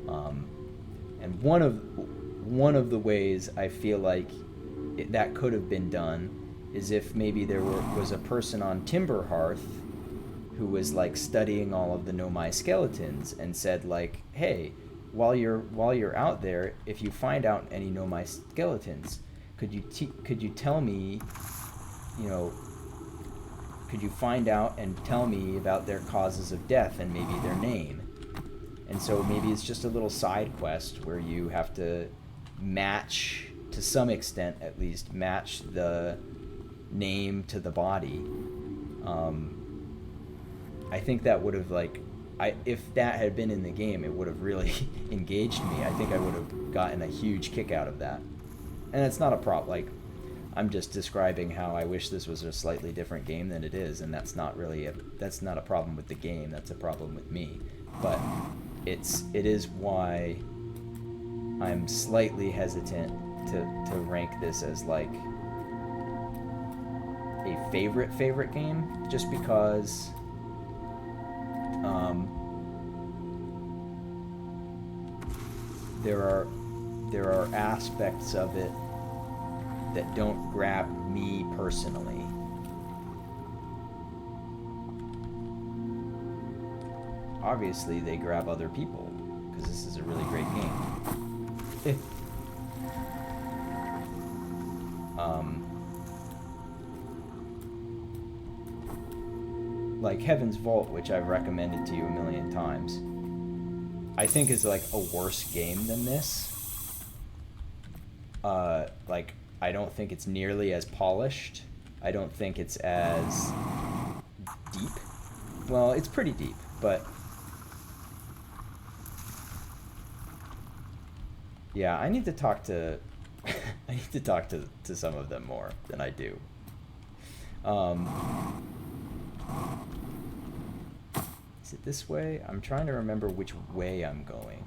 And one of the ways I feel like that could have been done is if maybe there was a person on Timberhearth who was like studying all of the Nomai skeletons and said like, hey, while you're out there, if you find out any Nomai skeletons, could you tell me, you know, could you find out and tell me about their causes of death and maybe their name? And so maybe it's just a little side quest where you have to match, to some extent at least, match the name to the body. I think that would have, like, if that had been in the game, it would have really engaged me. I think I would have gotten a huge kick out of that. And it's not a problem. Like, I'm just describing how I wish this was a slightly different game than it is, and that's not a problem with the game. That's a problem with me. But it is why I'm slightly hesitant to rank this as like a favorite game, just because there are aspects of it that don't grab me personally. Obviously, they grab other people, because this is a really great game. Like Heaven's Vault, which I've recommended to you a million times, I think is like a worse game than this. Like, I don't think it's nearly as polished. I don't think it's as deep. Well, it's pretty deep, but yeah, I need to talk to I need to talk to some of them more than I do. Is it this way? I'm trying to remember which way I'm going.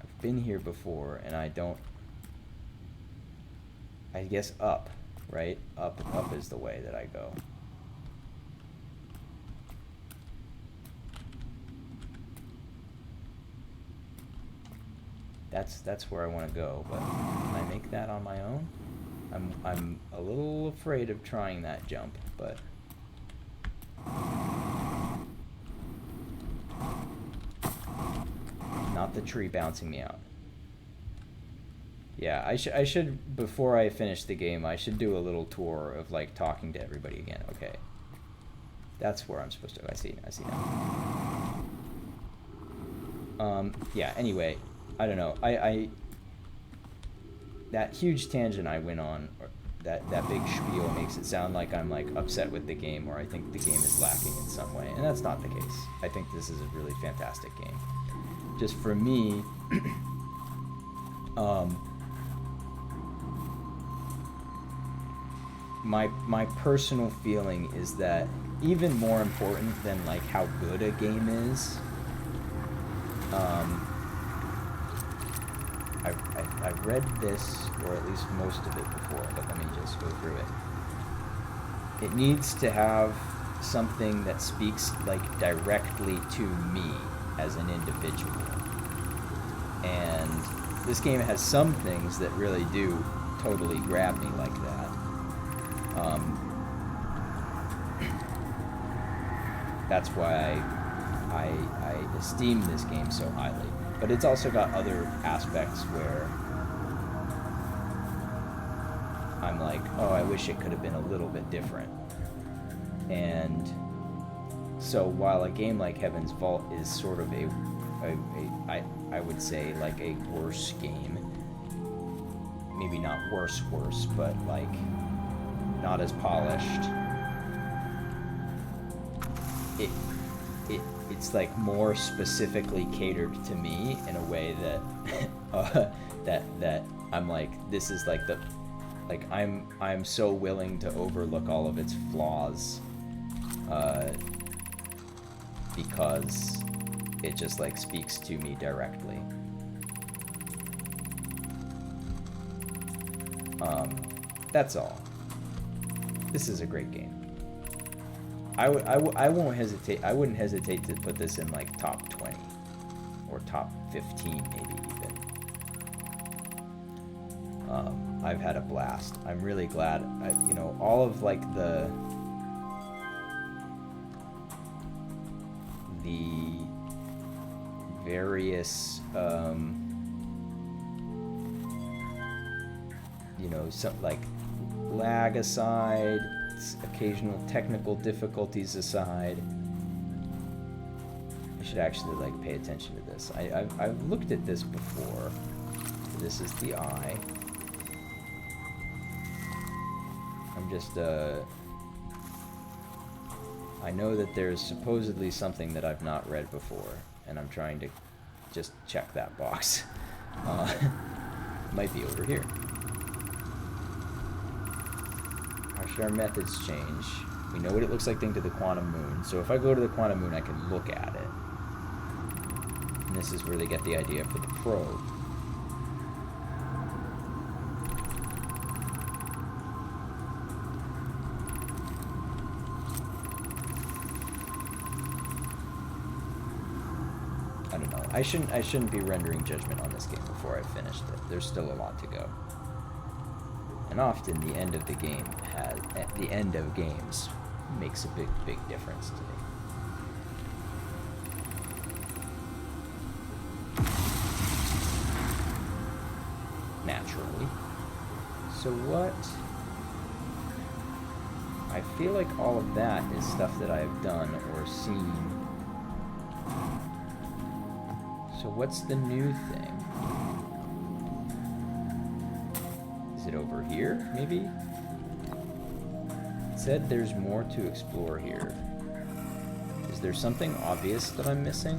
I've been here before, and I guess up, right? Up is the way that I go. That's where I want to go, but can I make that on my own? I'm a little afraid of trying that jump, but not the tree bouncing me out. Yeah, I should before I finish the game, I should do a little tour of like talking to everybody again. Okay. That's where I'm supposed to go. I see now. Yeah, anyway, I don't know. I that huge tangent I went on, or that big spiel, makes it sound like I'm like upset with the game, or I think the game is lacking in some way, and that's not the case. I think this is a really fantastic game. Just for me, my personal feeling is that even more important than like how good a game is, I've read this, or at least most of it before, but let me just go through it. It needs to have something that speaks like directly to me as an individual. And this game has some things that really do totally grab me like that. That's why I esteem this game so highly. But it's also got other aspects where I'm like, oh, I wish it could have been a little bit different. And so while a game like Heaven's Vault is sort of I would say like a worse game, maybe not worse, but like not as polished, it's like more specifically catered to me in a way that that I'm like, this is like I'm so willing to overlook all of its flaws because it just like speaks to me directly. That's all. This is a great game. I won't hesitate. I wouldn't hesitate to put this in like top 20 or top 15 maybe even. I've had a blast. I'm really glad. All of like the various, you know, some like lag aside, occasional technical difficulties aside, I should actually like pay attention to this. I've looked at this before. This is the eye. I'm just I know that there's supposedly something that I've not read before, and I'm trying to just check that box. It might be over here. How should our methods change? We know what it looks like to the quantum moon, so if I go to the quantum moon, I can look at it. And this is where they get the idea for the probe. I don't know. I shouldn't be rendering judgment on this game before I finished it. There's still a lot to go. And often the end of the game the end of games makes a big difference to me. Naturally. So what? I feel like all of that is stuff that I've done or seen. So what's the new thing? Is it over here, maybe? It said there's more to explore here. Is there something obvious that I'm missing?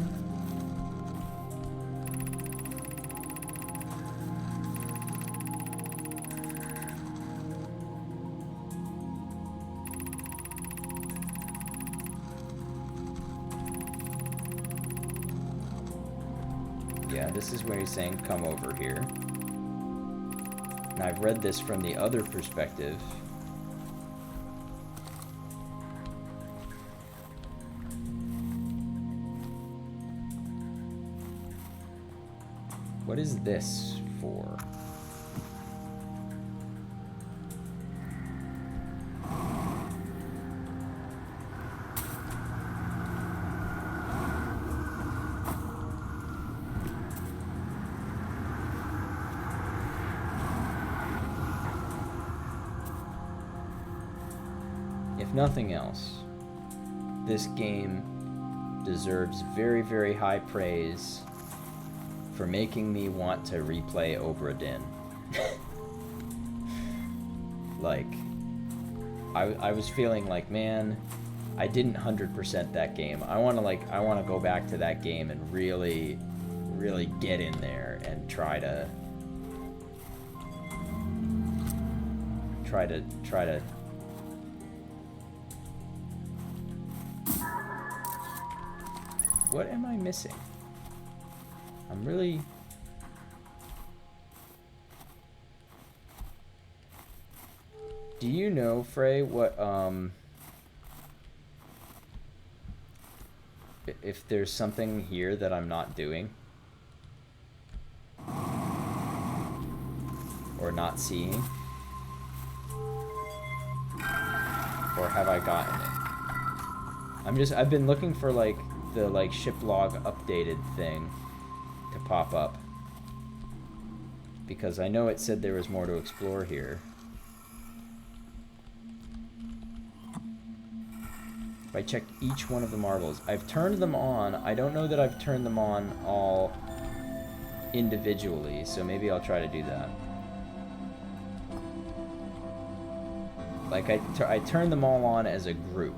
Yeah, this is where he's saying, come over here. And I've read this from the other perspective. What is this for? If nothing else, this game deserves very, very high praise for making me want to replay Obra Dinn. Like, I was feeling like, man, I didn't 100% that game. I want to go back to that game and really, really get in there and try to What am I missing? I'm really... Do you know, Frey, what, if there's something here that I'm not doing? Or not seeing? Or have I gotten it? I've been looking for, like, the, like, ship log updated thing to pop up. Because I know it said there was more to explore here. If I check each one of the marbles, I've turned them on. I don't know that I've turned them on all individually, so maybe I'll try to do that. Like, I turned them all on as a group.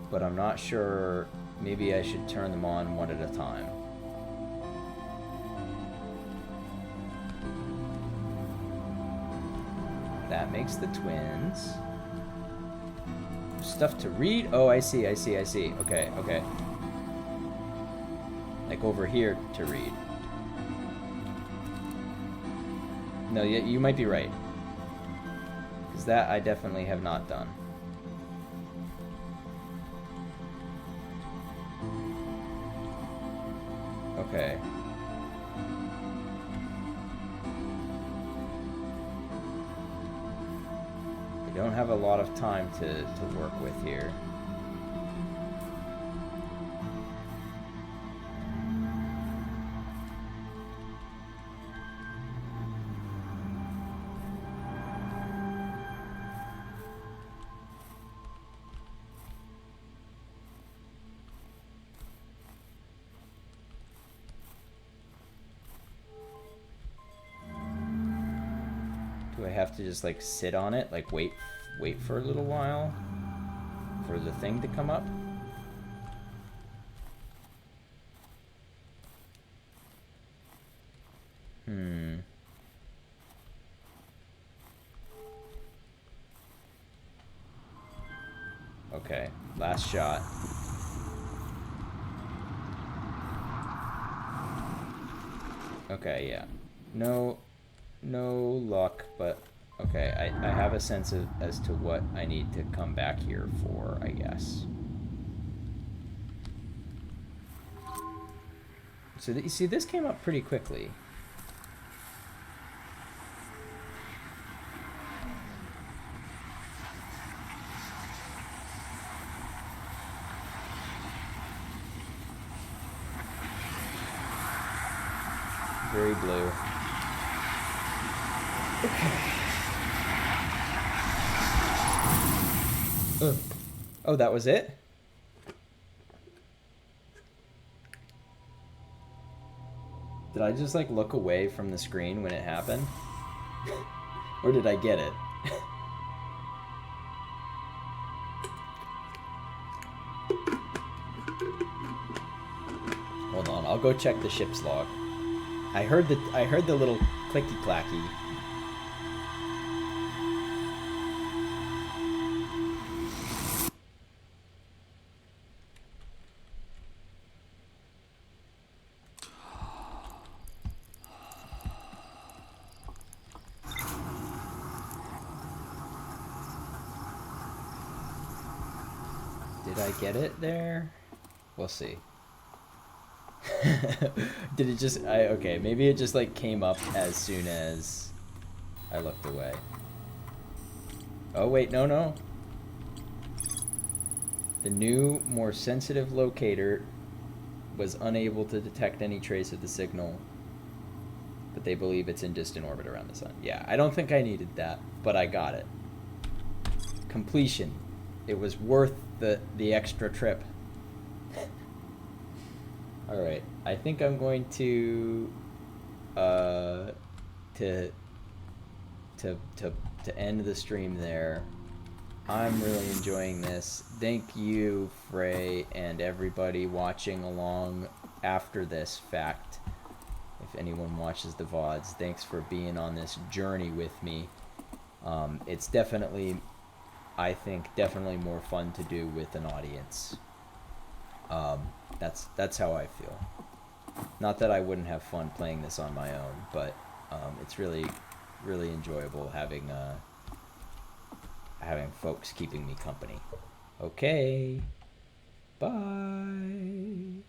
But I'm not sure, maybe I should turn them on one at a time. That makes the twins. Stuff to read? Oh, I see. Okay. Like over here to read. No, you might be right. Because that I definitely have not done. Okay. We don't have a lot of time to work with here. Do I have to just like sit on it, like wait for a little while for the thing to come up? Okay, last shot. Okay, yeah. No luck, but okay, I have a sense of as to what I need to come back here for, I guess. So you see, this came up pretty quickly. Very blue. Okay. Oh, that was it? Did I just like look away from the screen when it happened? Or did I get it? Hold on, I'll go check the ship's log. I heard the little clicky clacky. Did I get it there? We'll see. Did it just okay, maybe it just like came up as soon as I looked away. Oh wait, no. The new, more sensitive locator was unable to detect any trace of the signal, but they believe it's in distant orbit around the sun. Yeah, I don't think I needed that, but I got it. Completion. It was worth the extra trip. All right, I think I'm going to end the stream there. I'm really enjoying this. Thank you, Frey, and everybody watching along after this fact. If anyone watches the VODs, thanks for being on this journey with me. It's definitely, I think, definitely more fun to do with an audience. That's how I feel. Not that I wouldn't have fun playing this on my own, but it's really enjoyable having folks keeping me company. Okay, bye.